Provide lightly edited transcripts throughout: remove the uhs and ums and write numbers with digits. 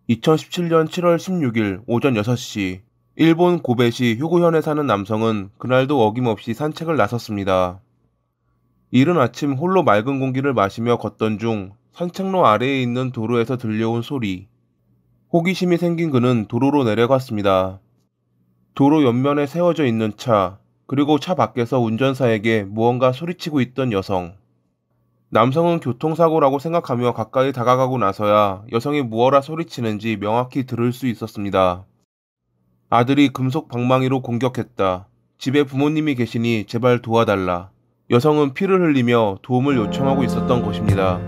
2017년 7월 16일 오전 6시, 일본 고베시 휴고현에 사는 남성은 그날도 어김없이 산책을 나섰습니다. 이른 아침 홀로 맑은 공기를 마시며 걷던 중 산책로 아래에 있는 도로에서 들려온 소리. 호기심이 생긴 그는 도로로 내려갔습니다. 도로 옆면에 세워져 있는 차, 그리고 차 밖에서 운전사에게 무언가 소리치고 있던 여성. 남성은 교통사고라고 생각하며 가까이 다가가고 나서야 여성이 무어라 소리치는지 명확히 들을 수 있었습니다. 아들이 금속 방망이로 공격했다. 집에 부모님이 계시니 제발 도와달라. 여성은 피를 흘리며 도움을 요청하고 있었던 것입니다.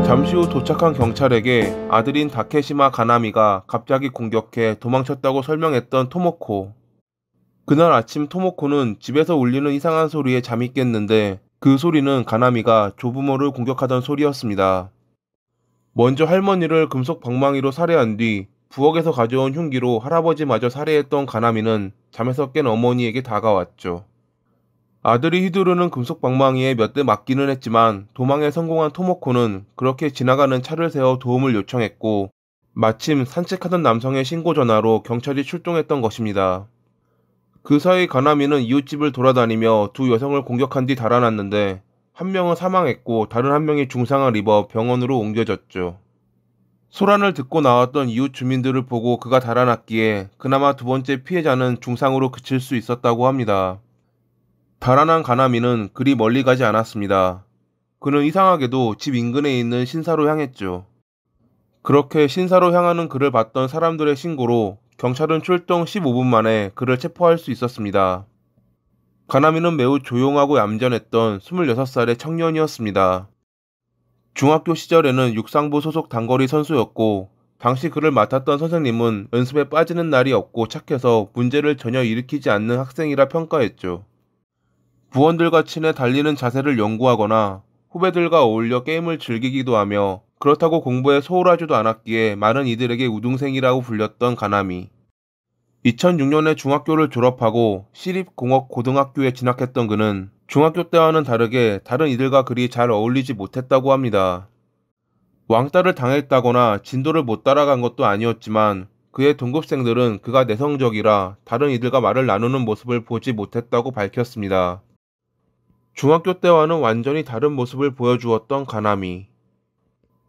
잠시 후 도착한 경찰에게 아들인 다케시마 가나미가 갑자기 공격해 도망쳤다고 설명했던 토모코. 그날 아침 토모코는 집에서 울리는 이상한 소리에 잠이 깼는데 그 소리는 가나미가 조부모를 공격하던 소리였습니다. 먼저 할머니를 금속 방망이로 살해한 뒤 부엌에서 가져온 흉기로 할아버지마저 살해했던 가나미는 잠에서 깬 어머니에게 다가왔죠. 아들이 휘두르는 금속 방망이에 몇 대 맞기는 했지만 도망에 성공한 토모코는 그렇게 지나가는 차를 세워 도움을 요청했고, 마침 산책하던 남성의 신고 전화로 경찰이 출동했던 것입니다. 그 사이 가나미는 이웃집을 돌아다니며 두 여성을 공격한 뒤 달아났는데 한 명은 사망했고 다른 한 명이 중상을 입어 병원으로 옮겨졌죠. 소란을 듣고 나왔던 이웃 주민들을 보고 그가 달아났기에 그나마 두 번째 피해자는 중상으로 그칠 수 있었다고 합니다. 달아난 가나미는 그리 멀리 가지 않았습니다. 그는 이상하게도 집 인근에 있는 신사로 향했죠. 그렇게 신사로 향하는 그를 봤던 사람들의 신고로 경찰은 출동 15분 만에 그를 체포할 수 있었습니다. 가나미는 매우 조용하고 얌전했던 26살의 청년이었습니다. 중학교 시절에는 육상부 소속 단거리 선수였고, 당시 그를 맡았던 선생님은 연습에 빠지는 날이 없고 착해서 문제를 전혀 일으키지 않는 학생이라 평가했죠. 부원들과 친해 달리는 자세를 연구하거나 후배들과 어울려 게임을 즐기기도 하며, 그렇다고 공부에 소홀하지도 않았기에 많은 이들에게 우등생이라고 불렸던 가나미. 2006년에 중학교를 졸업하고 시립공업고등학교에 진학했던 그는 중학교 때와는 다르게 다른 이들과 그리 잘 어울리지 못했다고 합니다. 왕따를 당했다거나 진도를 못 따라간 것도 아니었지만 그의 동급생들은 그가 내성적이라 다른 이들과 말을 나누는 모습을 보지 못했다고 밝혔습니다. 중학교 때와는 완전히 다른 모습을 보여주었던 가나미.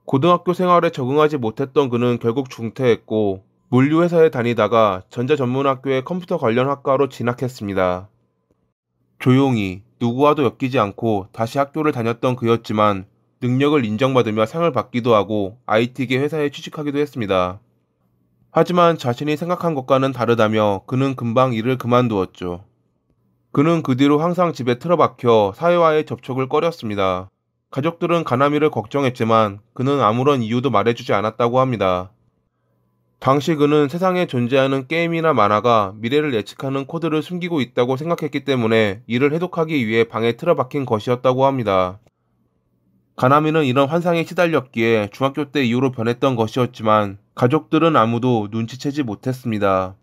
고등학교 생활에 적응하지 못했던 그는 결국 중퇴했고, 물류회사에 다니다가 전자전문학교의 컴퓨터 관련 학과로 진학했습니다. 조용히 누구와도 엮이지 않고 다시 학교를 다녔던 그였지만 능력을 인정받으며 상을 받기도 하고 IT계 회사에 취직하기도 했습니다. 하지만 자신이 생각한 것과는 다르다며 그는 금방 일을 그만두었죠. 그는 그 뒤로 항상 집에 틀어박혀 사회와의 접촉을 꺼렸습니다. 가족들은 가나미를 걱정했지만 그는 아무런 이유도 말해주지 않았다고 합니다. 당시 그는 세상에 존재하는 게임이나 만화가 미래를 예측하는 코드를 숨기고 있다고 생각했기 때문에 이를 해독하기 위해 방에 틀어박힌 것이었다고 합니다. 가나미는 이런 환상에 시달렸기에 중학교 때 이후로 변했던 것이었지만 가족들은 아무도 눈치채지 못했습니다.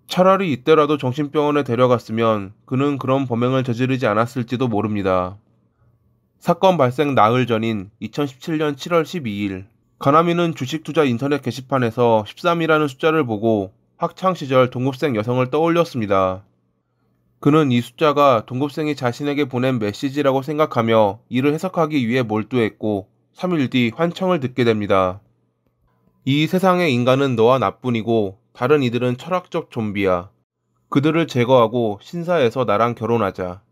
차라리 이때라도 정신병원에 데려갔으면 그는 그런 범행을 저지르지 않았을지도 모릅니다. 사건 발생 나흘 전인 2017년 7월 12일, 가나미는 주식투자 인터넷 게시판에서 13이라는 숫자를 보고 학창시절 동급생 여성을 떠올렸습니다. 그는 이 숫자가 동급생이 자신에게 보낸 메시지라고 생각하며 이를 해석하기 위해 몰두했고 3일 뒤 환청을 듣게 됩니다. 이 세상의 인간은 너와 나뿐이고 다른 이들은 철학적 좀비야. 그들을 제거하고 신사에서 나랑 결혼하자.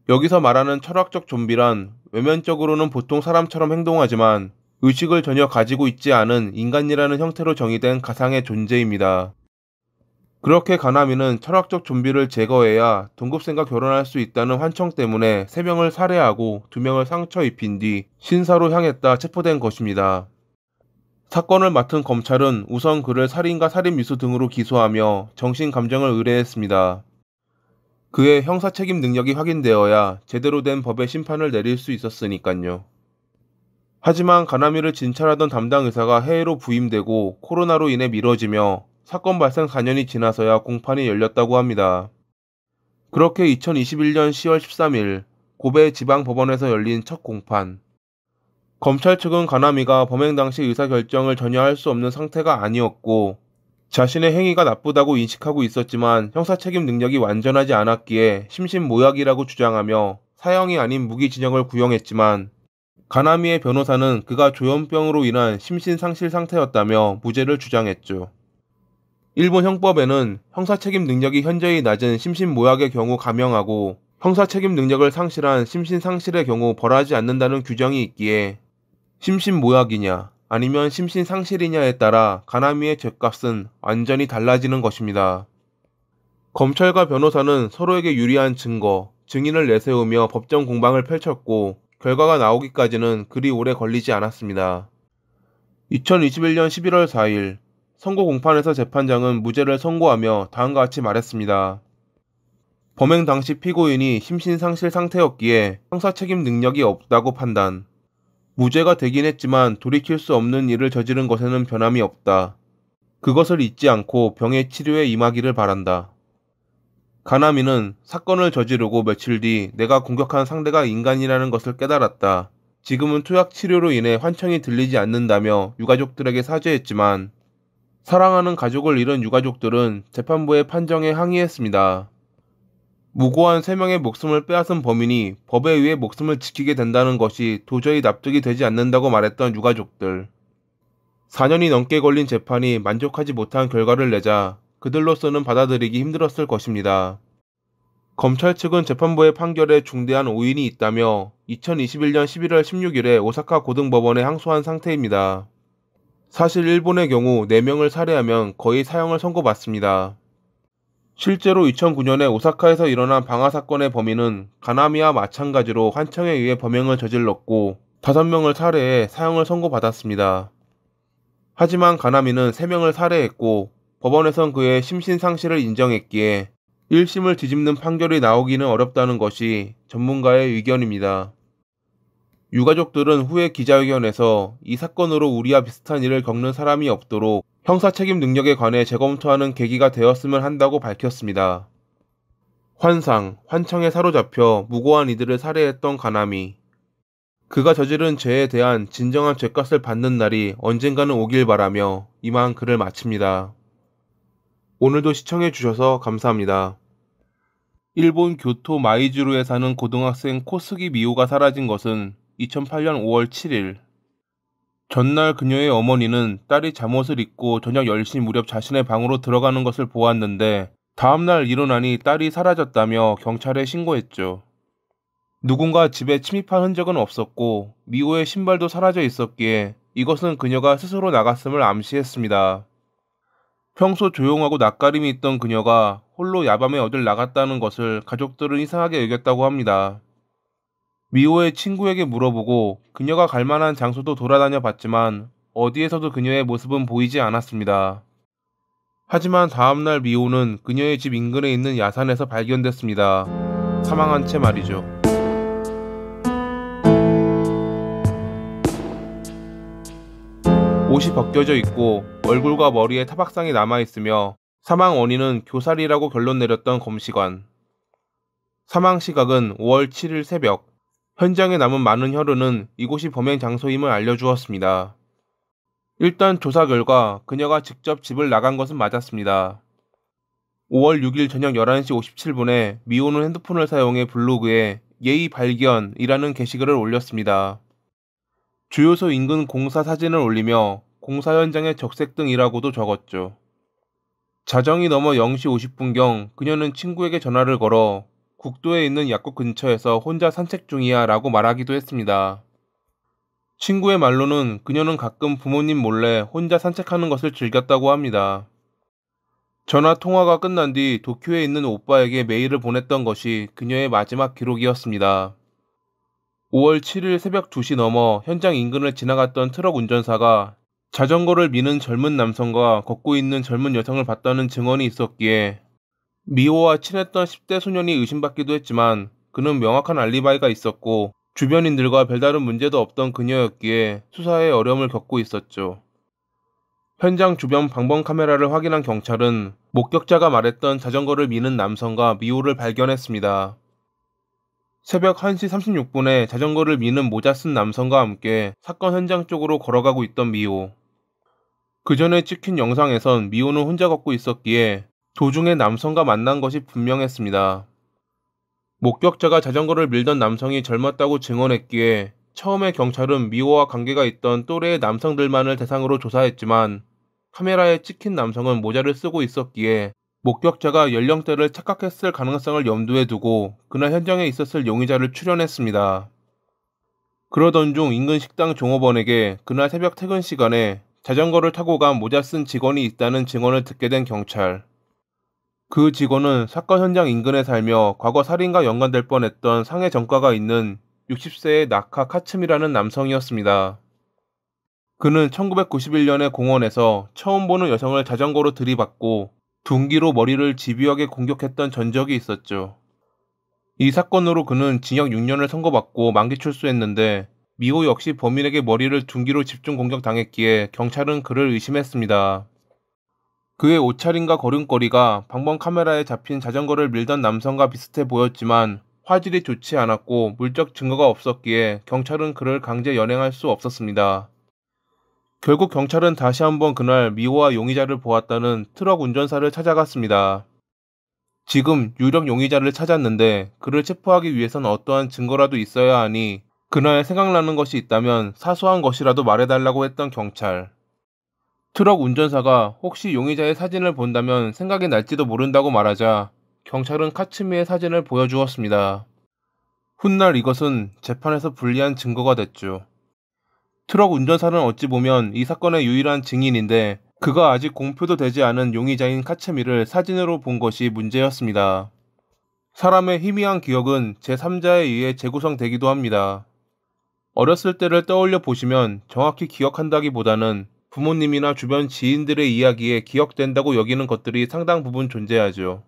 여기서 말하는 철학적 좀비란 외면적으로는 보통 사람처럼 행동하지만 의식을 전혀 가지고 있지 않은 인간이라는 형태로 정의된 가상의 존재입니다. 그렇게 가나미는 철학적 좀비를 제거해야 동급생과 결혼할 수 있다는 환청 때문에 3명을 살해하고 2명을 상처 입힌 뒤 신사로 향했다 체포된 것입니다. 사건을 맡은 검찰은 우선 그를 살인과 살인미수 등으로 기소하며 정신감정을 의뢰했습니다. 그의 형사책임 능력이 확인되어야 제대로 된 법의 심판을 내릴 수 있었으니깐요. 하지만 가나미를 진찰하던 담당 의사가 해외로 부임되고 코로나로 인해 미뤄지며 사건 발생 4년이 지나서야 공판이 열렸다고 합니다. 그렇게 2021년 10월 13일 고베 지방법원에서 열린 첫 공판. 검찰 측은 가나미가 범행 당시 의사결정을 전혀 할 수 없는 상태가 아니었고 자신의 행위가 나쁘다고 인식하고 있었지만 형사책임 능력이 완전하지 않았기에 심신모약이라고 주장하며 사형이 아닌 무기징역을 구형했지만 가나미의 변호사는 그가 조현병으로 인한 심신상실 상태였다며 무죄를 주장했죠. 일본 형법에는 형사책임 능력이 현저히 낮은 심신모약의 경우 감형하고 형사책임 능력을 상실한 심신상실의 경우 벌하지 않는다는 규정이 있기에 심신모약이냐 아니면 심신상실이냐에 따라 가나미의 죗값은 완전히 달라지는 것입니다. 검찰과 변호사는 서로에게 유리한 증거, 증인을 내세우며 법정 공방을 펼쳤고 결과가 나오기까지는 그리 오래 걸리지 않았습니다. 2021년 11월 4일 선고 공판에서 재판장은 무죄를 선고하며 다음과 같이 말했습니다. 범행 당시 피고인이 심신상실 상태였기에 형사책임 능력이 없다고 판단. 무죄가 되긴 했지만 돌이킬 수 없는 일을 저지른 것에는 변함이 없다. 그것을 잊지 않고 병의 치료에 임하기를 바란다. 가나미는 사건을 저지르고 며칠 뒤 내가 공격한 상대가 인간이라는 것을 깨달았다. 지금은 투약 치료로 인해 환청이 들리지 않는다며 유가족들에게 사죄했지만 사랑하는 가족을 잃은 유가족들은 재판부의 판정에 항의했습니다. 무고한 3명의 목숨을 빼앗은 범인이 법에 의해 목숨을 지키게 된다는 것이 도저히 납득이 되지 않는다고 말했던 유가족들. 4년이 넘게 걸린 재판이 만족하지 못한 결과를 내자 그들로서는 받아들이기 힘들었을 것입니다. 검찰 측은 재판부의 판결에 중대한 오인이 있다며 2021년 11월 16일에 오사카 고등법원에 항소한 상태입니다. 사실 일본의 경우 4명을 살해하면 거의 사형을 선고받습니다. 실제로 2009년에 오사카에서 일어난 방화 사건의 범인은 가나미와 마찬가지로 환청에 의해 범행을 저질렀고 5명을 살해해 사형을 선고받았습니다. 하지만 가나미는 3명을 살해했고 법원에선 그의 심신상실을 인정했기에 1심을 뒤집는 판결이 나오기는 어렵다는 것이 전문가의 의견입니다. 유가족들은 후에 기자회견에서 이 사건으로 우리와 비슷한 일을 겪는 사람이 없도록 형사책임 능력에 관해 재검토하는 계기가 되었으면 한다고 밝혔습니다. 환청에 사로잡혀 무고한 이들을 살해했던 가나미. 그가 저지른 죄에 대한 진정한 죗값을 받는 날이 언젠가는 오길 바라며 이만 글을 마칩니다. 오늘도 시청해주셔서 감사합니다. 일본 교토 마이즈루에 사는 고등학생 코스기 미호가 사라진 것은 2008년 5월 7일. 전날 그녀의 어머니는 딸이 잠옷을 입고 저녁 10시 무렵 자신의 방으로 들어가는 것을 보았는데 다음날 일어나니 딸이 사라졌다며 경찰에 신고했죠. 누군가 집에 침입한 흔적은 없었고 미호의 신발도 사라져 있었기에 이것은 그녀가 스스로 나갔음을 암시했습니다. 평소 조용하고 낯가림이 있던 그녀가 홀로 야밤에 어딜 나갔다는 것을 가족들은 이상하게 여겼다고 합니다. 미호의 친구에게 물어보고 그녀가 갈 만한 장소도 돌아다녀 봤지만 어디에서도 그녀의 모습은 보이지 않았습니다. 하지만 다음날 미호는 그녀의 집 인근에 있는 야산에서 발견됐습니다. 사망한 채 말이죠. 옷이 벗겨져 있고 얼굴과 머리에 타박상이 남아있으며 사망 원인은 교살이라고 결론 내렸던 검시관. 사망 시각은 5월 7일 새벽. 현장에 남은 많은 혈흔은 이곳이 범행 장소임을 알려주었습니다. 일단 조사 결과 그녀가 직접 집을 나간 것은 맞았습니다. 5월 6일 저녁 11시 57분에 미호는 핸드폰을 사용해 블로그에 예의 발견이라는 게시글을 올렸습니다. 주요소 인근 공사 사진을 올리며 공사 현장의 적색 등이라고도 적었죠. 자정이 넘어 0시 50분경 그녀는 친구에게 전화를 걸어 국도에 있는 약국 근처에서 혼자 산책 중이야 라고 말하기도 했습니다. 친구의 말로는 그녀는 가끔 부모님 몰래 혼자 산책하는 것을 즐겼다고 합니다. 전화 통화가 끝난 뒤 도쿄에 있는 오빠에게 메일을 보냈던 것이 그녀의 마지막 기록이었습니다. 5월 7일 새벽 2시 넘어 현장 인근을 지나갔던 트럭 운전사가 자전거를 미는 젊은 남성과 걷고 있는 젊은 여성을 봤다는 증언이 있었기에 미호와 친했던 10대 소년이 의심받기도 했지만 그는 명확한 알리바이가 있었고 주변인들과 별다른 문제도 없던 그녀였기에 수사에 어려움을 겪고 있었죠. 현장 주변 방범 카메라를 확인한 경찰은 목격자가 말했던 자전거를 미는 남성과 미호를 발견했습니다. 새벽 1시 36분에 자전거를 미는 모자 쓴 남성과 함께 사건 현장 쪽으로 걸어가고 있던 미호. 그 전에 찍힌 영상에선 미호는 혼자 걷고 있었기에 도중에 남성과 만난 것이 분명했습니다. 목격자가 자전거를 밀던 남성이 젊었다고 증언했기에 처음에 경찰은 미호와 관계가 있던 또래의 남성들만을 대상으로 조사했지만 카메라에 찍힌 남성은 모자를 쓰고 있었기에 목격자가 연령대를 착각했을 가능성을 염두에 두고 그날 현장에 있었을 용의자를 추론했습니다. 그러던 중 인근 식당 종업원에게 그날 새벽 퇴근 시간에 자전거를 타고 간 모자 쓴 직원이 있다는 증언을 듣게 된 경찰. 그 직원은 사건 현장 인근에 살며 과거 살인과 연관될 뻔했던 상해 전과가 있는 60세의 나카 카츠미라는 남성이었습니다. 그는 1991년에 공원에서 처음 보는 여성을 자전거로 들이받고 둔기로 머리를 집요하게 공격했던 전적이 있었죠. 이 사건으로 그는 징역 6년을 선고받고 만기 출소했는데 미호 역시 범인에게 머리를 둔기로 집중 공격당했기에 경찰은 그를 의심했습니다. 그의 옷차림과 걸음걸이가 방범 카메라에 잡힌 자전거를 밀던 남성과 비슷해 보였지만 화질이 좋지 않았고 물적 증거가 없었기에 경찰은 그를 강제 연행할 수 없었습니다. 결국 경찰은 다시 한번 그날 미호와 용의자를 보았다는 트럭 운전사를 찾아갔습니다. 지금 유력 용의자를 찾았는데 그를 체포하기 위해선 어떠한 증거라도 있어야 하니 그날 생각나는 것이 있다면 사소한 것이라도 말해달라고 했던 경찰. 트럭 운전사가 혹시 용의자의 사진을 본다면 생각이 날지도 모른다고 말하자 경찰은 카츠미의 사진을 보여주었습니다. 훗날 이것은 재판에서 불리한 증거가 됐죠. 트럭 운전사는 어찌 보면 이 사건의 유일한 증인인데 그가 아직 공표도 되지 않은 용의자인 카츠미를 사진으로 본 것이 문제였습니다. 사람의 희미한 기억은 제3자에 의해 재구성되기도 합니다. 어렸을 때를 떠올려 보시면 정확히 기억한다기보다는 부모님이나 주변 지인들의 이야기에 기억된다고 여기는 것들이 상당 부분 존재하죠.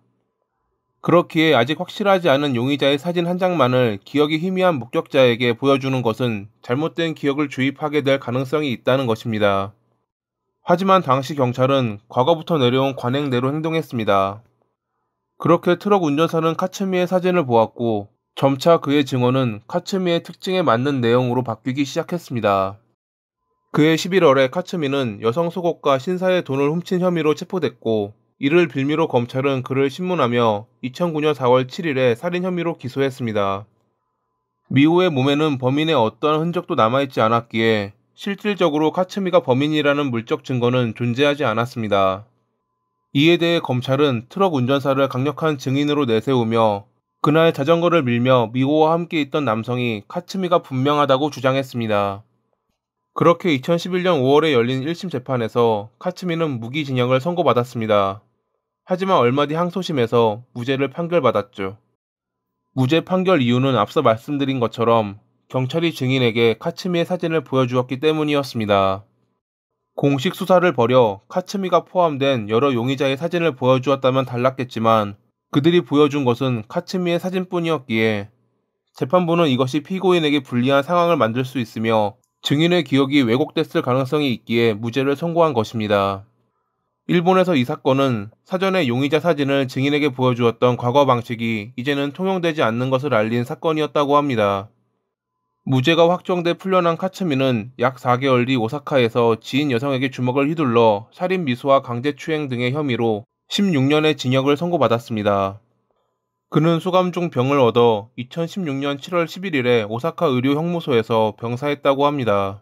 그렇기에 아직 확실하지 않은 용의자의 사진 한 장만을 기억이 희미한 목격자에게 보여주는 것은 잘못된 기억을 주입하게 될 가능성이 있다는 것입니다. 하지만 당시 경찰은 과거부터 내려온 관행대로 행동했습니다. 그렇게 트럭 운전사는 카츠미의 사진을 보았고 점차 그의 증언은 카츠미의 특징에 맞는 내용으로 바뀌기 시작했습니다. 그해 11월에 카츠미는 여성 속옷과 신사의 돈을 훔친 혐의로 체포됐고 이를 빌미로 검찰은 그를 신문하며 2009년 4월 7일에 살인 혐의로 기소했습니다. 미호의 몸에는 범인의 어떠한 흔적도 남아있지 않았기에 실질적으로 카츠미가 범인이라는 물적 증거는 존재하지 않았습니다. 이에 대해 검찰은 트럭 운전사를 강력한 증인으로 내세우며 그날 자전거를 밀며 미호와 함께 있던 남성이 카츠미가 분명하다고 주장했습니다. 그렇게 2011년 5월에 열린 1심 재판에서 카츠미는 무기징역을 선고받았습니다. 하지만 얼마 뒤 항소심에서 무죄를 판결받았죠. 무죄 판결 이유는 앞서 말씀드린 것처럼 경찰이 증인에게 카츠미의 사진을 보여주었기 때문이었습니다. 공식 수사를 벌여 카츠미가 포함된 여러 용의자의 사진을 보여주었다면 달랐겠지만 그들이 보여준 것은 카츠미의 사진뿐이었기에 재판부는 이것이 피고인에게 불리한 상황을 만들 수 있으며 증인의 기억이 왜곡됐을 가능성이 있기에 무죄를 선고한 것입니다. 일본에서 이 사건은 사전에 용의자 사진을 증인에게 보여주었던 과거 방식이 이제는 통용되지 않는 것을 알린 사건이었다고 합니다. 무죄가 확정돼 풀려난 카츠미는 약 4개월 뒤 오사카에서 지인 여성에게 주먹을 휘둘러 살인 미수와 강제추행 등의 혐의로 16년의 징역을 선고받았습니다. 그는 수감 중 병을 얻어 2016년 7월 11일에 오사카 의료 형무소에서 병사했다고 합니다.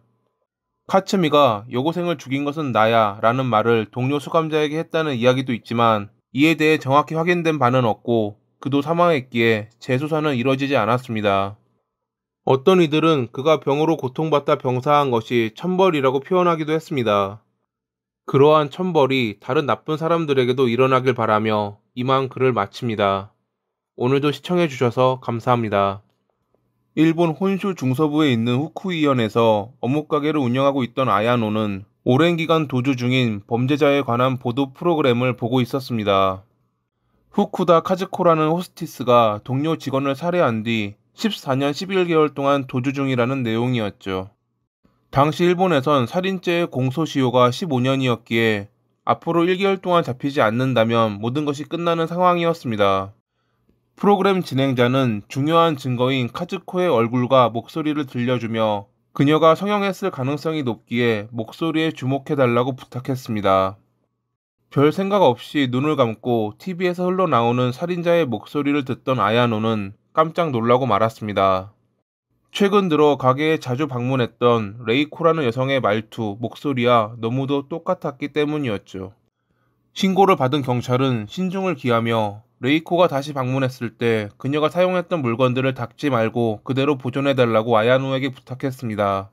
카츠미가 여고생을 죽인 것은 나야 라는 말을 동료 수감자에게 했다는 이야기도 있지만 이에 대해 정확히 확인된 바는 없고 그도 사망했기에 재수사는 이뤄지지 않았습니다. 어떤 이들은 그가 병으로 고통받다 병사한 것이 천벌이라고 표현하기도 했습니다. 그러한 천벌이 다른 나쁜 사람들에게도 일어나길 바라며 이만 글을 마칩니다. 오늘도 시청해주셔서 감사합니다. 일본 혼슈 중서부에 있는 후쿠이현에서 어묵가게를 운영하고 있던 아야노는 오랜 기간 도주 중인 범죄자에 관한 보도 프로그램을 보고 있었습니다. 후쿠다 카즈코라는 호스티스가 동료 직원을 살해한 뒤 14년 11개월 동안 도주 중이라는 내용이었죠. 당시 일본에선 살인죄의 공소시효가 15년이었기에 앞으로 1개월 동안 잡히지 않는다면 모든 것이 끝나는 상황이었습니다. 프로그램 진행자는 중요한 증거인 카즈코의 얼굴과 목소리를 들려주며 그녀가 성형했을 가능성이 높기에 목소리에 주목해달라고 부탁했습니다. 별 생각 없이 눈을 감고 TV에서 흘러나오는 살인자의 목소리를 듣던 아야노는 깜짝 놀라고 말았습니다. 최근 들어 가게에 자주 방문했던 레이코라는 여성의 말투, 목소리와 너무도 똑같았기 때문이었죠. 신고를 받은 경찰은 신중을 기하며 레이코가 다시 방문했을 때 그녀가 사용했던 물건들을 닦지 말고 그대로 보존해달라고 아야노에게 부탁했습니다.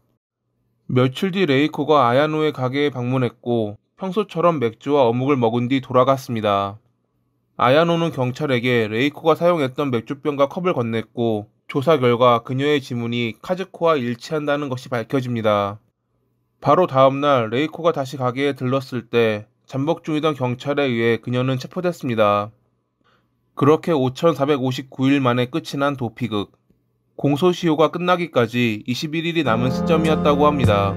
며칠 뒤 레이코가 아야노의 가게에 방문했고 평소처럼 맥주와 어묵을 먹은 뒤 돌아갔습니다. 아야노는 경찰에게 레이코가 사용했던 맥주병과 컵을 건넸고 조사 결과 그녀의 지문이 카즈코와 일치한다는 것이 밝혀집니다. 바로 다음날 레이코가 다시 가게에 들렀을 때 잠복 중이던 경찰에 의해 그녀는 체포됐습니다. 그렇게 5,459일 만에 끝이 난 도피극. 공소시효가 끝나기까지 21일이 남은 시점이었다고 합니다.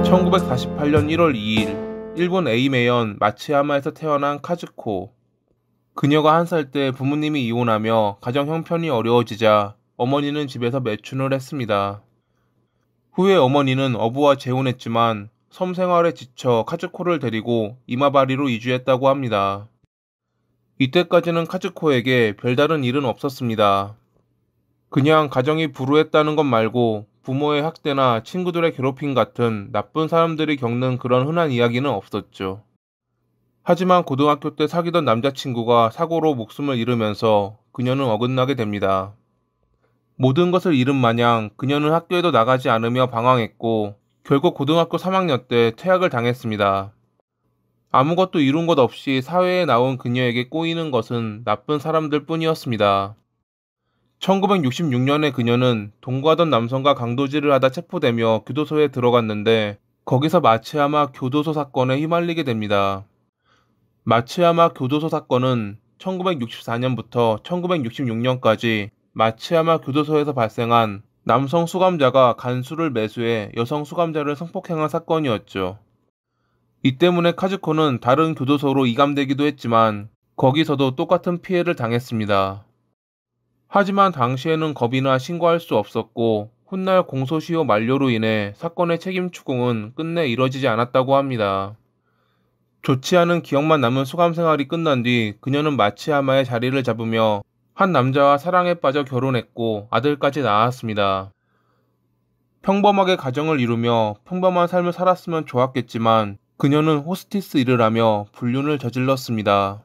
(1948년 1월 2일) 일본 에이메현 마츠야마에서 태어난 카즈코. 그녀가 1살 때 부모님이 이혼하며 가정 형편이 어려워지자 어머니는 집에서 매춘을 했습니다. 후에 어머니는 어부와 재혼했지만 섬 생활에 지쳐 카즈코를 데리고 이마바리로 이주했다고 합니다. 이때까지는 카즈코에게 별다른 일은 없었습니다. 그냥 가정이 불우했다는 것 말고 부모의 학대나 친구들의 괴롭힘 같은 나쁜 사람들이 겪는 그런 흔한 이야기는 없었죠. 하지만 고등학교 때 사귀던 남자친구가 사고로 목숨을 잃으면서 그녀는 어긋나게 됩니다. 모든 것을 잃은 마냥 그녀는 학교에도 나가지 않으며 방황했고 결국 고등학교 3학년 때 퇴학을 당했습니다. 아무것도 이룬 것 없이 사회에 나온 그녀에게 꼬이는 것은 나쁜 사람들 뿐이었습니다. 1966년에 그녀는 동거하던 남성과 강도질을 하다 체포되며 교도소에 들어갔는데 거기서 마츠야마 교도소 사건에 휘말리게 됩니다. 마츠야마 교도소 사건은 1964년부터 1966년까지 마츠야마 교도소에서 발생한 남성 수감자가 간수를 매수해 여성 수감자를 성폭행한 사건이었죠. 이 때문에 카즈코는 다른 교도소로 이감되기도 했지만 거기서도 똑같은 피해를 당했습니다. 하지만 당시에는 겁이나 신고할 수 없었고 훗날 공소시효 만료로 인해 사건의 책임 추궁은 끝내 이뤄지지 않았다고 합니다. 좋지 않은 기억만 남은 수감 생활이 끝난 뒤 그녀는 마츠야마의 자리를 잡으며 한 남자와 사랑에 빠져 결혼했고 아들까지 낳았습니다. 평범하게 가정을 이루며 평범한 삶을 살았으면 좋았겠지만 그녀는 호스티스 일을 하며 불륜을 저질렀습니다.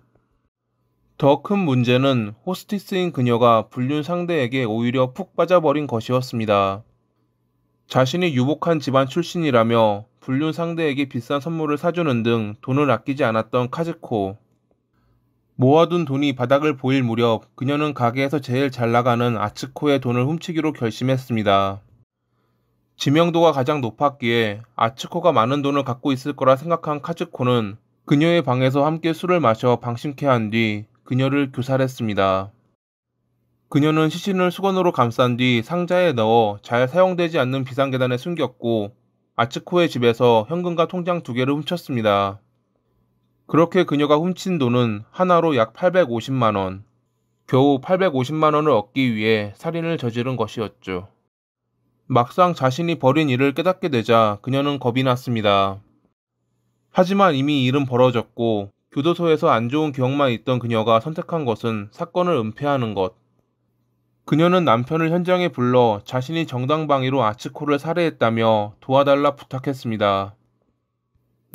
더 큰 문제는 호스티스인 그녀가 불륜 상대에게 오히려 푹 빠져버린 것이었습니다. 자신이 유복한 집안 출신이라며 불륜 상대에게 비싼 선물을 사주는 등 돈을 아끼지 않았던 카즈코. 모아둔 돈이 바닥을 보일 무렵 그녀는 가게에서 제일 잘 나가는 아츠코의 돈을 훔치기로 결심했습니다. 지명도가 가장 높았기에 아츠코가 많은 돈을 갖고 있을 거라 생각한 카즈코는 그녀의 방에서 함께 술을 마셔 방심케 한 뒤 그녀를 교살했습니다. 그녀는 시신을 수건으로 감싼 뒤 상자에 넣어 잘 사용되지 않는 비상계단에 숨겼고 아츠코의 집에서 현금과 통장 2개를 훔쳤습니다. 그렇게 그녀가 훔친 돈은 하나로 약 850만 원. 겨우 850만 원을 얻기 위해 살인을 저지른 것이었죠. 막상 자신이 벌인 일을 깨닫게 되자 그녀는 겁이 났습니다. 하지만 이미 일은 벌어졌고 교도소에서 안 좋은 기억만 있던 그녀가 선택한 것은 사건을 은폐하는 것. 그녀는 남편을 현장에 불러 자신이 정당방위로 아츠코를 살해했다며 도와달라 부탁했습니다.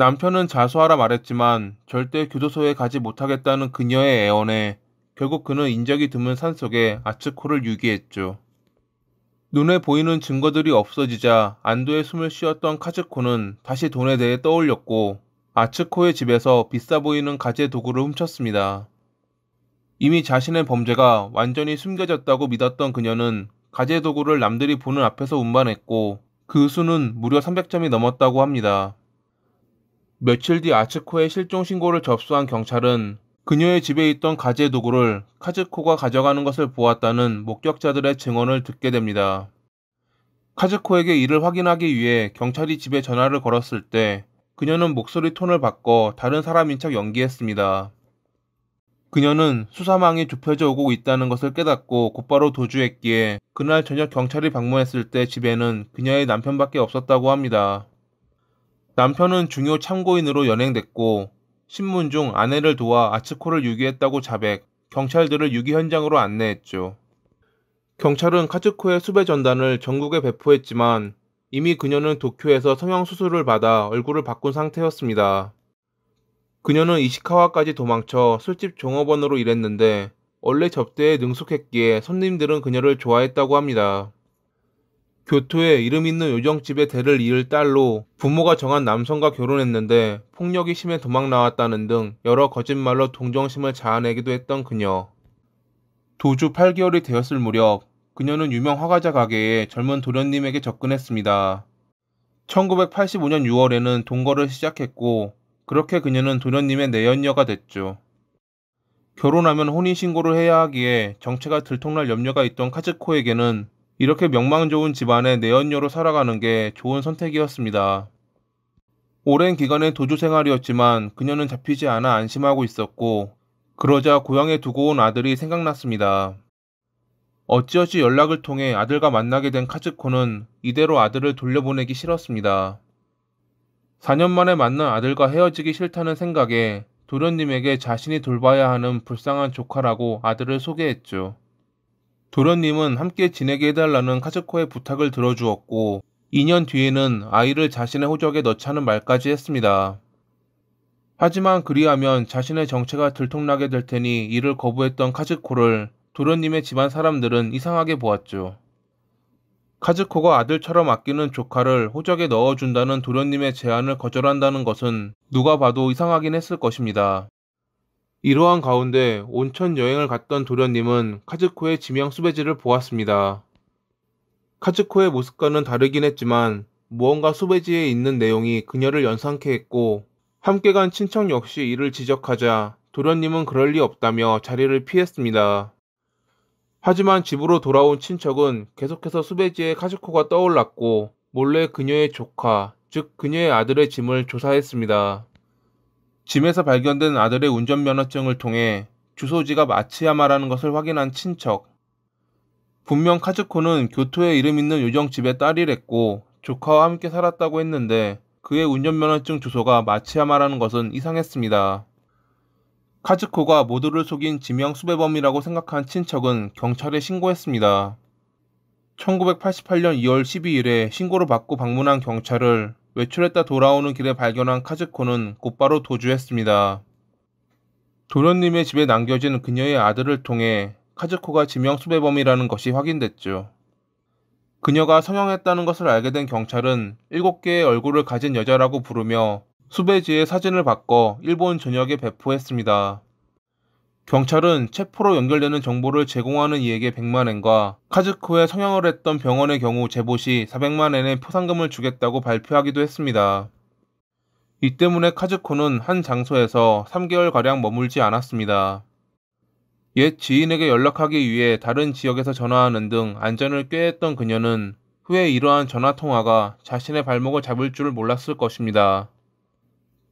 남편은 자수하라 말했지만 절대 교도소에 가지 못하겠다는 그녀의 애원에 결국 그는 인적이 드문 산속에 아츠코를 유기했죠. 눈에 보이는 증거들이 없어지자 안도의 숨을 쉬었던 카즈코는 다시 돈에 대해 떠올렸고 아츠코의 집에서 비싸 보이는 가재 도구를 훔쳤습니다. 이미 자신의 범죄가 완전히 숨겨졌다고 믿었던 그녀는 가재 도구를 남들이 보는 앞에서 운반했고 그 수는 무려 300점이 넘었다고 합니다. 며칠 뒤 아츠코의 실종 신고를 접수한 경찰은 그녀의 집에 있던 가재 도구를 카즈코가 가져가는 것을 보았다는 목격자들의 증언을 듣게 됩니다. 카즈코에게 이를 확인하기 위해 경찰이 집에 전화를 걸었을 때 그녀는 목소리 톤을 바꿔 다른 사람인 척 연기했습니다. 그녀는 수사망이 좁혀져 오고 있다는 것을 깨닫고 곧바로 도주했기에 그날 저녁 경찰이 방문했을 때 집에는 그녀의 남편밖에 없었다고 합니다. 남편은 중요 참고인으로 연행됐고 신문 중 아내를 도와 아츠코를 유기했다고 자백, 경찰들을 유기 현장으로 안내했죠. 경찰은 카즈코의 수배 전단을 전국에 배포했지만 이미 그녀는 도쿄에서 성형수술을 받아 얼굴을 바꾼 상태였습니다. 그녀는 이시카와까지 도망쳐 술집 종업원으로 일했는데 원래 접대에 능숙했기에 손님들은 그녀를 좋아했다고 합니다. 교토에 이름 있는 요정집의 대를 이을 딸로 부모가 정한 남성과 결혼했는데 폭력이 심해 도망 나왔다는 등 여러 거짓말로 동정심을 자아내기도 했던 그녀. 도주 8개월이 되었을 무렵 그녀는 유명 화과자 가게에 젊은 도련님에게 접근했습니다. 1985년 6월에는 동거를 시작했고 그렇게 그녀는 도련님의 내연녀가 됐죠. 결혼하면 혼인신고를 해야 하기에 정체가 들통날 염려가 있던 카즈코에게는 이렇게 명망 좋은 집안의 내연녀로 살아가는 게 좋은 선택이었습니다. 오랜 기간의 도주 생활이었지만 그녀는 잡히지 않아 안심하고 있었고 그러자 고향에 두고 온 아들이 생각났습니다. 어찌어찌 연락을 통해 아들과 만나게 된 카즈코는 이대로 아들을 돌려보내기 싫었습니다. 4년 만에 만난 아들과 헤어지기 싫다는 생각에 도련님에게 자신이 돌봐야 하는 불쌍한 조카라고 아들을 소개했죠. 도련님은 함께 지내게 해달라는 카즈코의 부탁을 들어주었고 2년 뒤에는 아이를 자신의 호적에 넣자는 말까지 했습니다. 하지만 그리하면 자신의 정체가 들통나게 될 테니 이를 거부했던 카즈코를 도련님의 집안 사람들은 이상하게 보았죠. 카즈코가 아들처럼 아끼는 조카를 호적에 넣어준다는 도련님의 제안을 거절한다는 것은 누가 봐도 이상하긴 했을 것입니다. 이러한 가운데 온천 여행을 갔던 도련님은 카즈코의 지명 수배지를 보았습니다. 카즈코의 모습과는 다르긴 했지만 무언가 수배지에 있는 내용이 그녀를 연상케 했고 함께 간 친척 역시 이를 지적하자 도련님은 그럴 리 없다며 자리를 피했습니다. 하지만 집으로 돌아온 친척은 계속해서 수배지에 카즈코가 떠올랐고 몰래 그녀의 조카, 즉 그녀의 아들의 짐을 조사했습니다. 짐에서 발견된 아들의 운전면허증을 통해 주소지가 마츠야마라는 것을 확인한 친척. 분명 카즈코는 교토에 이름 있는 요정집의 딸이랬고 조카와 함께 살았다고 했는데 그의 운전면허증 주소가 마츠야마라는 것은 이상했습니다. 카즈코가 모두를 속인 지명 수배범이라고 생각한 친척은 경찰에 신고했습니다. 1988년 2월 12일에 신고를 받고 방문한 경찰을 외출했다 돌아오는 길에 발견한 카즈코는 곧바로 도주했습니다. 도련님의 집에 남겨진 그녀의 아들을 통해 카즈코가 지명 수배범이라는 것이 확인됐죠. 그녀가 성형했다는 것을 알게 된 경찰은 7개의 얼굴을 가진 여자라고 부르며 수배지의 사진을 바꿔 일본 전역에 배포했습니다. 경찰은 체포로 연결되는 정보를 제공하는 이에게 100만엔과 카즈코의 성형을 했던 병원의 경우 제보 시 400만엔의 포상금을 주겠다고 발표하기도 했습니다. 이 때문에 카즈코는 한 장소에서 3개월가량 머물지 않았습니다. 옛 지인에게 연락하기 위해 다른 지역에서 전화하는 등 안전을 꾀했던 그녀는 후에 이러한 전화통화가 자신의 발목을 잡을 줄을 몰랐을 것입니다.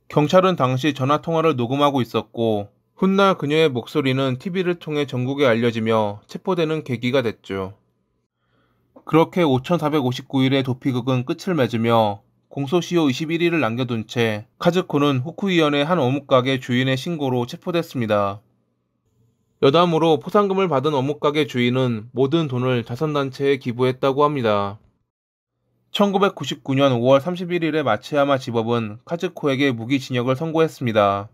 경찰은 당시 전화통화를 녹음하고 있었고 훗날 그녀의 목소리는 TV를 통해 전국에 알려지며 체포되는 계기가 됐죠. 그렇게 5459일의 도피극은 끝을 맺으며 공소시효 21일을 남겨둔 채 카즈코는 후쿠이현의 한 어묵가게 주인의 신고로 체포됐습니다. 여담으로 포상금을 받은 어묵가게 주인은 모든 돈을 자선단체에 기부했다고 합니다. 1999년 5월 31일에 마츠야마 지법은 카즈코에게 무기징역을 선고했습니다.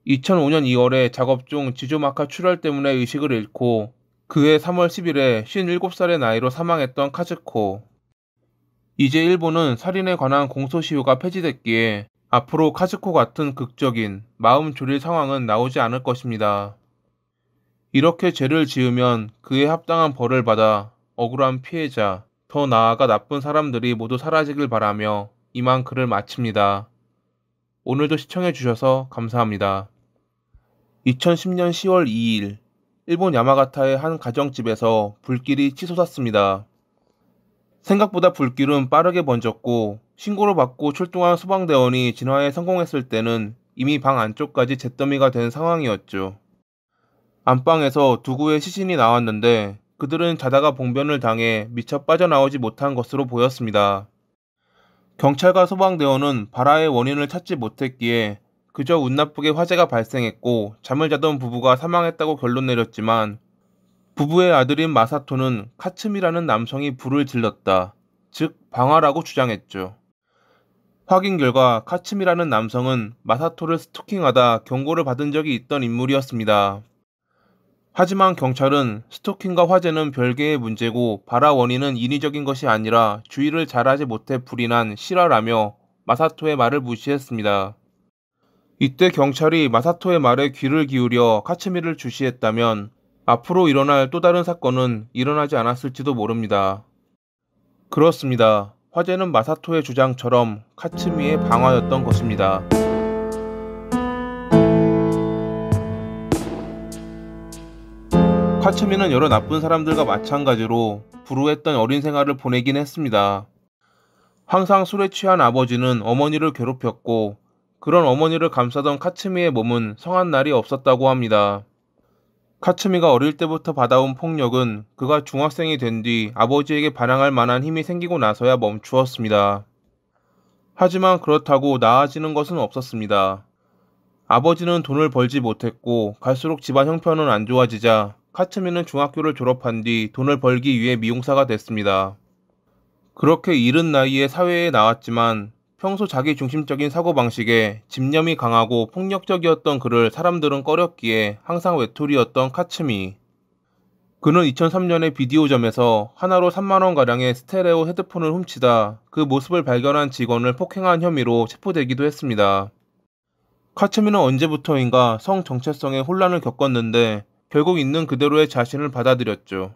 2005년 2월에 작업 중 지조마카 출혈 때문에 의식을 잃고 그해 3월 10일에 57살의 나이로 사망했던 카즈코. 이제 일본은 살인에 관한 공소시효가 폐지됐기에 앞으로 카즈코 같은 극적인 마음 졸일 상황은 나오지 않을 것입니다. 이렇게 죄를 지으면 그에 합당한 벌을 받아 억울한 피해자, 더 나아가 나쁜 사람들이 모두 사라지길 바라며 이만 글을 마칩니다. 오늘도 시청해주셔서 감사합니다. 2010년 10월 2일, 일본 야마가타의 한 가정집에서 불길이 치솟았습니다. 생각보다 불길은 빠르게 번졌고 신고를 받고 출동한 소방대원이 진화에 성공했을 때는 이미 방 안쪽까지 잿더미가 된 상황이었죠. 안방에서 두 구의 시신이 나왔는데 그들은 자다가 봉변을 당해 미처 빠져나오지 못한 것으로 보였습니다. 경찰과 소방대원은 발화의 원인을 찾지 못했기에 그저 운 나쁘게 화재가 발생했고 잠을 자던 부부가 사망했다고 결론 내렸지만 부부의 아들인 마사토는 카츠미라는 남성이 불을 질렀다, 즉 방화라고 주장했죠. 확인 결과 카츠미라는 남성은 마사토를 스토킹하다 경고를 받은 적이 있던 인물이었습니다. 하지만 경찰은 스토킹과 화재는 별개의 문제고 발화 원인은 인위적인 것이 아니라 주의를 잘하지 못해 불이 난 실화라며 마사토의 말을 무시했습니다. 이때 경찰이 마사토의 말에 귀를 기울여 카츠미를 주시했다면 앞으로 일어날 또 다른 사건은 일어나지 않았을지도 모릅니다. 그렇습니다. 화재는 마사토의 주장처럼 카츠미의 방화였던 것입니다. 카츠미는 여러 나쁜 사람들과 마찬가지로 불우했던 어린 생활을 보내긴 했습니다. 항상 술에 취한 아버지는 어머니를 괴롭혔고 그런 어머니를 감싸던 카츠미의 몸은 성한 날이 없었다고 합니다. 카츠미가 어릴 때부터 받아온 폭력은 그가 중학생이 된 뒤 아버지에게 반항할 만한 힘이 생기고 나서야 멈추었습니다. 하지만 그렇다고 나아지는 것은 없었습니다. 아버지는 돈을 벌지 못했고 갈수록 집안 형편은 안 좋아지자 카츠미는 중학교를 졸업한 뒤 돈을 벌기 위해 미용사가 됐습니다. 그렇게 이른 나이에 사회에 나왔지만 평소 자기중심적인 사고방식에 집념이 강하고 폭력적이었던 그를 사람들은 꺼렸기에 항상 외톨이였던 카츠미. 그는 2003년에 비디오점에서 하나로 3만원가량의 스테레오 헤드폰을 훔치다 그 모습을 발견한 직원을 폭행한 혐의로 체포되기도 했습니다. 카츠미는 언제부터인가 성 정체성에 혼란을 겪었는데 결국 있는 그대로의 자신을 받아들였죠.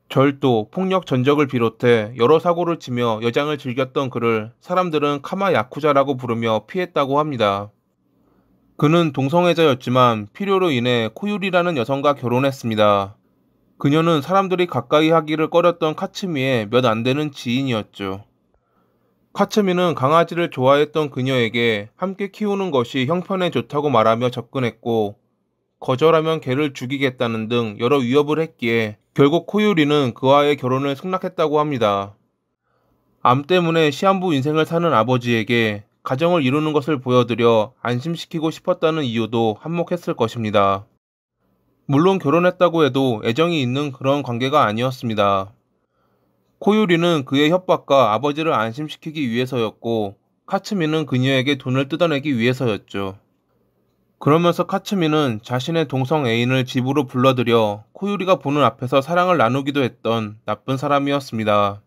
절도, 폭력 전적을 비롯해 여러 사고를 치며 여장을 즐겼던 그를 사람들은 카마 야쿠자라고 부르며 피했다고 합니다. 그는 동성애자였지만 필요로 인해 코유리라는 여성과 결혼했습니다. 그녀는 사람들이 가까이 하기를 꺼렸던 카츠미의 몇 안 되는 지인이었죠. 카츠미는 강아지를 좋아했던 그녀에게 함께 키우는 것이 형편에 좋다고 말하며 접근했고 거절하면 개를 죽이겠다는 등 여러 위협을 했기에 결국 코유리는 그와의 결혼을 승낙했다고 합니다. 암 때문에 시한부 인생을 사는 아버지에게 가정을 이루는 것을 보여드려 안심시키고 싶었다는 이유도 한몫했을 것입니다. 물론 결혼했다고 해도 애정이 있는 그런 관계가 아니었습니다. 코유리는 그의 협박과 아버지를 안심시키기 위해서였고 카츠미는 그녀에게 돈을 뜯어내기 위해서였죠. 그러면서 카츠미는 자신의 동성 애인을 집으로 불러들여 코유리가 보는 앞에서 사랑을 나누기도 했던 나쁜 사람이었습니다.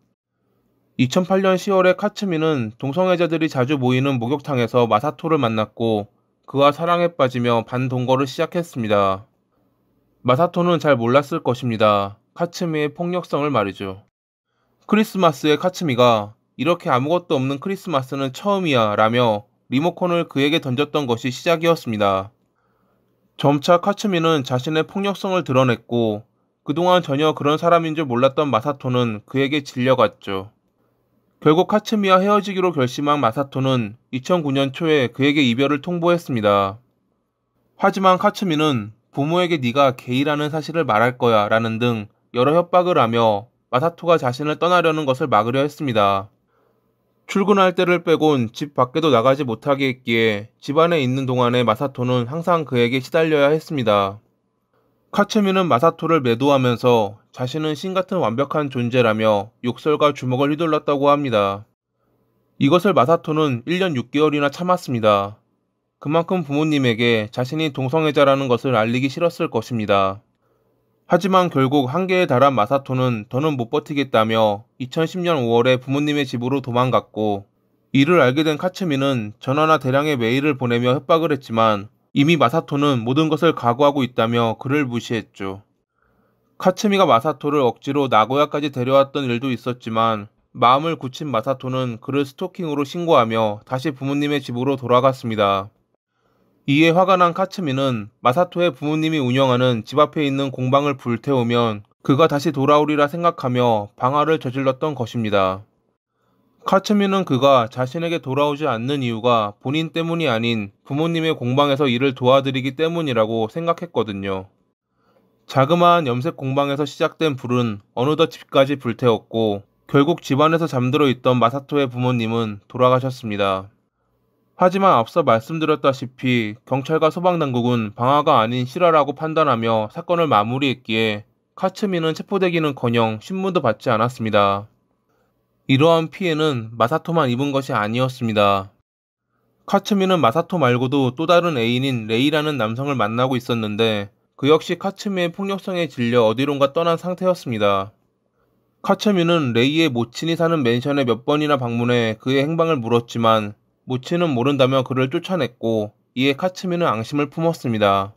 2008년 10월에 카츠미는 동성애자들이 자주 모이는 목욕탕에서 마사토를 만났고 그와 사랑에 빠지며 반동거를 시작했습니다. 마사토는 잘 몰랐을 것입니다. 카츠미의 폭력성을 말이죠. 크리스마스에 카츠미가 "이렇게 아무것도 없는 크리스마스는 처음이야" 라며 리모컨을 그에게 던졌던 것이 시작이었습니다. 점차 카츠미는 자신의 폭력성을 드러냈고 그동안 전혀 그런 사람인 줄 몰랐던 마사토는 그에게 질려갔죠. 결국 카츠미와 헤어지기로 결심한 마사토는 2009년 초에 그에게 이별을 통보했습니다. 하지만 카츠미는 부모에게 네가 게이라는 사실을 말할 거야 라는 등 여러 협박을 하며 마사토가 자신을 떠나려는 것을 막으려 했습니다. 출근할 때를 빼곤 집 밖에도 나가지 못하게 했기에 집안에 있는 동안에 마사토는 항상 그에게 시달려야 했습니다. 카츠미는 마사토를 매도하면서 자신은 신같은 완벽한 존재라며 욕설과 주먹을 휘둘렀다고 합니다. 이것을 마사토는 1년 6개월이나 참았습니다. 그만큼 부모님에게 자신이 동성애자라는 것을 알리기 싫었을 것입니다. 하지만 결국 한계에 달한 마사토는 더는 못 버티겠다며 2010년 5월에 부모님의 집으로 도망갔고 이를 알게 된 카츠미는 전화나 대량의 메일을 보내며 협박을 했지만 이미 마사토는 모든 것을 각오하고 있다며 그를 무시했죠. 카츠미가 마사토를 억지로 나고야까지 데려왔던 일도 있었지만 마음을 굳힌 마사토는 그를 스토킹으로 신고하며 다시 부모님의 집으로 돌아갔습니다. 이에 화가 난 카츠미는 마사토의 부모님이 운영하는 집 앞에 있는 공방을 불태우면 그가 다시 돌아오리라 생각하며 방화를 저질렀던 것입니다. 카츠미는 그가 자신에게 돌아오지 않는 이유가 본인 때문이 아닌 부모님의 공방에서 일을 도와드리기 때문이라고 생각했거든요. 자그마한 염색 공방에서 시작된 불은 어느덧 집까지 불태웠고 결국 집안에서 잠들어 있던 마사토의 부모님은 돌아가셨습니다. 하지만 앞서 말씀드렸다시피 경찰과 소방당국은 방화가 아닌 실화라고 판단하며 사건을 마무리했기에 카츠미는 체포되기는커녕 신문도 받지 않았습니다. 이러한 피해는 마사토만 입은 것이 아니었습니다. 카츠미는 마사토 말고도 또 다른 애인인 레이라는 남성을 만나고 있었는데 그 역시 카츠미의 폭력성에 질려 어디론가 떠난 상태였습니다. 카츠미는 레이의 모친이 사는 맨션에 몇 번이나 방문해 그의 행방을 물었지만 모친은 모른다며 그를 쫓아냈고 이에 카츠미는 앙심을 품었습니다.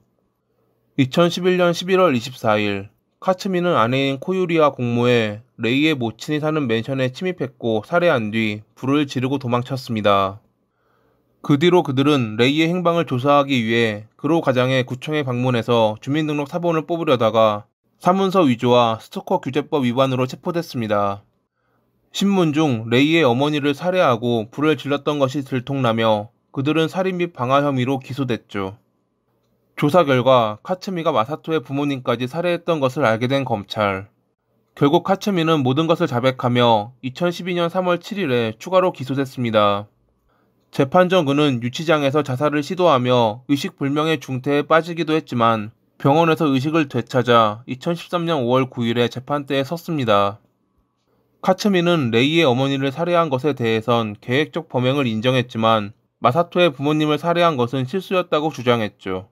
2011년 11월 24일 카츠미는 아내인 코유리와 공모해 레이의 모친이 사는 맨션에 침입했고 살해한 뒤 불을 지르고 도망쳤습니다. 그 뒤로 그들은 레이의 행방을 조사하기 위해 그로 가장의 구청에 방문해서 주민등록 사본을 뽑으려다가 사문서 위조와 스토커 규제법 위반으로 체포됐습니다. 신문 중 레이의 어머니를 살해하고 불을 질렀던 것이 들통나며 그들은 살인 및 방화 혐의로 기소됐죠. 조사 결과 카츠미가 마사토의 부모님까지 살해했던 것을 알게 된 검찰. 결국 카츠미는 모든 것을 자백하며 2012년 3월 7일에 추가로 기소됐습니다. 재판 전 그는 유치장에서 자살을 시도하며 의식불명의 중태에 빠지기도 했지만 병원에서 의식을 되찾아 2013년 5월 9일에 재판대에 섰습니다. 카츠미는 레이의 어머니를 살해한 것에 대해선 계획적 범행을 인정했지만 마사토의 부모님을 살해한 것은 실수였다고 주장했죠.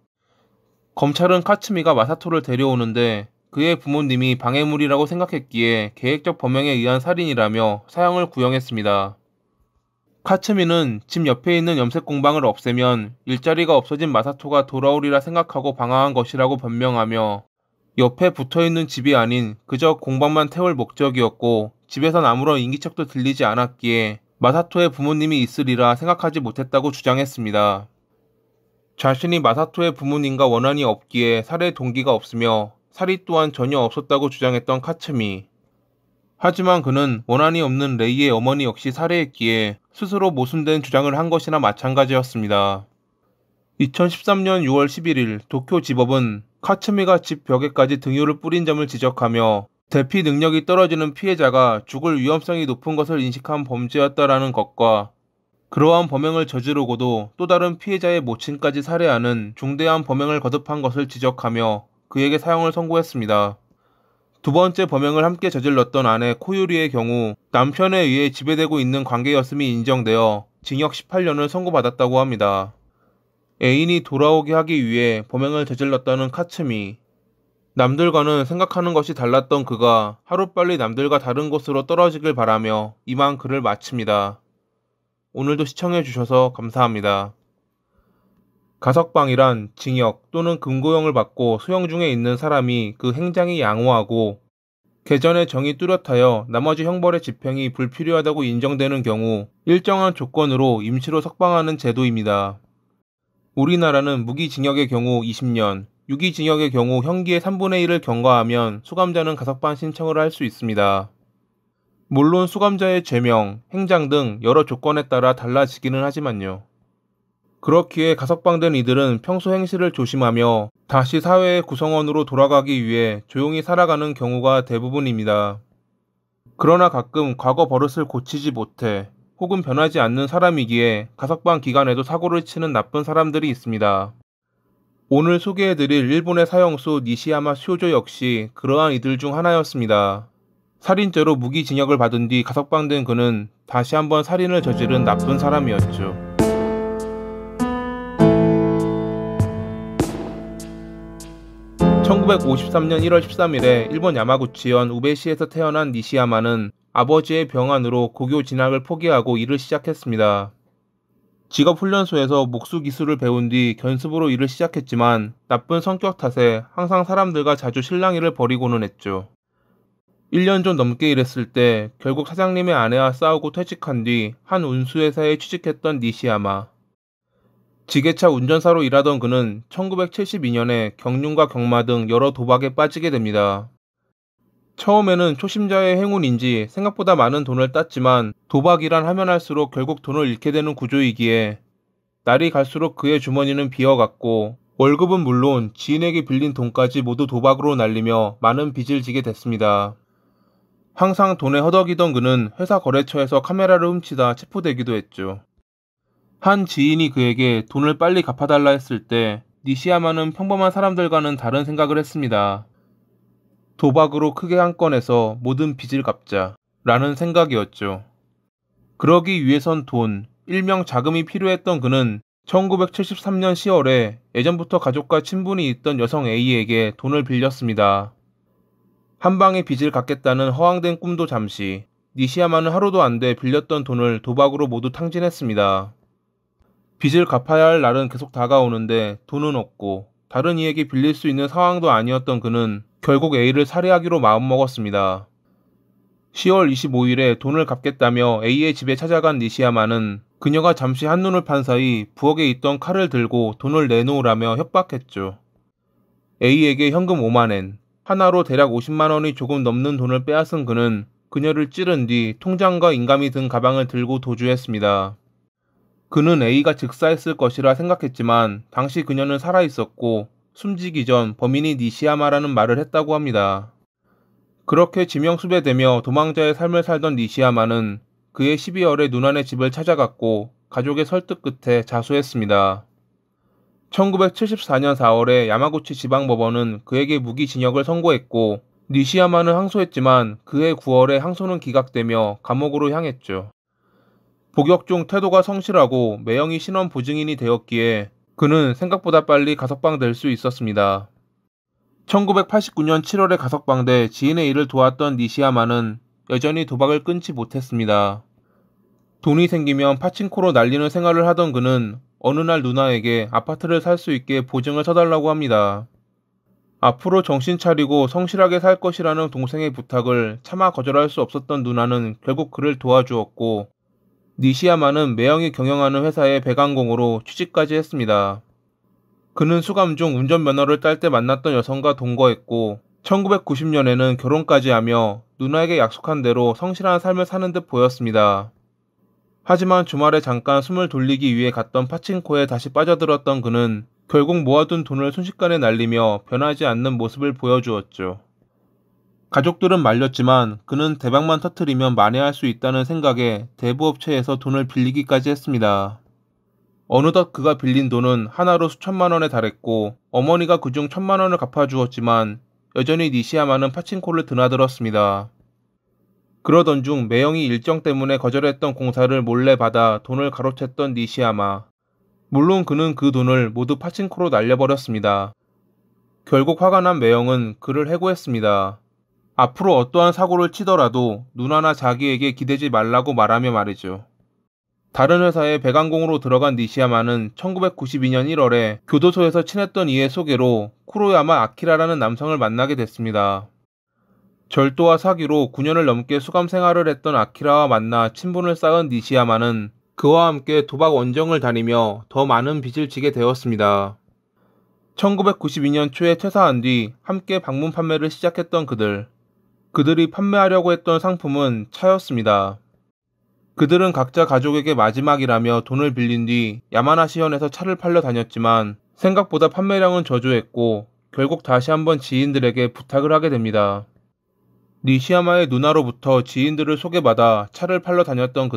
검찰은 카츠미가 마사토를 데려오는데 그의 부모님이 방해물이라고 생각했기에 계획적 범행에 의한 살인이라며 사형을 구형했습니다. 카츠미는 집 옆에 있는 염색 공방을 없애면 일자리가 없어진 마사토가 돌아오리라 생각하고 방황한 것이라고 변명하며 옆에 붙어있는 집이 아닌 그저 공방만 태울 목적이었고 집에선 아무런 인기척도 들리지 않았기에 마사토의 부모님이 있으리라 생각하지 못했다고 주장했습니다. 자신이 마사토의 부모님과 원한이 없기에 살해 동기가 없으며 살이 또한 전혀 없었다고 주장했던 카츠미. 하지만 그는 원한이 없는 레이의 어머니 역시 살해했기에 스스로 모순된 주장을 한 것이나 마찬가지였습니다. 2013년 6월 11일 도쿄지법은 카츠미가 집 벽에까지 등유를 뿌린 점을 지적하며 대피 능력이 떨어지는 피해자가 죽을 위험성이 높은 것을 인식한 범죄였다라는 것과 그러한 범행을 저지르고도 또 다른 피해자의 모친까지 살해하는 중대한 범행을 거듭한 것을 지적하며 그에게 사형을 선고했습니다. 두 번째 범행을 함께 저질렀던 아내 코유리의 경우 남편에 의해 지배되고 있는 관계였음이 인정되어 징역 18년을 선고받았다고 합니다. 애인이 돌아오게 하기 위해 범행을 저질렀다는 카츠미. 남들과는 생각하는 것이 달랐던 그가 하루빨리 남들과 다른 곳으로 떨어지길 바라며 이만 글을 마칩니다. 오늘도 시청해주셔서 감사합니다. 가석방이란 징역 또는 금고형을 받고 수용 중에 있는 사람이 그 행장이 양호하고 개전의 정이 뚜렷하여 나머지 형벌의 집행이 불필요하다고 인정되는 경우 일정한 조건으로 임시로 석방하는 제도입니다. 우리나라는 무기징역의 경우 20년, 유기징역의 경우 형기의 3분의 1을 경과하면 수감자는 가석방 신청을 할 수 있습니다. 물론 수감자의 죄명, 행장 등 여러 조건에 따라 달라지기는 하지만요. 그렇기에 가석방된 이들은 평소 행실을 조심하며 다시 사회의 구성원으로 돌아가기 위해 조용히 살아가는 경우가 대부분입니다. 그러나 가끔 과거 버릇을 고치지 못해 혹은 변하지 않는 사람이기에 가석방 기간에도 사고를 치는 나쁜 사람들이 있습니다. 오늘 소개해드릴 일본의 사형수 니시야마 쇼조 역시 그러한 이들 중 하나였습니다. 살인죄로 무기징역을 받은 뒤 가석방된 그는 다시 한번 살인을 저지른 나쁜 사람이었죠. 1953년 1월 13일에 일본 야마구치현 우베시에서 태어난 니시야마는 아버지의 병환으로 고교 진학을 포기하고 일을 시작했습니다. 직업훈련소에서 목수 기술을 배운 뒤 견습으로 일을 시작했지만 나쁜 성격 탓에 항상 사람들과 자주 실랑이를 벌이고는 했죠. 1년 좀 넘게 일했을 때 결국 사장님의 아내와 싸우고 퇴직한 뒤 한 운수회사에 취직했던 니시야마. 지게차 운전사로 일하던 그는 1972년에 경륜과 경마 등 여러 도박에 빠지게 됩니다. 처음에는 초심자의 행운인지 생각보다 많은 돈을 땄지만 도박이란 하면 할수록 결국 돈을 잃게 되는 구조이기에 날이 갈수록 그의 주머니는 비어갔고 월급은 물론 지인에게 빌린 돈까지 모두 도박으로 날리며 많은 빚을 지게 됐습니다. 항상 돈에 허덕이던 그는 회사 거래처에서 카메라를 훔치다 체포되기도 했죠. 한 지인이 그에게 돈을 빨리 갚아달라 했을 때 니시야마는 평범한 사람들과는 다른 생각을 했습니다. 도박으로 크게 한 건에서 모든 빚을 갚자 라는 생각이었죠. 그러기 위해선 돈, 일명 자금이 필요했던 그는 1973년 10월에 예전부터 가족과 친분이 있던 여성 A에게 돈을 빌렸습니다. 한 방에 빚을 갚겠다는 허황된 꿈도 잠시, 니시야마는 하루도 안 돼 빌렸던 돈을 도박으로 모두 탕진했습니다. 빚을 갚아야 할 날은 계속 다가오는데 돈은 없고 다른 이에게 빌릴 수 있는 상황도 아니었던 그는 결국 A를 살해하기로 마음먹었습니다. 10월 25일에 돈을 갚겠다며 A의 집에 찾아간 니시야마는 그녀가 잠시 한눈을 판 사이 부엌에 있던 칼을 들고 돈을 내놓으라며 협박했죠. A에게 현금 5만엔, 하나로 대략 50만 원이 조금 넘는 돈을 빼앗은 그는 그녀를 찌른 뒤 통장과 인감이 든 가방을 들고 도주했습니다. 그는 A가 즉사했을 것이라 생각했지만 당시 그녀는 살아있었고 숨지기 전 범인이 니시야마라는 말을 했다고 합니다. 그렇게 지명수배되며 도망자의 삶을 살던 니시야마는 그해 12월에 누난의 집을 찾아갔고 가족의 설득 끝에 자수했습니다. 1974년 4월에 야마구치 지방법원은 그에게 무기징역을 선고했고 니시야마는 항소했지만 그해 9월에 항소는 기각되며 감옥으로 향했죠. 복역 중 태도가 성실하고 매형이 신원 보증인이 되었기에 그는 생각보다 빨리 가석방될 수 있었습니다. 1989년 7월에 가석방돼 지인의 일을 도왔던 니시야마는 여전히 도박을 끊지 못했습니다. 돈이 생기면 파친코로 날리는 생활을 하던 그는 어느 날 누나에게 아파트를 살 수 있게 보증을 서달라고 합니다. 앞으로 정신 차리고 성실하게 살 것이라는 동생의 부탁을 차마 거절할 수 없었던 누나는 결국 그를 도와주었고 니시야마는 매형이 경영하는 회사의 배관공으로 취직까지 했습니다. 그는 수감 중 운전면허를 딸 때 만났던 여성과 동거했고 1990년에는 결혼까지 하며 누나에게 약속한 대로 성실한 삶을 사는 듯 보였습니다. 하지만 주말에 잠깐 숨을 돌리기 위해 갔던 파친코에 다시 빠져들었던 그는 결국 모아둔 돈을 순식간에 날리며 변하지 않는 모습을 보여주었죠. 가족들은 말렸지만 그는 대박만 터뜨리면 만회할 수 있다는 생각에 대부업체에서 돈을 빌리기까지 했습니다. 어느덧 그가 빌린 돈은 하나로 수천만 원에 달했고 어머니가 그중 1,000만 원을 갚아주었지만 여전히 니시야마는 파친코를 드나들었습니다. 그러던 중 매형이 일정 때문에 거절했던 공사를 몰래 받아 돈을 가로챘던 니시야마. 물론 그는 그 돈을 모두 파친코로 날려버렸습니다. 결국 화가 난 매형은 그를 해고했습니다. 앞으로 어떠한 사고를 치더라도 누나나 자기에게 기대지 말라고 말하며 말이죠. 다른 회사에 배관공으로 들어간 니시야마는 1992년 1월에 교도소에서 친했던 이의 소개로 쿠로야마 아키라라는 남성을 만나게 됐습니다. 절도와 사기로 9년을 넘게 수감 생활을 했던 아키라와 만나 친분을 쌓은 니시야마는 그와 함께 도박 원정을 다니며 더 많은 빚을 지게 되었습니다. 1992년 초에 퇴사한 뒤 함께 방문 판매를 시작했던 그들이 판매하려고 했던 상품은 차였습니다. 그들은 각자 가족에게 마지막이라며 돈을 빌린 뒤 야마나시현에서 차를 팔려 다녔지만 생각보다 판매량은 저조했고 결국 다시 한번 지인들에게 부탁을 하게 됩니다. 니시야마의 누나로부터 지인들을 소개받아 차를 팔러 다녔던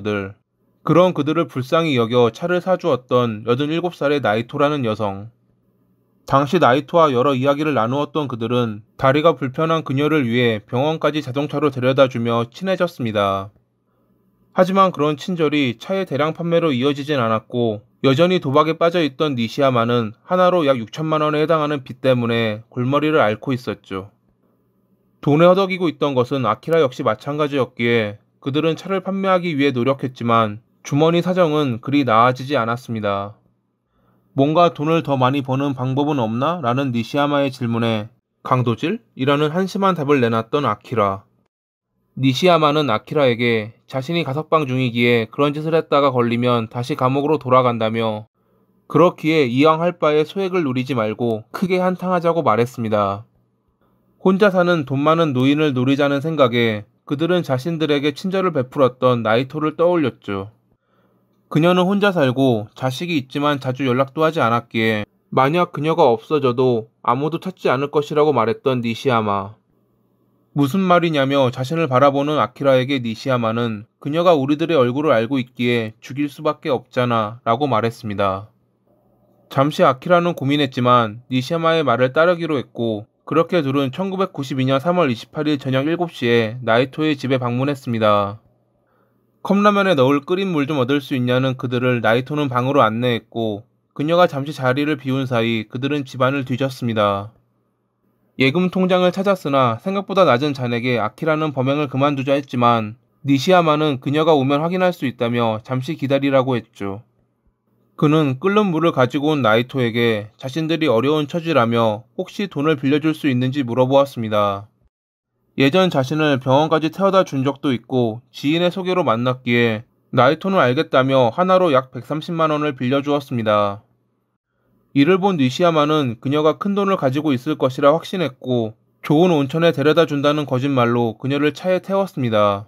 그런 그들을 불쌍히 여겨 차를 사주었던 87살의 나이토라는 여성. 당시 나이토와 여러 이야기를 나누었던 그들은 다리가 불편한 그녀를 위해 병원까지 자동차로 데려다주며 친해졌습니다. 하지만 그런 친절이 차의 대량 판매로 이어지진 않았고 여전히 도박에 빠져있던 니시야마는 하나로 약 6천만 원에 해당하는 빚 때문에 골머리를 앓고 있었죠. 돈에 허덕이고 있던 것은 아키라 역시 마찬가지였기에 그들은 차를 판매하기 위해 노력했지만 주머니 사정은 그리 나아지지 않았습니다. 뭔가 돈을 더 많이 버는 방법은 없나? 라는 니시야마의 질문에 강도질? 이라는 한심한 답을 내놨던 아키라. 니시야마는 아키라에게 자신이 가석방 중이기에 그런 짓을 했다가 걸리면 다시 감옥으로 돌아간다며 그렇기에 이왕 할 바에 소액을 누리지 말고 크게 한탕하자고 말했습니다. 혼자 사는 돈 많은 노인을 노리자는 생각에 그들은 자신들에게 친절을 베풀었던 나이토를 떠올렸죠. 그녀는 혼자 살고 자식이 있지만 자주 연락도 하지 않았기에 만약 그녀가 없어져도 아무도 찾지 않을 것이라고 말했던 니시야마. 무슨 말이냐며 자신을 바라보는 아키라에게 니시야마는 그녀가 우리들의 얼굴을 알고 있기에 죽일 수밖에 없잖아 라고 말했습니다. 잠시 아키라는 고민했지만 니시야마의 말을 따르기로 했고 그렇게 둘은 1992년 3월 28일 저녁 7시에 나이토의 집에 방문했습니다. 컵라면에 넣을 끓인 물 좀 얻을 수 있냐는 그들을 나이토는 방으로 안내했고 그녀가 잠시 자리를 비운 사이 그들은 집안을 뒤졌습니다. 예금 통장을 찾았으나 생각보다 낮은 잔액에 아키라는 범행을 그만두자 했지만 니시야마는 그녀가 오면 확인할 수 있다며 잠시 기다리라고 했죠. 그는 끓는 물을 가지고 온 나이토에게 자신들이 어려운 처지라며 혹시 돈을 빌려줄 수 있는지 물어보았습니다. 예전 자신을 병원까지 태워다 준 적도 있고 지인의 소개로 만났기에 나이토는 알겠다며 하나로 약 130만 원을 빌려주었습니다. 이를 본 니시야마는 그녀가 큰 돈을 가지고 있을 것이라 확신했고 좋은 온천에 데려다 준다는 거짓말로 그녀를 차에 태웠습니다.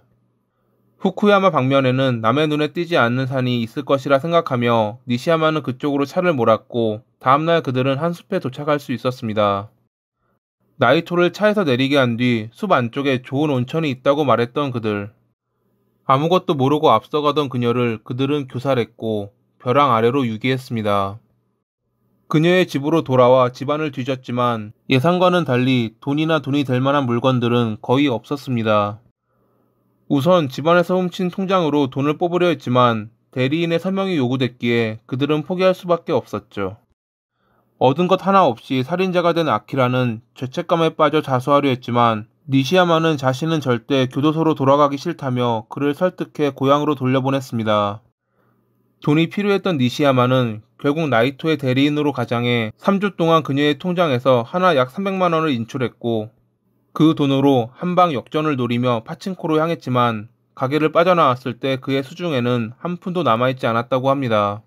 후쿠야마 방면에는 남의 눈에 띄지 않는 산이 있을 것이라 생각하며 니시야마는 그쪽으로 차를 몰았고 다음날 그들은 한 숲에 도착할 수 있었습니다. 나이토를 차에서 내리게 한 뒤 숲 안쪽에 좋은 온천이 있다고 말했던 그들. 아무것도 모르고 앞서가던 그녀를 그들은 교살했고 벼랑 아래로 유기했습니다. 그녀의 집으로 돌아와 집안을 뒤졌지만 예상과는 달리 돈이나 돈이 될 만한 물건들은 거의 없었습니다. 우선 집안에서 훔친 통장으로 돈을 뽑으려 했지만 대리인의 서명이 요구됐기에 그들은 포기할 수밖에 없었죠. 얻은 것 하나 없이 살인자가 된 아키라는 죄책감에 빠져 자수하려 했지만 니시야마는 자신은 절대 교도소로 돌아가기 싫다며 그를 설득해 고향으로 돌려보냈습니다. 돈이 필요했던 니시야마는 결국 나이토의 대리인으로 가장해 3주 동안 그녀의 통장에서 하나 약 300만 원을 인출했고 그 돈으로 한방 역전을 노리며 파친코로 향했지만 가게를 빠져나왔을 때 그의 수중에는 한 푼도 남아있지 않았다고 합니다.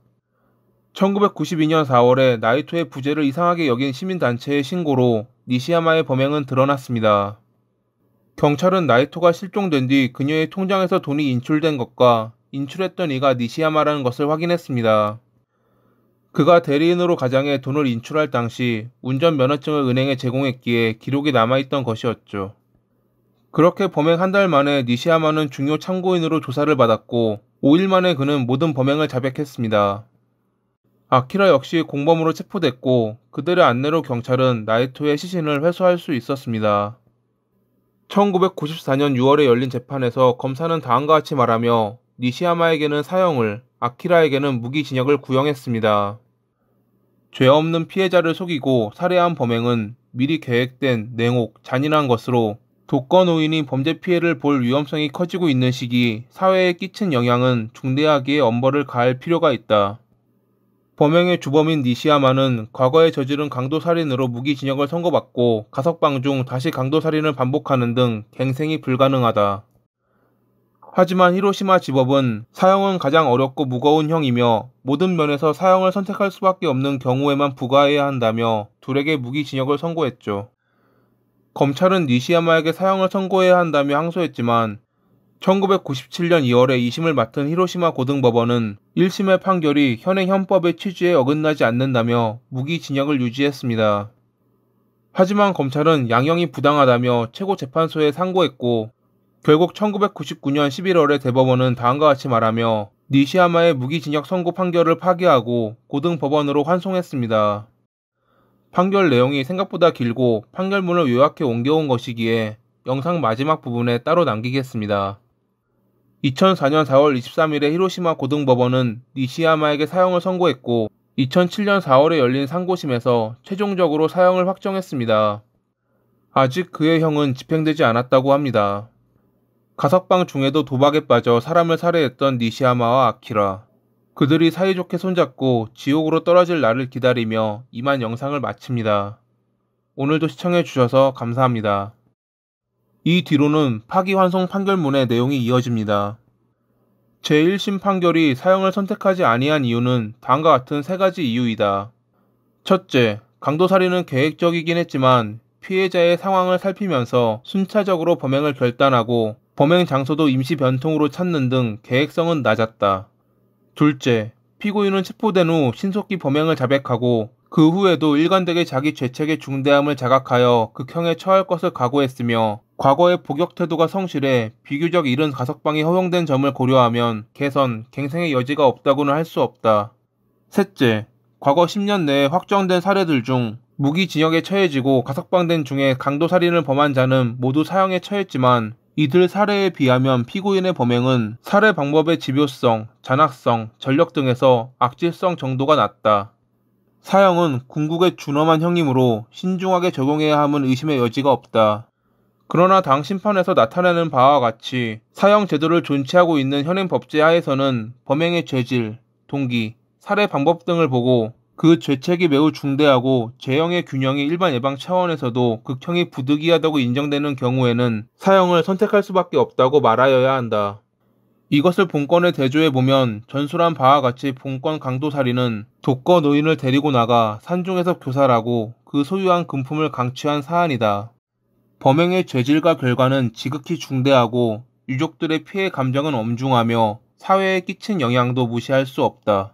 1992년 4월에 나이토의 부재를 이상하게 여긴 시민단체의 신고로 니시야마의 범행은 드러났습니다. 경찰은 나이토가 실종된 뒤 그녀의 통장에서 돈이 인출된 것과 인출했던 이가 니시야마라는 것을 확인했습니다. 그가 대리인으로 가장해 돈을 인출할 당시 운전면허증을 은행에 제공했기에 기록이 남아있던 것이었죠. 그렇게 범행 한 달 만에 니시야마는 중요 참고인으로 조사를 받았고 5일 만에 그는 모든 범행을 자백했습니다. 아키라 역시 공범으로 체포됐고 그들의 안내로 경찰은 나이토의 시신을 회수할 수 있었습니다. 1994년 6월에 열린 재판에서 검사는 다음과 같이 말하며 니시야마에게는 사형을, 아키라에게는 무기징역을 구형했습니다. 죄 없는 피해자를 속이고 살해한 범행은 미리 계획된 냉혹, 잔인한 것으로 독거노인이 범죄 피해를 볼 위험성이 커지고 있는 시기 사회에 끼친 영향은 중대하기에 엄벌을 가할 필요가 있다. 범행의 주범인 니시야마는 과거에 저지른 강도살인으로 무기징역을 선고받고 가석방 중 다시 강도살인을 반복하는 등 갱생이 불가능하다. 하지만 히로시마 지법은 사형은 가장 어렵고 무거운 형이며 모든 면에서 사형을 선택할 수밖에 없는 경우에만 부과해야 한다며 둘에게 무기징역을 선고했죠. 검찰은 니시야마에게 사형을 선고해야 한다며 항소했지만 1997년 2월에 2심을 맡은 히로시마 고등법원은 1심의 판결이 현행 헌법의 취지에 어긋나지 않는다며 무기징역을 유지했습니다. 하지만 검찰은 양형이 부당하다며 최고재판소에 상고했고 결국 1999년 11월에 대법원은 다음과 같이 말하며 니시야마의 무기징역 선고 판결을 파기하고 고등법원으로 환송했습니다. 판결 내용이 생각보다 길고 판결문을 요약해 옮겨온 것이기에 영상 마지막 부분에 따로 남기겠습니다. 2004년 4월 23일에 히로시마 고등법원은 니시야마에게 사형을 선고했고 2007년 4월에 열린 상고심에서 최종적으로 사형을 확정했습니다. 아직 그의 형은 집행되지 않았다고 합니다. 가석방 중에도 도박에 빠져 사람을 살해했던 니시야마와 아키라. 그들이 사이좋게 손잡고 지옥으로 떨어질 날을 기다리며 이만 영상을 마칩니다. 오늘도 시청해주셔서 감사합니다. 이 뒤로는 파기환송 판결문의 내용이 이어집니다. 제1심 판결이 사형을 선택하지 아니한 이유는 다음과 같은 세 가지 이유이다. 첫째, 강도살인은 계획적이긴 했지만 피해자의 상황을 살피면서 순차적으로 범행을 결단하고 범행 장소도 임시 변통으로 찾는 등 계획성은 낮았다. 둘째, 피고인은 체포된 후 신속히 범행을 자백하고 그 후에도 일관되게 자기 죄책의 중대함을 자각하여 극형에 처할 것을 각오했으며 과거의 복역 태도가 성실해 비교적 이른 가석방이 허용된 점을 고려하면 개선, 갱생의 여지가 없다고는 할 수 없다. 셋째, 과거 10년 내에 확정된 사례들 중 무기징역에 처해지고 가석방된 중에 강도살인을 범한 자는 모두 사형에 처했지만 이들 사례에 비하면 피고인의 범행은 살해 방법의 집요성, 잔악성, 전력 등에서 악질성 정도가 낮다. 사형은 궁극의 준엄한 형이므로 신중하게 적용해야 함은 의심의 여지가 없다. 그러나 당 심판에서 나타내는 바와 같이 사형 제도를 존치하고 있는 현행 법제 하에서는 범행의 죄질, 동기, 살해 방법 등을 보고 그 죄책이 매우 중대하고 죄형의 균형이 일반 예방 차원에서도 극형이 부득이하다고 인정되는 경우에는 사형을 선택할 수밖에 없다고 말하여야 한다. 이것을 본건에 대조해보면 전술한 바와 같이 본건 강도살인은 독거 노인을 데리고 나가 산중에서 교살하고 그 소유한 금품을 강취한 사안이다. 범행의 죄질과 결과는 지극히 중대하고 유족들의 피해 감정은 엄중하며 사회에 끼친 영향도 무시할 수 없다.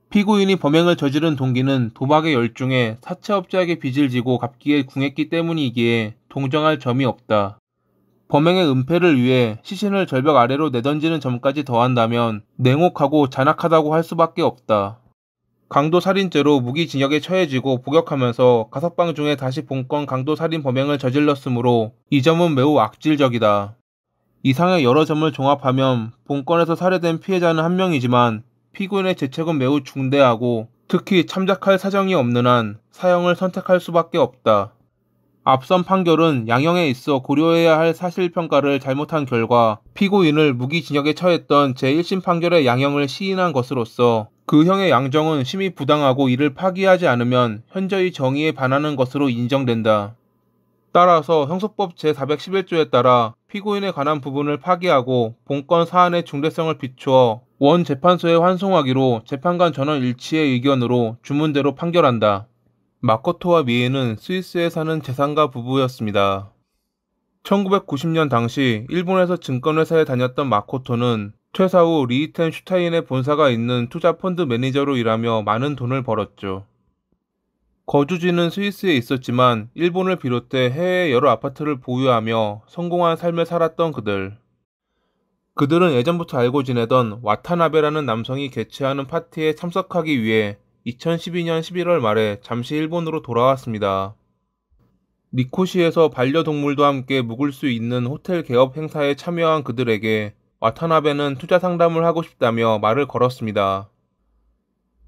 피고인이 범행을 저지른 동기는 도박의 열중에 사채업자에게 빚을 지고 갚기에 궁했기 때문이기에 동정할 점이 없다. 범행의 은폐를 위해 시신을 절벽 아래로 내던지는 점까지 더한다면 냉혹하고 잔악하다고 할 수밖에 없다. 강도살인죄로 무기징역에 처해지고 복역하면서 가석방 중에 다시 본건 강도살인 범행을 저질렀으므로 이 점은 매우 악질적이다. 이상의 여러 점을 종합하면 본건에서 살해된 피해자는 한 명이지만 피고인의 죄책은 매우 중대하고 특히 참작할 사정이 없는 한 사형을 선택할 수밖에 없다. 앞선 판결은 양형에 있어 고려해야 할 사실평가를 잘못한 결과 피고인을 무기징역에 처했던 제1심 판결의 양형을 시인한 것으로서 그 형의 양정은 심히 부당하고 이를 파기하지 않으면 현저히 정의에 반하는 것으로 인정된다. 따라서 형소법 제411조에 따라 피고인에 관한 부분을 파기하고 본건 사안의 중대성을 비추어 원 재판소에 환송하기로 재판관 전원 일치의 의견으로 주문대로 판결한다. 마코토와 미에는 스위스에 사는 재산가 부부였습니다. 1990년 당시 일본에서 증권회사에 다녔던 마코토는 퇴사 후 리히텐슈타인의 본사가 있는 투자 펀드 매니저로 일하며 많은 돈을 벌었죠. 거주지는 스위스에 있었지만 일본을 비롯해 해외의 여러 아파트를 보유하며 성공한 삶을 살았던 그들. 그들은 예전부터 알고 지내던 와타나베라는 남성이 개최하는 파티에 참석하기 위해 2012년 11월 말에 잠시 일본으로 돌아왔습니다. 니코시에서 반려동물도 함께 묵을 수 있는 호텔 개업 행사에 참여한 그들에게 와타나베는 투자 상담을 하고 싶다며 말을 걸었습니다.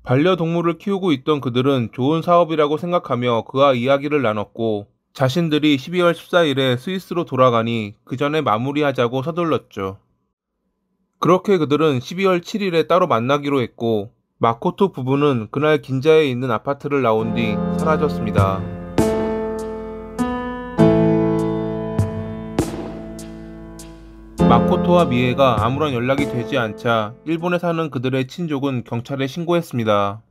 반려동물을 키우고 있던 그들은 좋은 사업이라고 생각하며 그와 이야기를 나눴고 자신들이 12월 14일에 스위스로 돌아가니 그 전에 마무리하자고 서둘렀죠. 그렇게 그들은 12월 7일에 따로 만나기로 했고 마코토 부부는 그날 긴자에 있는 아파트를 나온 뒤 사라졌습니다. 마코토와 미에가 아무런 연락이 되지 않자 일본에 사는 그들의 친족은 경찰에 신고했습니다.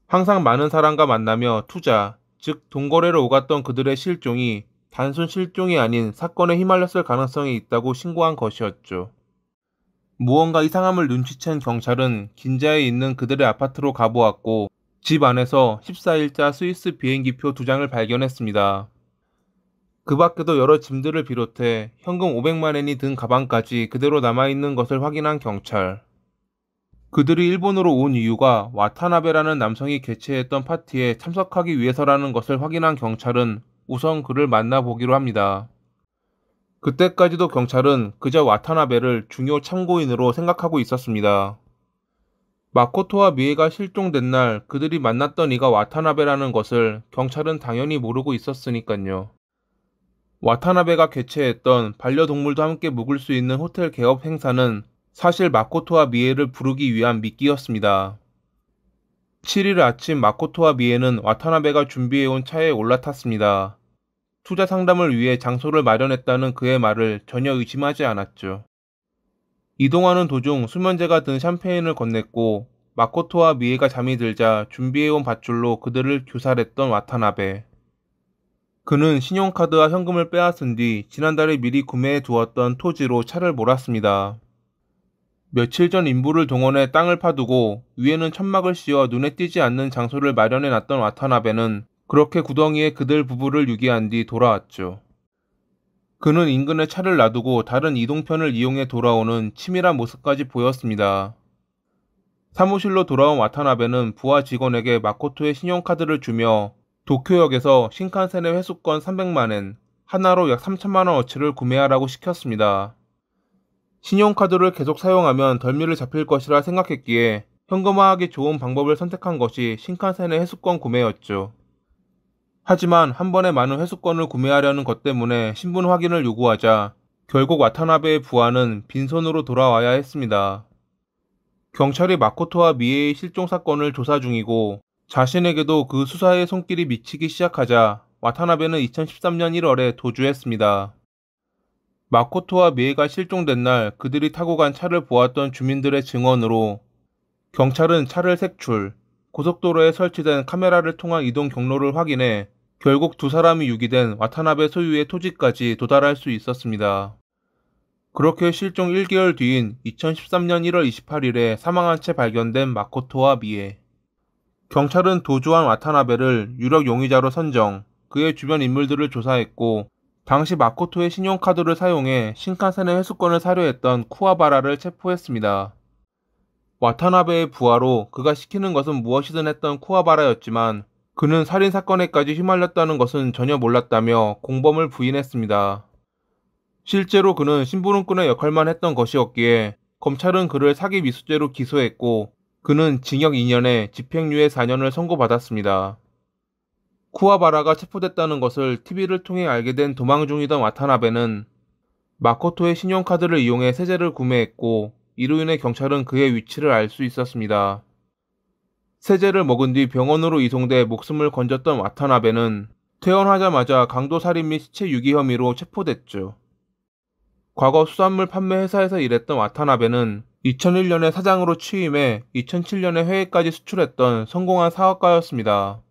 항상 많은 사람과 만나며 투자, 즉 돈거래로 오갔던 그들의 실종이 단순 실종이 아닌 사건에 휘말렸을 가능성이 있다고 신고한 것이었죠. 무언가 이상함을 눈치챈 경찰은 긴자에 있는 그들의 아파트로 가보았고 집 안에서 14일자 스위스 비행기표 2장을 발견했습니다. 그 밖에도 여러 짐들을 비롯해 현금 500만엔이 든 가방까지 그대로 남아있는 것을 확인한 경찰. 그들이 일본으로 온 이유가 와타나베라는 남성이 개최했던 파티에 참석하기 위해서라는 것을 확인한 경찰은 우선 그를 만나보기로 합니다. 그때까지도 경찰은 그저 와타나베를 중요 참고인으로 생각하고 있었습니다. 마코토와 미에가 실종된 날 그들이 만났던 이가 와타나베라는 것을 경찰은 당연히 모르고 있었으니까요. 와타나베가 개최했던 반려동물도 함께 묵을 수 있는 호텔 개업 행사는 사실 마코토와 미에를 부르기 위한 미끼였습니다. 7일 아침 마코토와 미에는 와타나베가 준비해온 차에 올라탔습니다. 투자 상담을 위해 장소를 마련했다는 그의 말을 전혀 의심하지 않았죠. 이동하는 도중 수면제가 든 샴페인을 건넸고 마코토와 미에가 잠이 들자 준비해온 밧줄로 그들을 교살했던 와타나베. 그는 신용카드와 현금을 빼앗은 뒤 지난달에 미리 구매해 두었던 토지로 차를 몰았습니다. 며칠 전 인부를 동원해 땅을 파두고 위에는 천막을 씌워 눈에 띄지 않는 장소를 마련해 놨던 와타나베는 그렇게 구덩이에 그들 부부를 유기한 뒤 돌아왔죠. 그는 인근에 차를 놔두고 다른 이동편을 이용해 돌아오는 치밀한 모습까지 보였습니다. 사무실로 돌아온 와타나베는 부하 직원에게 마코토의 신용카드를 주며 도쿄역에서 신칸센의 회수권 300만엔, 하나로 약 3천만원어치를 구매하라고 시켰습니다. 신용카드를 계속 사용하면 덜미를 잡힐 것이라 생각했기에 현금화하기 좋은 방법을 선택한 것이 신칸센의 회수권 구매였죠. 하지만 한 번에 많은 회수권을 구매하려는 것 때문에 신분 확인을 요구하자 결국 와타나베의 부하는 빈손으로 돌아와야 했습니다. 경찰이 마코토와 미에의 실종 사건을 조사 중이고 자신에게도 그 수사의 손길이 미치기 시작하자 와타나베는 2013년 1월에 도주했습니다. 마코토와 미에가 실종된 날 그들이 타고 간 차를 보았던 주민들의 증언으로 경찰은 차를 색출, 고속도로에 설치된 카메라를 통한 이동 경로를 확인해 결국 두 사람이 유기된 와타나베 소유의 토지까지 도달할 수 있었습니다. 그렇게 실종 1개월 뒤인 2013년 1월 28일에 사망한 채 발견된 마코토와 미에. 경찰은 도주한 와타나베를 유력 용의자로 선정, 그의 주변 인물들을 조사했고 당시 마코토의 신용카드를 사용해 신칸센의 회수권을 사려 했던 쿠와바라를 체포했습니다. 와타나베의 부하로 그가 시키는 것은 무엇이든 했던 쿠와바라였지만 그는 살인사건에까지 휘말렸다는 것은 전혀 몰랐다며 공범을 부인했습니다. 실제로 그는 심부름꾼의 역할만 했던 것이었기에 검찰은 그를 사기 미수죄로 기소했고 그는 징역 2년에 집행유예 4년을 선고받았습니다. 쿠와바라가 체포됐다는 것을 TV를 통해 알게 된 도망 중이던 와타나베는 마코토의 신용카드를 이용해 세제를 구매했고 이로 인해 경찰은 그의 위치를 알 수 있었습니다. 세제를 먹은 뒤 병원으로 이송돼 목숨을 건졌던 와타나베는 퇴원하자마자 강도살인 및 시체 유기 혐의로 체포됐죠. 과거 수산물 판매 회사에서 일했던 와타나베는 2001년에 사장으로 취임해 2007년에 해외까지 수출했던 성공한 사업가였습니다.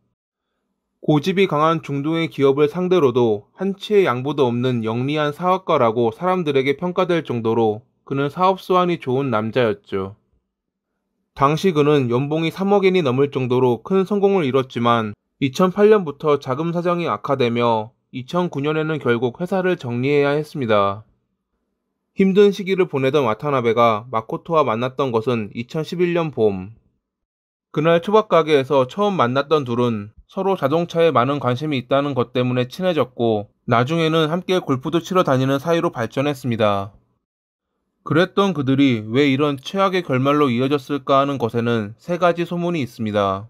고집이 강한 중동의 기업을 상대로도 한치의 양보도 없는 영리한 사업가라고 사람들에게 평가될 정도로 그는 사업 수완이 좋은 남자였죠. 당시 그는 연봉이 3억엔이 넘을 정도로 큰 성공을 이뤘지만 2008년부터 자금 사정이 악화되며 2009년에는 결국 회사를 정리해야 했습니다. 힘든 시기를 보내던 와타나베가 마코토와 만났던 것은 2011년 봄. 그날 초밥가게에서 처음 만났던 둘은 서로 자동차에 많은 관심이 있다는 것 때문에 친해졌고 나중에는 함께 골프도 치러 다니는 사이로 발전했습니다. 그랬던 그들이 왜 이런 최악의 결말로 이어졌을까 하는 것에는 세 가지 소문이 있습니다.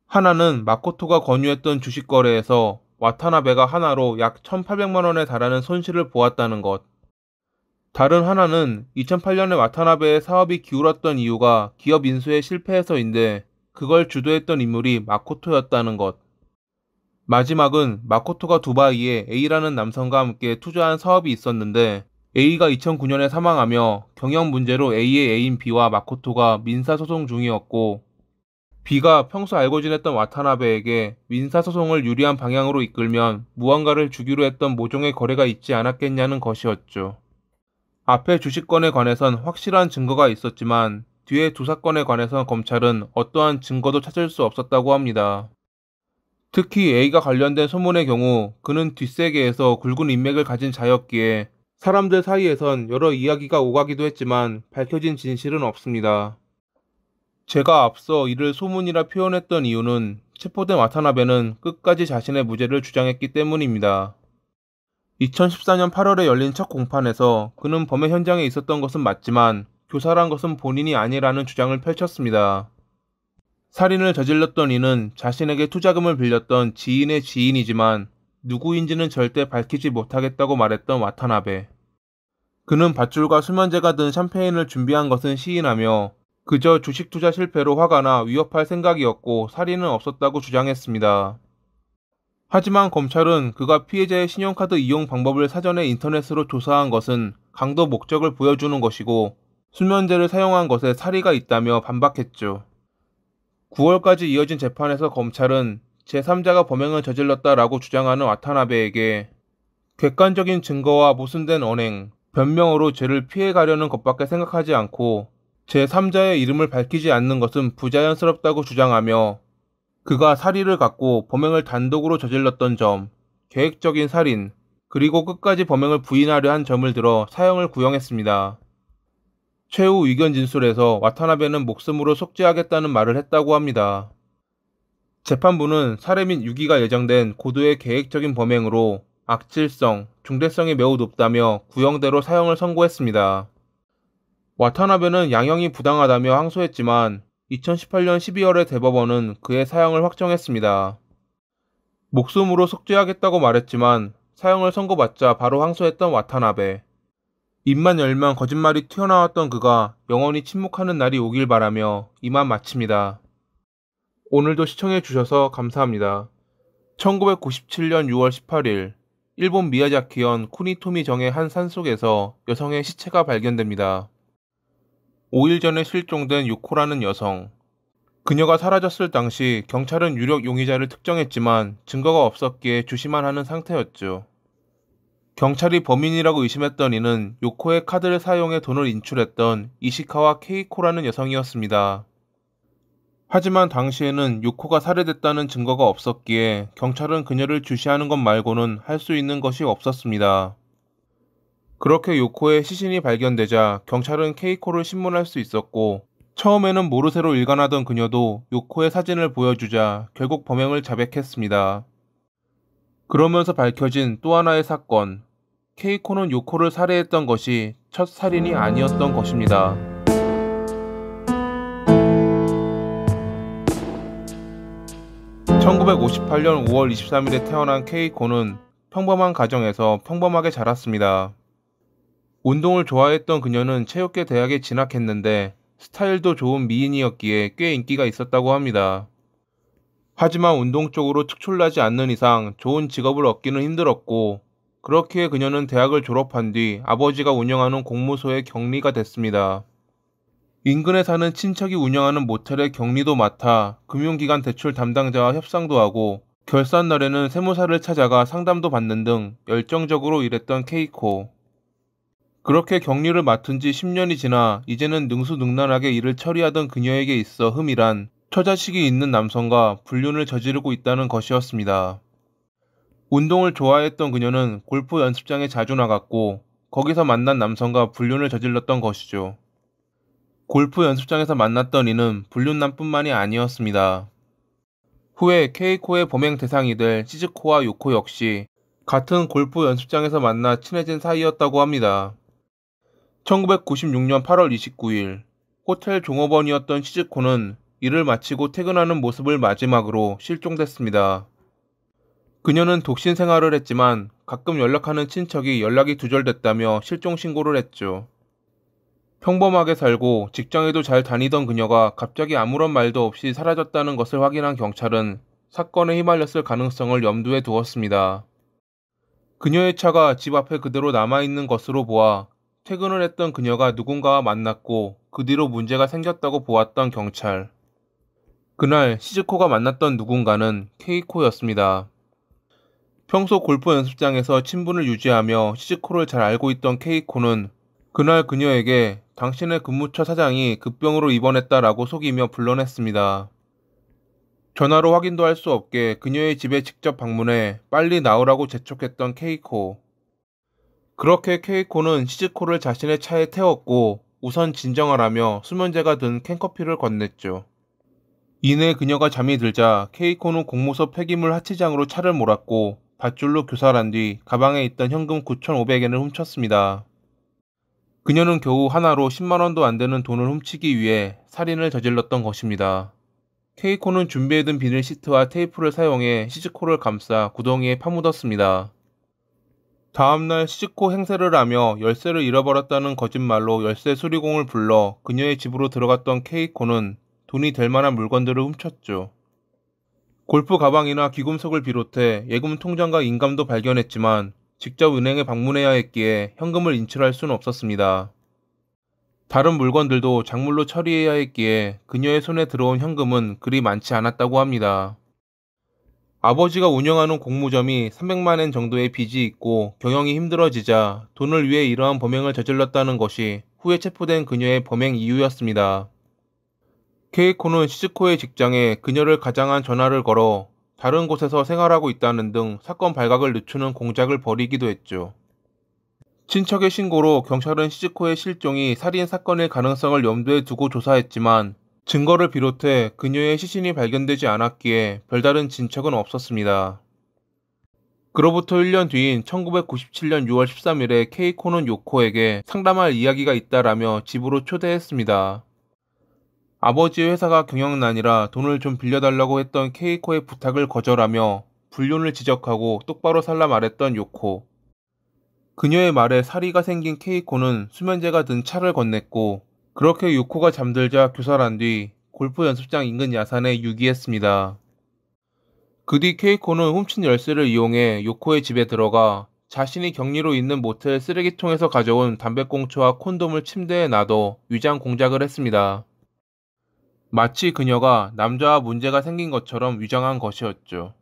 하나는 마코토가 권유했던 주식 거래에서 와타나베가 하나로 약 1,800만 원에 달하는 손실을 보았다는 것. 다른 하나는 2008년에 와타나베의 사업이 기울었던 이유가 기업 인수에 실패해서인데 그걸 주도했던 인물이 마코토였다는 것. 마지막은 마코토가 두바이에 A라는 남성과 함께 투자한 사업이 있었는데 A가 2009년에 사망하며 경영 문제로 A의 애인 B와 마코토가 민사소송 중이었고 B가 평소 알고 지냈던 와타나베에게 민사소송을 유리한 방향으로 이끌면 무언가를 주기로 했던 모종의 거래가 있지 않았겠냐는 것이었죠. 앞에 주식건에 관해선 확실한 증거가 있었지만 뒤에 두 사건에 관해선 검찰은 어떠한 증거도 찾을 수 없었다고 합니다. 특히 A가 관련된 소문의 경우 그는 뒷세계에서 굵은 인맥을 가진 자였기에 사람들 사이에선 여러 이야기가 오가기도 했지만 밝혀진 진실은 없습니다. 제가 앞서 이를 소문이라 표현했던 이유는 체포된 와타나베는 끝까지 자신의 무죄를 주장했기 때문입니다. 2014년 8월에 열린 첫 공판에서 그는 범행 현장에 있었던 것은 맞지만 교사란 것은 본인이 아니라는 주장을 펼쳤습니다. 살인을 저질렀던 이는 자신에게 투자금을 빌렸던 지인의 지인이지만 누구인지는 절대 밝히지 못하겠다고 말했던 와타나베. 그는 밧줄과 수면제가 든 샴페인을 준비한 것은 시인하며 그저 주식 투자 실패로 화가 나 위협할 생각이었고 살인은 없었다고 주장했습니다. 하지만 검찰은 그가 피해자의 신용카드 이용 방법을 사전에 인터넷으로 조사한 것은 강도 목적을 보여주는 것이고 수면제를 사용한 것에 사리가 있다며 반박했죠. 9월까지 이어진 재판에서 검찰은 제3자가 범행을 저질렀다라고 주장하는 와타나베에게 객관적인 증거와 모순된 언행, 변명으로 죄를 피해가려는 것밖에 생각하지 않고 제3자의 이름을 밝히지 않는 것은 부자연스럽다고 주장하며 그가 사리를 갖고 범행을 단독으로 저질렀던 점, 계획적인 살인, 그리고 끝까지 범행을 부인하려 한 점을 들어 사형을 구형했습니다. 최후 의견 진술에서 와타나베는 목숨으로 속죄하겠다는 말을 했다고 합니다. 재판부는 살해 및 유기가 예정된 고도의 계획적인 범행으로 악질성, 중대성이 매우 높다며 구형대로 사형을 선고했습니다. 와타나베는 양형이 부당하다며 항소했지만 2018년 12월에 대법원은 그의 사형을 확정했습니다. 목숨으로 속죄하겠다고 말했지만 사형을 선고받자 바로 항소했던 와타나베. 입만 열면 거짓말이 튀어나왔던 그가 영원히 침묵하는 날이 오길 바라며 이만 마칩니다. 오늘도 시청해주셔서 감사합니다. 1997년 6월 18일 일본 미야자키현 쿠니토미정의 한 산속에서 여성의 시체가 발견됩니다. 5일 전에 실종된 요코라는 여성. 그녀가 사라졌을 당시 경찰은 유력 용의자를 특정했지만 증거가 없었기에 주시만 하는 상태였죠. 경찰이 범인이라고 의심했던 이는 요코의 카드를 사용해 돈을 인출했던 이시카와 케이코라는 여성이었습니다. 하지만 당시에는 요코가 살해됐다는 증거가 없었기에 경찰은 그녀를 주시하는 것 말고는 할 수 있는 것이 없었습니다. 그렇게 요코의 시신이 발견되자 경찰은 케이코를 신문할 수 있었고 처음에는 모르쇠로 일관하던 그녀도 요코의 사진을 보여주자 결국 범행을 자백했습니다. 그러면서 밝혀진 또 하나의 사건. 케이코는 요코를 살해했던 것이 첫 살인이 아니었던 것입니다. (1958년 5월 23일에) 태어난 케이코는 평범한 가정에서 평범하게 자랐습니다. 운동을 좋아했던 그녀는 체육계 대학에 진학했는데 스타일도 좋은 미인이었기에 꽤 인기가 있었다고 합니다. 하지만 운동 쪽으로 특출나지 않는 이상 좋은 직업을 얻기는 힘들었고 그렇기에 그녀는 대학을 졸업한 뒤 아버지가 운영하는 공무소의 격리가 됐습니다. 인근에 사는 친척이 운영하는 모텔의 격리도 맡아 금융기관 대출 담당자와 협상도 하고 결산 날에는 세무사를 찾아가 상담도 받는 등 열정적으로 일했던 케이코. 그렇게 격리를 맡은 지 10년이 지나 이제는 능수능란하게 일을 처리하던 그녀에게 있어 흠이란 처자식이 있는 남성과 불륜을 저지르고 있다는 것이었습니다. 운동을 좋아했던 그녀는 골프 연습장에 자주 나갔고 거기서 만난 남성과 불륜을 저질렀던 것이죠. 골프 연습장에서 만났던 이는 불륜남뿐만이 아니었습니다. 후에 케이코의 범행 대상이 될 시즈코와 요코 역시 같은 골프 연습장에서 만나 친해진 사이였다고 합니다. 1996년 8월 29일 호텔 종업원이었던 시즈코는 일을 마치고 퇴근하는 모습을 마지막으로 실종됐습니다. 그녀는 독신 생활을 했지만 가끔 연락하는 친척이 연락이 두절됐다며 실종 신고를 했죠. 평범하게 살고 직장에도 잘 다니던 그녀가 갑자기 아무런 말도 없이 사라졌다는 것을 확인한 경찰은 사건에 휘말렸을 가능성을 염두에 두었습니다. 그녀의 차가 집 앞에 그대로 남아있는 것으로 보아 퇴근을 했던 그녀가 누군가와 만났고 그 뒤로 문제가 생겼다고 보았던 경찰. 그날 시즈코가 만났던 누군가는 케이코였습니다. 평소 골프 연습장에서 친분을 유지하며 시즈코를 잘 알고 있던 케이코는 그날 그녀에게 당신의 근무처 사장이 급병으로 입원했다라고 속이며 불러냈습니다. 전화로 확인도 할 수 없게 그녀의 집에 직접 방문해 빨리 나오라고 재촉했던 케이코. 그렇게 케이코는 시즈코를 자신의 차에 태웠고 우선 진정하라며 수면제가 든 캔커피를 건넸죠. 이내 그녀가 잠이 들자 케이코는 공무소 폐기물 하치장으로 차를 몰았고 밧줄로 교살한 뒤 가방에 있던 현금 9,500엔을 훔쳤습니다. 그녀는 겨우 하나로 10만 원도 안 되는 돈을 훔치기 위해 살인을 저질렀던 것입니다. 케이코는 준비해둔 비닐 시트와 테이프를 사용해 시즈코를 감싸 구덩이에 파묻었습니다. 다음날 시즈코 행세를 하며 열쇠를 잃어버렸다는 거짓말로 열쇠 수리공을 불러 그녀의 집으로 들어갔던 케이코는 돈이 될 만한 물건들을 훔쳤죠. 골프 가방이나 귀금속을 비롯해 예금 통장과 인감도 발견했지만 직접 은행에 방문해야 했기에 현금을 인출할 수는 없었습니다. 다른 물건들도 작물로 처리해야 했기에 그녀의 손에 들어온 현금은 그리 많지 않았다고 합니다. 아버지가 운영하는 공무점이 300만 엔 정도의 빚이 있고 경영이 힘들어지자 돈을 위해 이러한 범행을 저질렀다는 것이 후에 체포된 그녀의 범행 이유였습니다. 케이코는 시즈코의 직장에 그녀를 가장한 전화를 걸어 다른 곳에서 생활하고 있다는 등 사건 발각을 늦추는 공작을 벌이기도 했죠. 친척의 신고로 경찰은 시즈코의 실종이 살인 사건일 가능성을 염두에 두고 조사했지만 증거를 비롯해 그녀의 시신이 발견되지 않았기에 별다른 진척은 없었습니다. 그로부터 1년 뒤인 1997년 6월 13일에 케이코는 요코에게 상담할 이야기가 있다라며 집으로 초대했습니다. 아버지의 회사가 경영난이라 돈을 좀 빌려달라고 했던 케이코의 부탁을 거절하며 불륜을 지적하고 똑바로 살라 말했던 요코. 그녀의 말에 사리가 생긴 케이코는 수면제가 든 차를 건넸고 그렇게 요코가 잠들자 교살한 뒤 골프 연습장 인근 야산에 유기했습니다. 그 뒤 케이코는 훔친 열쇠를 이용해 요코의 집에 들어가 자신이 격리로 있는 모텔 쓰레기통에서 가져온 담배꽁초와 콘돔을 침대에 놔둬 위장 공작을 했습니다. 마치 그녀가 남자와 문제가 생긴 것처럼 위장한 것이었죠.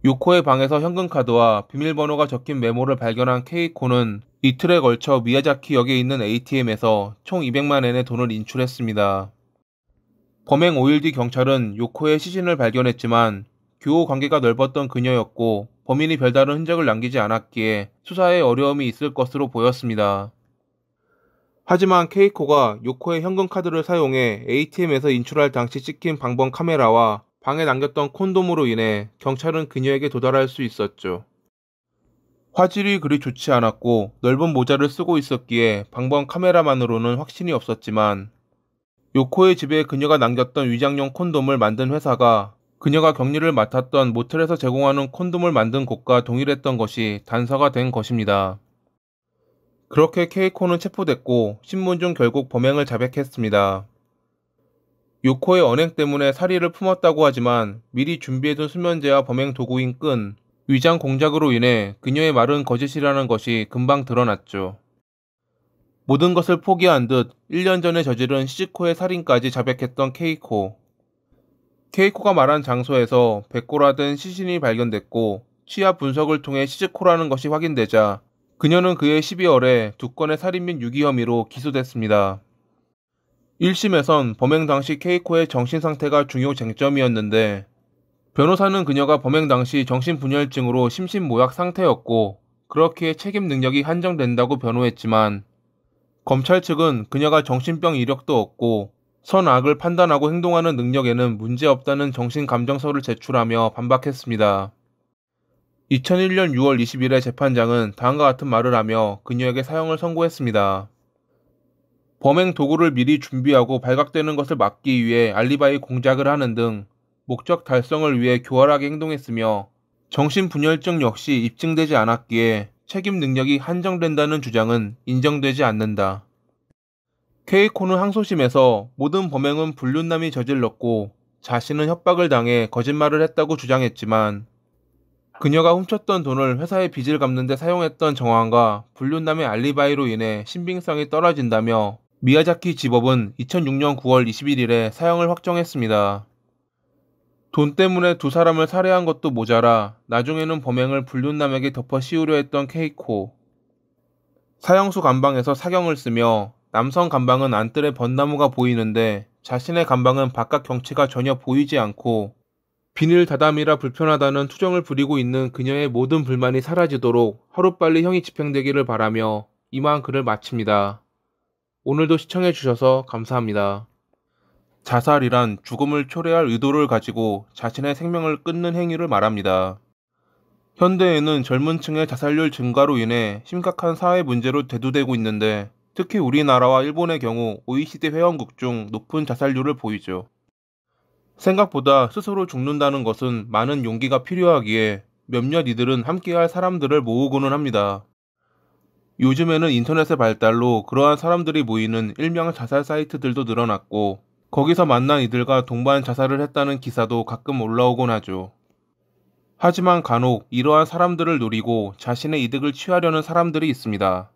요코의 방에서 현금카드와 비밀번호가 적힌 메모를 발견한 케이코는 이틀에 걸쳐 미야자키역에 있는 ATM에서 총 200만 엔의 돈을 인출했습니다. 범행 5일 뒤 경찰은 요코의 시신을 발견했지만 교우 관계가 넓었던 그녀였고 범인이 별다른 흔적을 남기지 않았기에 수사에 어려움이 있을 것으로 보였습니다. 하지만 케이코가 요코의 현금카드를 사용해 ATM에서 인출할 당시 찍힌 방범 카메라와 방에 남겼던 콘돔으로 인해 경찰은 그녀에게 도달할 수 있었죠. 화질이 그리 좋지 않았고 넓은 모자를 쓰고 있었기에 방범 카메라만으로는 확신이 없었지만 요코의 집에 그녀가 남겼던 위장용 콘돔을 만든 회사가 그녀가 격리를 맡았던 모텔에서 제공하는 콘돔을 만든 곳과 동일했던 것이 단서가 된 것입니다. 그렇게 케이코는 체포됐고 신문 중 결국 범행을 자백했습니다. 요코의 언행 때문에 사리를 품었다고 하지만 미리 준비해둔 수면제와 범행 도구인 끈, 위장 공작으로 인해 그녀의 말은 거짓이라는 것이 금방 드러났죠. 모든 것을 포기한 듯 1년 전에 저지른 시즈코의 살인까지 자백했던 케이코. 케이코가 말한 장소에서 백골화된 시신이 발견됐고 치아 분석을 통해 시즈코라는 것이 확인되자 그녀는 그해 12월에 2건의 살인 및 유기 혐의로 기소됐습니다. 1심에선 범행 당시 케이코의 정신 상태가 중요 쟁점이었는데 변호사는 그녀가 범행 당시 정신분열증으로 심신모약 상태였고 그렇기에 책임 능력이 한정된다고 변호했지만 검찰 측은 그녀가 정신병 이력도 없고 선악을 판단하고 행동하는 능력에는 문제없다는 정신감정서를 제출하며 반박했습니다. 2001년 6월 20일에 재판장은 다음과 같은 말을 하며 그녀에게 사형을 선고했습니다. 범행 도구를 미리 준비하고 발각되는 것을 막기 위해 알리바이 공작을 하는 등 목적 달성을 위해 교활하게 행동했으며 정신분열증 역시 입증되지 않았기에 책임 능력이 한정된다는 주장은 인정되지 않는다. 케이코는 항소심에서 모든 범행은 불륜남이 저질렀고 자신은 협박을 당해 거짓말을 했다고 주장했지만 그녀가 훔쳤던 돈을 회사의 빚을 갚는 데 사용했던 정황과 불륜남의 알리바이로 인해 신빙성이 떨어진다며 미야자키 지법은 2006년 9월 21일에 사형을 확정했습니다. 돈 때문에 두 사람을 살해한 것도 모자라 나중에는 범행을 불륜남에게 덮어 씌우려 했던 케이코. 사형수 감방에서 사경을 쓰며 남성 감방은 안뜰에 벚나무가 보이는데 자신의 감방은 바깥 경치가 전혀 보이지 않고 비닐 다담이라 불편하다는 투정을 부리고 있는 그녀의 모든 불만이 사라지도록 하루빨리 형이 집행되기를 바라며 이만 글을 마칩니다. 오늘도 시청해주셔서 감사합니다. 자살이란 죽음을 초래할 의도를 가지고 자신의 생명을 끊는 행위를 말합니다. 현대에는 젊은 층의 자살률 증가로 인해 심각한 사회 문제로 대두되고 있는데 특히 우리나라와 일본의 경우 OECD 회원국 중 높은 자살률을 보이죠. 생각보다 스스로 죽는다는 것은 많은 용기가 필요하기에 몇몇 이들은 함께할 사람들을 모으고는 합니다. 요즘에는 인터넷의 발달로 그러한 사람들이 모이는 일명 자살 사이트들도 늘어났고 거기서 만난 이들과 동반 자살을 했다는 기사도 가끔 올라오곤 하죠. 하지만 간혹 이러한 사람들을 노리고 자신의 이득을 취하려는 사람들이 있습니다.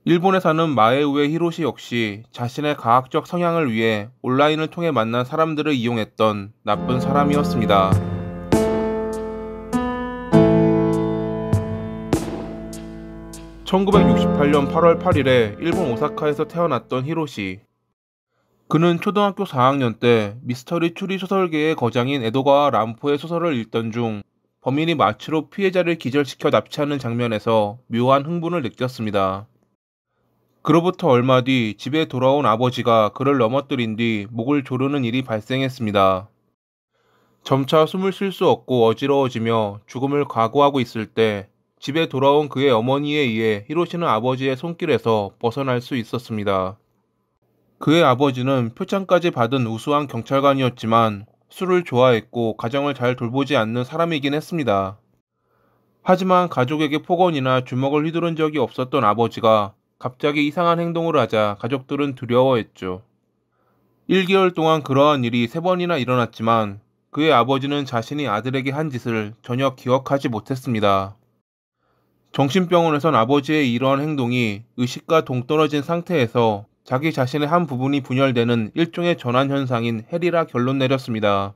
일본에 사는 마에우에 히로시 역시 자신의 과학적 성향을 위해 온라인을 통해 만난 사람들을 이용했던 나쁜 사람이었습니다. 1968년 8월 8일에 일본 오사카에서 태어났던 히로시. 그는 초등학교 4학년 때 미스터리 추리 소설계의 거장인 에도가와 람포의 소설을 읽던 중 범인이 마취로 피해자를 기절시켜 납치하는 장면에서 묘한 흥분을 느꼈습니다. 그로부터 얼마 뒤 집에 돌아온 아버지가 그를 넘어뜨린 뒤 목을 조르는 일이 발생했습니다. 점차 숨을 쉴 수 없고 어지러워지며 죽음을 각오하고 있을 때 집에 돌아온 그의 어머니에 의해 히로시는 아버지의 손길에서 벗어날 수 있었습니다. 그의 아버지는 표창까지 받은 우수한 경찰관이었지만 술을 좋아했고 가정을 잘 돌보지 않는 사람이긴 했습니다. 하지만 가족에게 폭언이나 주먹을 휘두른 적이 없었던 아버지가 갑자기 이상한 행동을 하자 가족들은 두려워했죠. 1개월 동안 그러한 일이 3번이나 일어났지만 그의 아버지는 자신이 아들에게 한 짓을 전혀 기억하지 못했습니다. 정신병원에선 아버지의 이러한 행동이 의식과 동떨어진 상태에서 자기 자신의 한 부분이 분열되는 일종의 전환 현상인 해리라 결론 내렸습니다.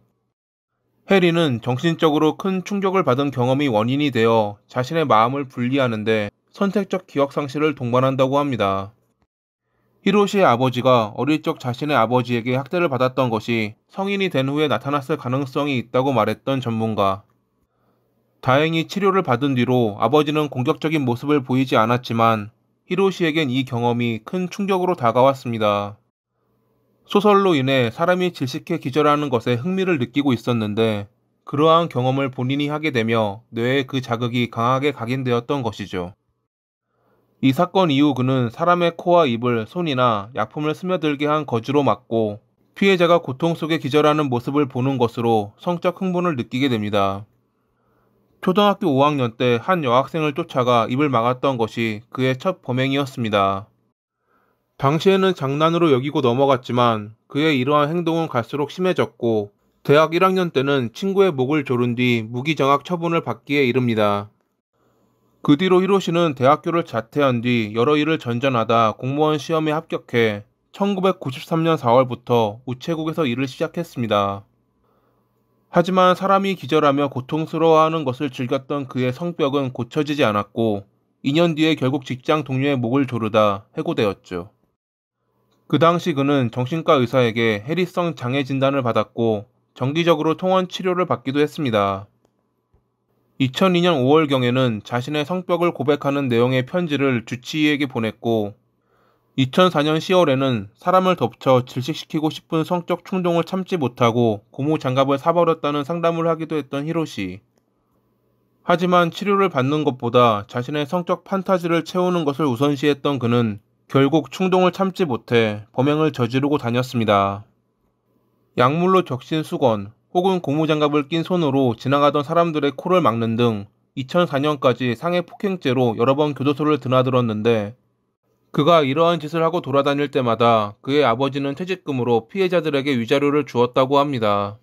해리는 정신적으로 큰 충격을 받은 경험이 원인이 되어 자신의 마음을 분리하는데 선택적 기억 상실을 동반한다고 합니다. 히로시의 아버지가 어릴 적 자신의 아버지에게 학대를 받았던 것이 성인이 된 후에 나타났을 가능성이 있다고 말했던 전문가. 다행히 치료를 받은 뒤로 아버지는 공격적인 모습을 보이지 않았지만 히로시에겐 이 경험이 큰 충격으로 다가왔습니다. 소설로 인해 사람이 질식해 기절하는 것에 흥미를 느끼고 있었는데 그러한 경험을 본인이 하게 되며 뇌에 그 자극이 강하게 각인되었던 것이죠. 이 사건 이후 그는 사람의 코와 입을 손이나 약품을 스며들게 한 거즈로 맞고 피해자가 고통 속에 기절하는 모습을 보는 것으로 성적 흥분을 느끼게 됩니다. 초등학교 5학년 때 한 여학생을 쫓아가 입을 막았던 것이 그의 첫 범행이었습니다. 당시에는 장난으로 여기고 넘어갔지만 그의 이러한 행동은 갈수록 심해졌고 대학 1학년 때는 친구의 목을 조른 뒤 무기정학 처분을 받기에 이릅니다. 그 뒤로 히로시는 대학교를 자퇴한 뒤 여러 일을 전전하다 공무원 시험에 합격해 1993년 4월부터 우체국에서 일을 시작했습니다. 하지만 사람이 기절하며 고통스러워하는 것을 즐겼던 그의 성벽은 고쳐지지 않았고 2년 뒤에 결국 직장 동료의 목을 조르다 해고되었죠. 그 당시 그는 정신과 의사에게 해리성 장애 진단을 받았고 정기적으로 통원 치료를 받기도 했습니다. 2002년 5월경에는 자신의 성벽을 고백하는 내용의 편지를 주치의에게 보냈고 2004년 10월에는 사람을 덮쳐 질식시키고 싶은 성적 충동을 참지 못하고 고무장갑을 사버렸다는 상담을 하기도 했던 히로시. 하지만 치료를 받는 것보다 자신의 성적 판타지를 채우는 것을 우선시했던 그는 결국 충동을 참지 못해 범행을 저지르고 다녔습니다. 약물로 적신 수건 혹은 고무장갑을 낀 손으로 지나가던 사람들의 코를 막는 등 2004년까지 상해 폭행죄로 여러 번 교도소를 드나들었는데 그가 이러한 짓을 하고 돌아다닐 때마다 그의 아버지는 퇴직금으로 피해자들에게 위자료를 주었다고 합니다.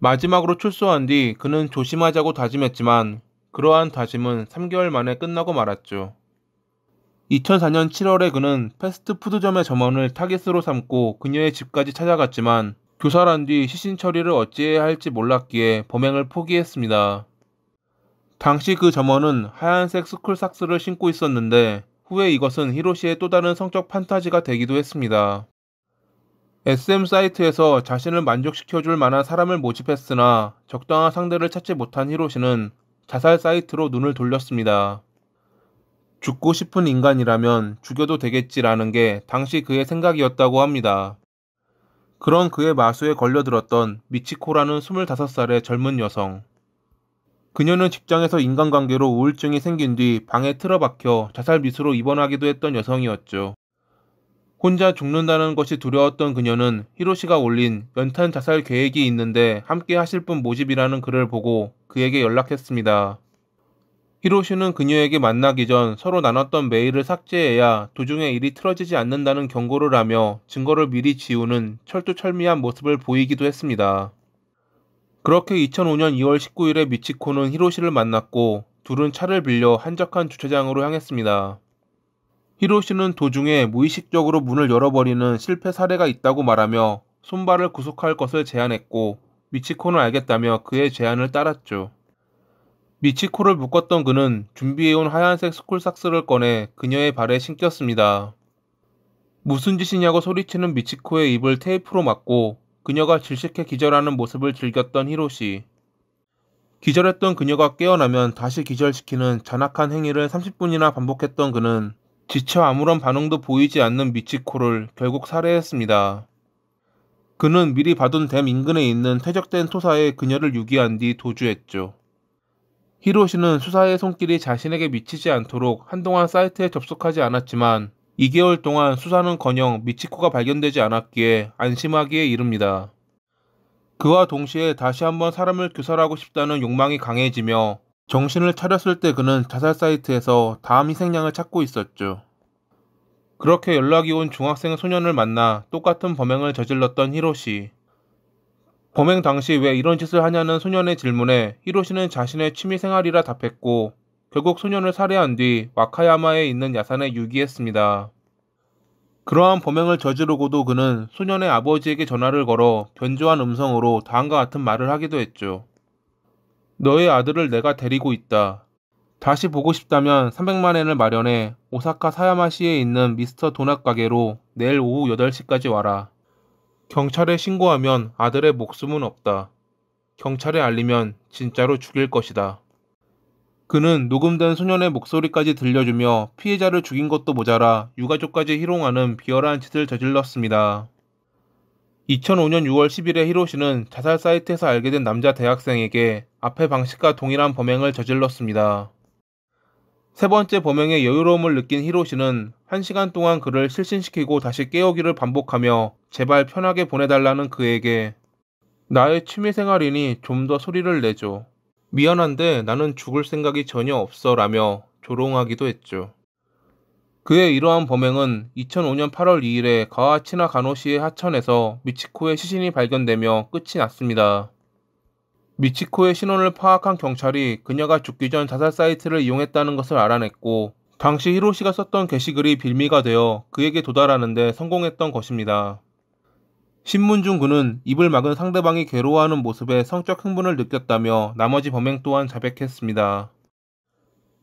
마지막으로 출소한 뒤 그는 조심하자고 다짐했지만 그러한 다짐은 3개월 만에 끝나고 말았죠. 2004년 7월에 그는 패스트푸드점의 점원을 타깃으로 삼고 그녀의 집까지 찾아갔지만 교살한 뒤 시신 처리를 어찌해야 할지 몰랐기에 범행을 포기했습니다. 당시 그 점원은 하얀색 스쿨삭스를 신고 있었는데 후에 이것은 히로시의 또 다른 성적 판타지가 되기도 했습니다. SM 사이트에서 자신을 만족시켜줄 만한 사람을 모집했으나 적당한 상대를 찾지 못한 히로시는 자살 사이트로 눈을 돌렸습니다. 죽고 싶은 인간이라면 죽여도 되겠지라는 게 당시 그의 생각이었다고 합니다. 그런 그의 마수에 걸려들었던 미치코라는 25살의 젊은 여성. 그녀는 직장에서 인간관계로 우울증이 생긴 뒤 방에 틀어박혀 자살 미수로 입원하기도 했던 여성이었죠. 혼자 죽는다는 것이 두려웠던 그녀는 히로시가 올린 연탄 자살 계획이 있는데 함께 하실 분 모집이라는 글을 보고 그에게 연락했습니다. 히로시는 그녀에게 만나기 전 서로 나눴던 메일을 삭제해야 도중에 일이 틀어지지 않는다는 경고를 하며 증거를 미리 지우는 철두철미한 모습을 보이기도 했습니다. 그렇게 2005년 2월 19일에 미치코는 히로시를 만났고 둘은 차를 빌려 한적한 주차장으로 향했습니다. 히로시는 도중에 무의식적으로 문을 열어버리는 실패 사례가 있다고 말하며 손발을 구속할 것을 제안했고 미치코는 알겠다며 그의 제안을 따랐죠. 미치코를 묶었던 그는 준비해온 하얀색 스쿨삭스를 꺼내 그녀의 발에 신겼습니다. 무슨 짓이냐고 소리치는 미치코의 입을 테이프로 막고 그녀가 질식해 기절하는 모습을 즐겼던 히로시. 기절했던 그녀가 깨어나면 다시 기절시키는 잔악한 행위를 30분이나 반복했던 그는 지쳐 아무런 반응도 보이지 않는 미치코를 결국 살해했습니다. 그는 미리 봐둔 댐 인근에 있는 퇴적된 토사에 그녀를 유기한 뒤 도주했죠. 히로시는 수사의 손길이 자신에게 미치지 않도록 한동안 사이트에 접속하지 않았지만 2개월 동안 수사는커녕 미치코가 발견되지 않았기에 안심하기에 이릅니다. 그와 동시에 다시 한번 사람을 교살하고 싶다는 욕망이 강해지며 정신을 차렸을 때 그는 자살 사이트에서 다음 희생양을 찾고 있었죠. 그렇게 연락이 온 중학생 소년을 만나 똑같은 범행을 저질렀던 히로시. 범행 당시 왜 이런 짓을 하냐는 소년의 질문에 히로시는 자신의 취미생활이라 답했고 결국 소년을 살해한 뒤 와카야마에 있는 야산에 유기했습니다. 그러한 범행을 저지르고도 그는 소년의 아버지에게 전화를 걸어 변조한 음성으로 다음과 같은 말을 하기도 했죠. 너의 아들을 내가 데리고 있다. 다시 보고 싶다면 300만 엔을 마련해 오사카 사야마시에 있는 미스터 도넛 가게로 내일 오후 8시까지 와라. 경찰에 신고하면 아들의 목숨은 없다. 경찰에 알리면 진짜로 죽일 것이다. 그는 녹음된 소년의 목소리까지 들려주며 피해자를 죽인 것도 모자라 유가족까지 희롱하는 비열한 짓을 저질렀습니다. 2005년 6월 10일에 히로시는 자살 사이트에서 알게 된 남자 대학생에게 앞의 방식과 동일한 범행을 저질렀습니다. 세 번째 범행의 여유로움을 느낀 히로시는 1시간 동안 그를 실신시키고 다시 깨우기를 반복하며 제발 편하게 보내달라는 그에게 나의 취미생활이니 좀 더 소리를 내줘. 미안한데 나는 죽을 생각이 전혀 없어 라며 조롱하기도 했죠. 그의 이러한 범행은 2005년 8월 2일에 가와치나 가노시의 하천에서 미치코의 시신이 발견되며 끝이 났습니다. 미치코의 신원을 파악한 경찰이 그녀가 죽기 전 자살 사이트를 이용했다는 것을 알아냈고 당시 히로시가 썼던 게시글이 빌미가 되어 그에게 도달하는 데 성공했던 것입니다. 신문 중 그는 입을 막은 상대방이 괴로워하는 모습에 성적 흥분을 느꼈다며 나머지 범행 또한 자백했습니다.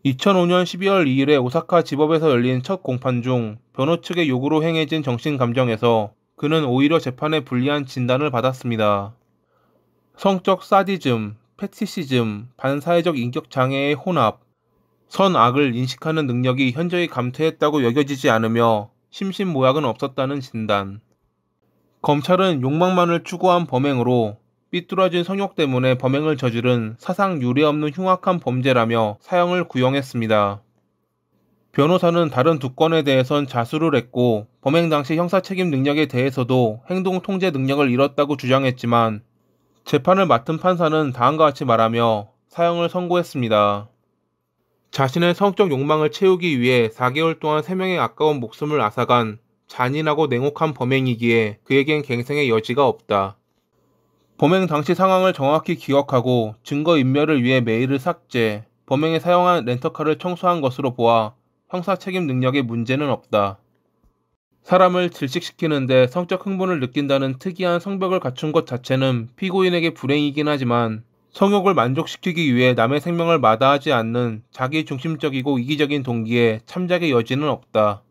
2005년 12월 2일에 오사카 지법에서 열린 첫 공판 중 변호 측의 요구로 행해진 정신감정에서 그는 오히려 재판에 불리한 진단을 받았습니다. 성적 사디즘, 패티시즘, 반사회적 인격장애의 혼합, 선악을 인식하는 능력이 현저히 감퇴했다고 여겨지지 않으며 심신모약은 없었다는 진단. 검찰은 욕망만을 추구한 범행으로 삐뚤어진 성욕 때문에 범행을 저지른 사상 유례없는 흉악한 범죄라며 사형을 구형했습니다. 변호사는 다른 두 건에 대해선 자수를 했고 범행 당시 형사 책임 능력에 대해서도 행동 통제 능력을 잃었다고 주장했지만 재판을 맡은 판사는 다음과 같이 말하며 사형을 선고했습니다. 자신의 성적 욕망을 채우기 위해 4개월 동안 3명의 아까운 목숨을 앗아간 잔인하고 냉혹한 범행이기에 그에겐 갱생의 여지가 없다. 범행 당시 상황을 정확히 기억하고 증거인멸을 위해 메일을 삭제, 범행에 사용한 렌터카를 청소한 것으로 보아 형사 책임 능력에 문제는 없다. 사람을 질식시키는데 성적 흥분을 느낀다는 특이한 성벽을 갖춘 것 자체는 피고인에게 불행이긴 하지만 성욕을 만족시키기 위해 남의 생명을 마다하지 않는 자기중심적이고 이기적인 동기에 참작의 여지는 없다.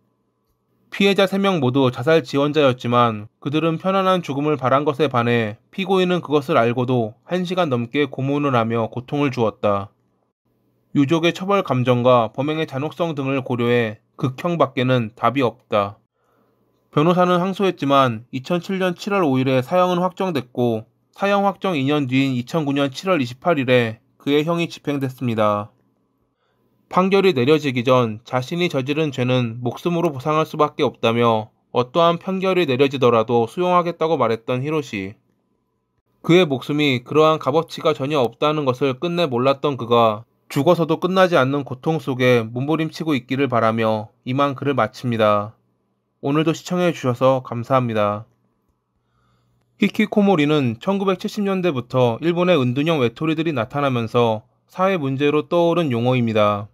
피해자 3명 모두 자살 지원자였지만 그들은 편안한 죽음을 바란 것에 반해 피고인은 그것을 알고도 1시간 넘게 고문을 하며 고통을 주었다. 유족의 처벌 감정과 범행의 잔혹성 등을 고려해 극형밖에는 답이 없다. 변호사는 항소했지만 2007년 7월 5일에 사형은 확정됐고 사형 확정 2년 뒤인 2009년 7월 28일에 그의 형이 집행됐습니다. 판결이 내려지기 전 자신이 저지른 죄는 목숨으로 보상할 수밖에 없다며 어떠한 판결이 내려지더라도 수용하겠다고 말했던 히로시. 그의 목숨이 그러한 값어치가 전혀 없다는 것을 끝내 몰랐던 그가 죽어서도 끝나지 않는 고통 속에 몸부림치고 있기를 바라며 이만 글을 마칩니다. 오늘도 시청해 주셔서 감사합니다. 히키코모리는 1970년대부터 일본의 은둔형 외톨이들이 나타나면서 사회 문제로 떠오른 용어입니다.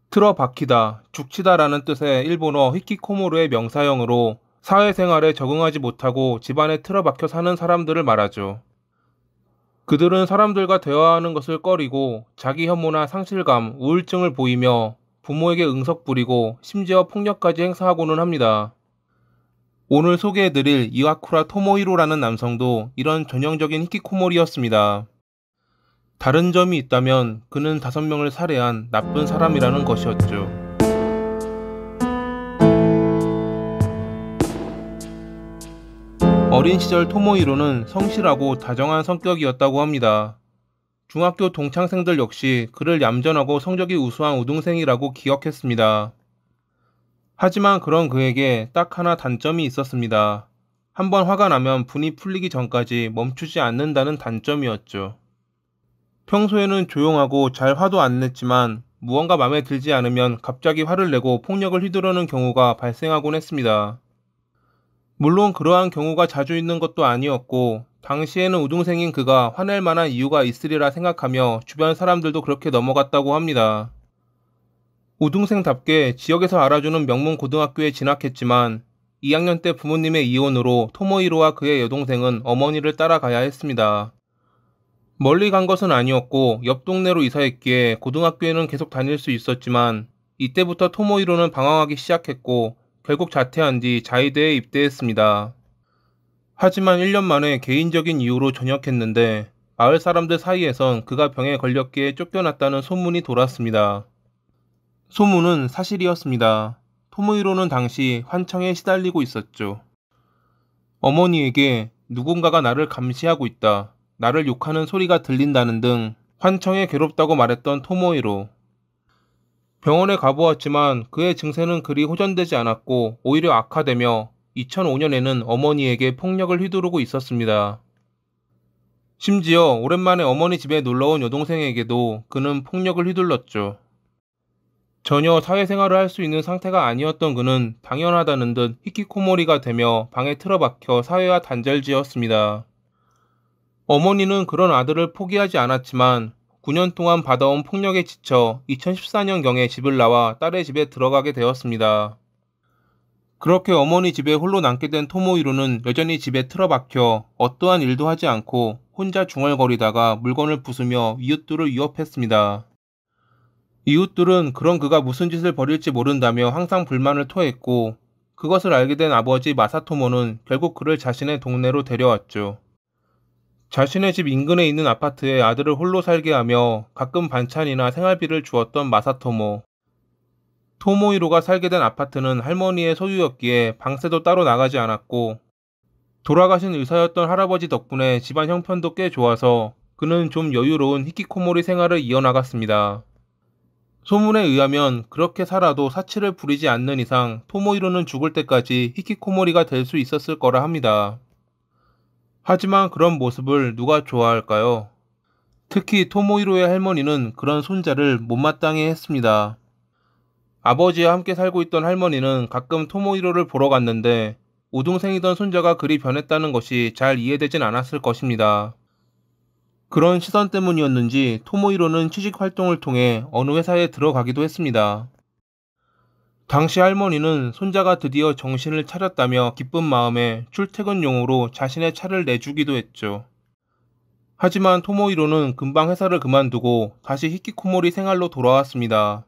틀어박히다, 죽치다라는 뜻의 일본어 히키코모리의 명사형으로 사회생활에 적응하지 못하고 집안에 틀어박혀 사는 사람들을 말하죠. 그들은 사람들과 대화하는 것을 꺼리고 자기 혐오나 상실감, 우울증을 보이며 부모에게 응석 부리고 심지어 폭력까지 행사하고는 합니다. 오늘 소개해드릴 이와쿠라 토모히로라는 남성도 이런 전형적인 히키코모리였습니다. 다른 점이 있다면 그는 5명을 살해한 나쁜 사람이라는 것이었죠. 어린 시절 토모히로는 성실하고 다정한 성격이었다고 합니다. 중학교 동창생들 역시 그를 얌전하고 성적이 우수한 우등생이라고 기억했습니다. 하지만 그런 그에게 딱 하나 단점이 있었습니다. 한번 화가 나면 분이 풀리기 전까지 멈추지 않는다는 단점이었죠. 평소에는 조용하고 잘 화도 안 냈지만 무언가 마음에 들지 않으면 갑자기 화를 내고 폭력을 휘두르는 경우가 발생하곤 했습니다. 물론 그러한 경우가 자주 있는 것도 아니었고 당시에는 우등생인 그가 화낼 만한 이유가 있으리라 생각하며 주변 사람들도 그렇게 넘어갔다고 합니다. 우등생답게 지역에서 알아주는 명문 고등학교에 진학했지만 2학년 때 부모님의 이혼으로 토모히로와 그의 여동생은 어머니를 따라가야 했습니다. 멀리 간 것은 아니었고 옆 동네로 이사했기에 고등학교에는 계속 다닐 수 있었지만 이때부터 토모히로는 방황하기 시작했고 결국 자퇴한 뒤 자위대에 입대했습니다. 하지만 1년 만에 개인적인 이유로 전역했는데 마을 사람들 사이에선 그가 병에 걸렸기에 쫓겨났다는 소문이 돌았습니다. 소문은 사실이었습니다. 토모히로는 당시 환청에 시달리고 있었죠. 어머니에게 누군가가 나를 감시하고 있다, 나를 욕하는 소리가 들린다는 등 환청에 괴롭다고 말했던 토모히로. 병원에 가보았지만 그의 증세는 그리 호전되지 않았고 오히려 악화되며 2005년에는 어머니에게 폭력을 휘두르고 있었습니다. 심지어 오랜만에 어머니 집에 놀러온 여동생에게도 그는 폭력을 휘둘렀죠. 전혀 사회생활을 할 수 있는 상태가 아니었던 그는 당연하다는 듯 히키코모리가 되며 방에 틀어박혀 사회와 단절지었습니다. 어머니는 그런 아들을 포기하지 않았지만 9년 동안 받아온 폭력에 지쳐 2014년경에 집을 나와 딸의 집에 들어가게 되었습니다. 그렇게 어머니 집에 홀로 남게 된 토모히로는 여전히 집에 틀어박혀 어떠한 일도 하지 않고 혼자 중얼거리다가 물건을 부수며 이웃들을 위협했습니다. 이웃들은 그런 그가 무슨 짓을 벌일지 모른다며 항상 불만을 토했고 그것을 알게 된 아버지 마사토모는 결국 그를 자신의 동네로 데려왔죠. 자신의 집 인근에 있는 아파트에 아들을 홀로 살게 하며 가끔 반찬이나 생활비를 주었던 마사토모. 토모히로가 살게 된 아파트는 할머니의 소유였기에 방세도 따로 나가지 않았고 돌아가신 의사였던 할아버지 덕분에 집안 형편도 꽤 좋아서 그는 좀 여유로운 히키코모리 생활을 이어나갔습니다. 소문에 의하면 그렇게 살아도 사치를 부리지 않는 이상 토모히로는 죽을 때까지 히키코모리가 될 수 있었을 거라 합니다. 하지만 그런 모습을 누가 좋아할까요? 특히 토모히로의 할머니는 그런 손자를 못마땅해 했습니다. 아버지와 함께 살고 있던 할머니는 가끔 토모히로를 보러 갔는데 우등생이던 손자가 그리 변했다는 것이 잘 이해되진 않았을 것입니다. 그런 시선 때문이었는지 토모히로는 취직 활동을 통해 어느 회사에 들어가기도 했습니다. 당시 할머니는 손자가 드디어 정신을 차렸다며 기쁜 마음에 출퇴근용으로 자신의 차를 내주기도 했죠. 하지만 토모히로는 금방 회사를 그만두고 다시 히키코모리 생활로 돌아왔습니다.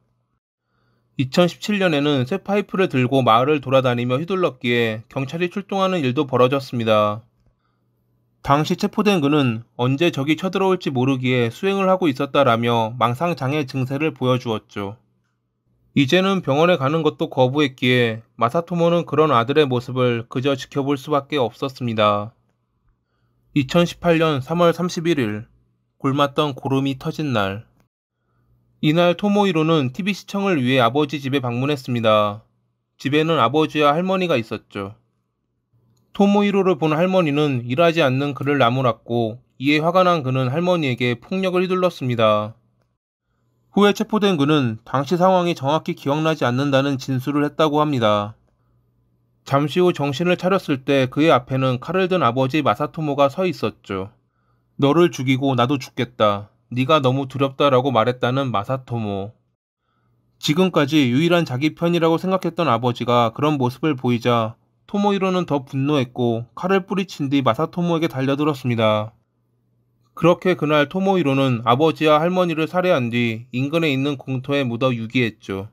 2017년에는 쇠 파이프를 들고 마을을 돌아다니며 휘둘렀기에 경찰이 출동하는 일도 벌어졌습니다. 당시 체포된 그는 언제 적이 쳐들어올지 모르기에 수행을 하고 있었다라며 망상장애 증세를 보여주었죠. 이제는 병원에 가는 것도 거부했기에 마사토모는 그런 아들의 모습을 그저 지켜볼 수밖에 없었습니다. 2018년 3월 31일, 굶었던 고름이 터진 날. 이날 토모히로는 TV 시청을 위해 아버지 집에 방문했습니다. 집에는 아버지와 할머니가 있었죠. 토모히로를 본 할머니는 일하지 않는 그를 나무랐고 이에 화가 난 그는 할머니에게 폭력을 휘둘렀습니다. 후에 체포된 그는 당시 상황이 정확히 기억나지 않는다는 진술을 했다고 합니다. 잠시 후 정신을 차렸을 때 그의 앞에는 칼을 든 아버지 마사토모가 서 있었죠. 너를 죽이고 나도 죽겠다. 네가 너무 두렵다라고 말했다는 마사토모. 지금까지 유일한 자기 편이라고 생각했던 아버지가 그런 모습을 보이자 토모히로는 더 분노했고 칼을 뿌리친 뒤 마사토모에게 달려들었습니다. 그렇게 그날 토모히로는 아버지와 할머니를 살해한 뒤 인근에 있는 공터에 묻어 유기했죠.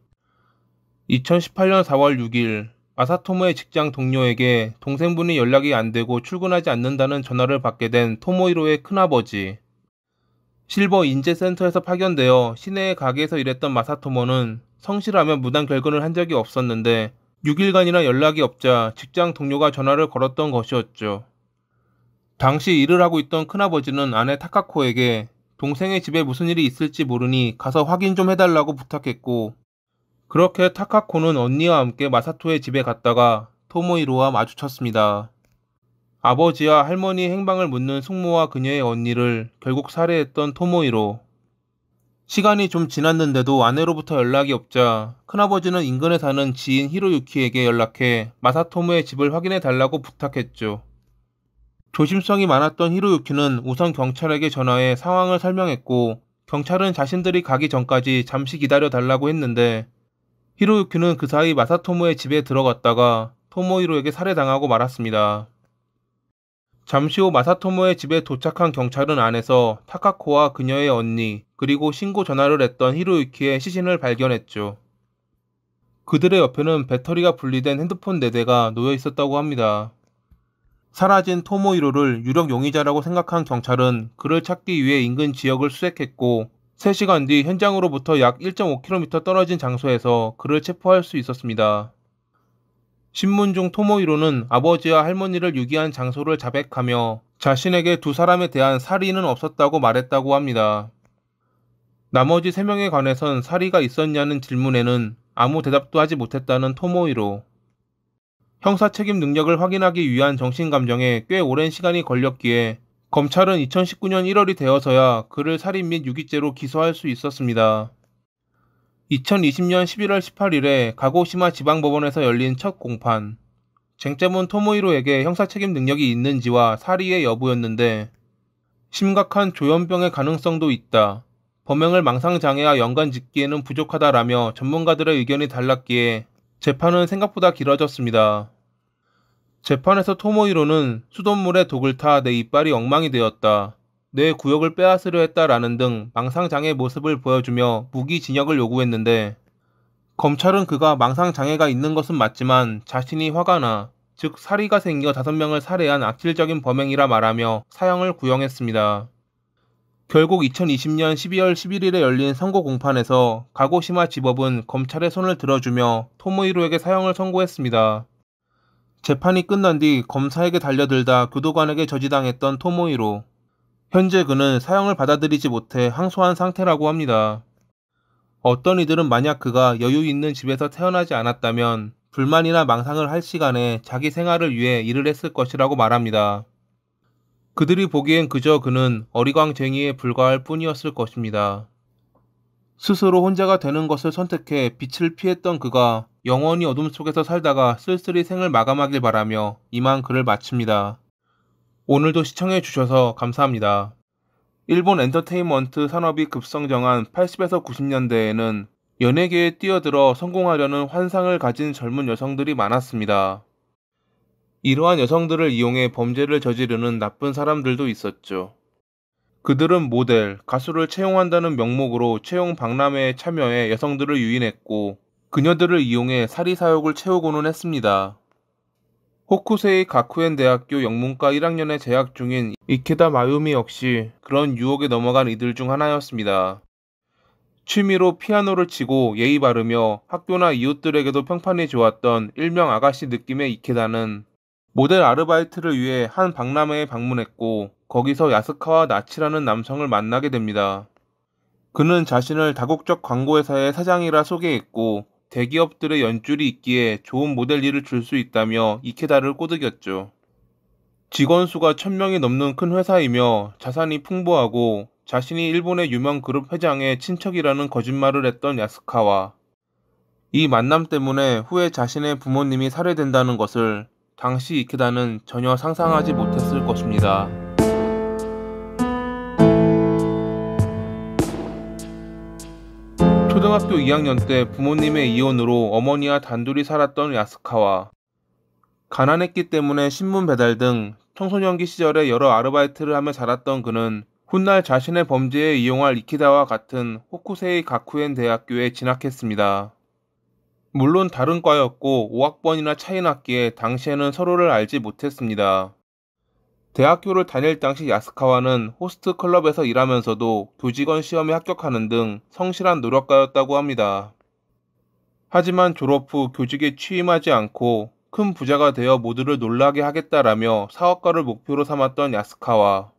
2018년 4월 6일 마사토모의 직장 동료에게 동생분이 연락이 안 되고 출근하지 않는다는 전화를 받게 된 토모히로의 큰아버지. 실버 인재센터에서 파견되어 시내의 가게에서 일했던 마사토모는 성실하며 무단 결근을 한 적이 없었는데 6일간이나 연락이 없자 직장 동료가 전화를 걸었던 것이었죠. 당시 일을 하고 있던 큰아버지는 아내 타카코에게 동생의 집에 무슨 일이 있을지 모르니 가서 확인 좀 해달라고 부탁했고, 그렇게 타카코는 언니와 함께 마사토의 집에 갔다가 토모히로와 마주쳤습니다. 아버지와 할머니의 행방을 묻는 숙모와 그녀의 언니를 결국 살해했던 토모히로. 시간이 좀 지났는데도 아내로부터 연락이 없자 큰아버지는 인근에 사는 지인 히로유키에게 연락해 마사토모의 집을 확인해 달라고 부탁했죠. 조심성이 많았던 히로유키는 우선 경찰에게 전화해 상황을 설명했고, 경찰은 자신들이 가기 전까지 잠시 기다려 달라고 했는데, 히로유키는 그 사이 마사토모의 집에 들어갔다가 토모히로에게 살해당하고 말았습니다. 잠시 후 마사토모의 집에 도착한 경찰은 안에서 타카코와 그녀의 언니, 그리고 신고 전화를 했던 히로유키의 시신을 발견했죠. 그들의 옆에는 배터리가 분리된 핸드폰 4대가 놓여 있었다고 합니다. 사라진 토모히로를 유력 용의자라고 생각한 경찰은 그를 찾기 위해 인근 지역을 수색했고, 3시간 뒤 현장으로부터 약 1.5km 떨어진 장소에서 그를 체포할 수 있었습니다. 신문 중 토모히로는 아버지와 할머니를 유기한 장소를 자백하며 자신에게 두 사람에 대한 살인은 없었다고 말했다고 합니다. 나머지 3명에 관해선 살해가 있었냐는 질문에는 아무 대답도 하지 못했다는 토모히로. 형사 책임 능력을 확인하기 위한 정신감정에 꽤 오랜 시간이 걸렸기에 검찰은 2019년 1월이 되어서야 그를 살인 및 유기죄로 기소할 수 있었습니다. 2020년 11월 18일에 가고시마 지방법원에서 열린 첫 공판. 쟁점은 토모히로에게 형사 책임 능력이 있는지와 살해의 여부였는데, 심각한 조현병의 가능성도 있다, 범행을 망상장애와 연관짓기에는 부족하다라며 전문가들의 의견이 달랐기에 재판은 생각보다 길어졌습니다. 재판에서 토모히로는 수돗물에 독을 타 내 이빨이 엉망이 되었다, 뇌 구역을 빼앗으려 했다라는 등 망상장애 모습을 보여주며 무기징역을 요구했는데, 검찰은 그가 망상장애가 있는 것은 맞지만 자신이 화가 나, 즉 살해가 생겨 5명을 살해한 악질적인 범행이라 말하며 사형을 구형했습니다. 결국 2020년 12월 11일에 열린 선고 공판에서 가고시마 지법은 검찰의 손을 들어주며 토모히로에게 사형을 선고했습니다. 재판이 끝난 뒤 검사에게 달려들다 교도관에게 저지당했던 토모히로. 현재 그는 사형을 받아들이지 못해 항소한 상태라고 합니다. 어떤 이들은 만약 그가 여유 있는 집에서 태어나지 않았다면 불만이나 망상을 할 시간에 자기 생활을 위해 일을 했을 것이라고 말합니다. 그들이 보기엔 그저 그는 어리광쟁이에 불과할 뿐이었을 것입니다. 스스로 혼자가 되는 것을 선택해 빛을 피했던 그가 영원히 어둠 속에서 살다가 쓸쓸히 생을 마감하길 바라며 이만 글을 마칩니다. 오늘도 시청해주셔서 감사합니다. 일본 엔터테인먼트 산업이 급성장한 80에서 90년대에는 연예계에 뛰어들어 성공하려는 환상을 가진 젊은 여성들이 많았습니다. 이러한 여성들을 이용해 범죄를 저지르는 나쁜 사람들도 있었죠. 그들은 모델, 가수를 채용한다는 명목으로 채용 박람회에 참여해 여성들을 유인했고, 그녀들을 이용해 사리사욕을 채우고는 했습니다. 호쿠세이 가쿠엔 대학교 영문과 1학년에 재학 중인 이케다 마유미 역시 그런 유혹에 넘어간 이들 중 하나였습니다. 취미로 피아노를 치고 예의 바르며 학교나 이웃들에게도 평판이 좋았던 일명 아가씨 느낌의 이케다는 모델 아르바이트를 위해 한 박람회에 방문했고, 거기서 야스카와 나치라는 남성을 만나게 됩니다. 그는 자신을 다국적 광고회사의 사장이라 소개했고, 대기업들의 연줄이 있기에 좋은 모델 일을 줄 수 있다며 이케다를 꼬드겼죠. 직원 수가 1000명이 넘는 큰 회사이며 자산이 풍부하고 자신이 일본의 유명 그룹 회장의 친척이라는 거짓말을 했던 야스카와, 이 만남 때문에 후에 자신의 부모님이 살해된다는 것을 당시 이케다는 전혀 상상하지 못했을 것입니다. 초등학교 2학년 때 부모님의 이혼으로 어머니와 단둘이 살았던 야스카와, 가난했기 때문에 신문 배달 등 청소년기 시절에 여러 아르바이트를 하며 자랐던 그는 훗날 자신의 범죄에 이용할 이키다와 같은 호쿠세이 가쿠엔 대학교에 진학했습니다. 물론 다른 과였고 5학번이나 차이 났기에 당시에는 서로를 알지 못했습니다. 대학교를 다닐 당시 야스카와는 호스트 클럽에서 일하면서도 교직원 시험에 합격하는 등 성실한 노력가였다고 합니다. 하지만 졸업 후 교직에 취임하지 않고 큰 부자가 되어 모두를 놀라게 하겠다라며 사업가를 목표로 삼았던 야스카와,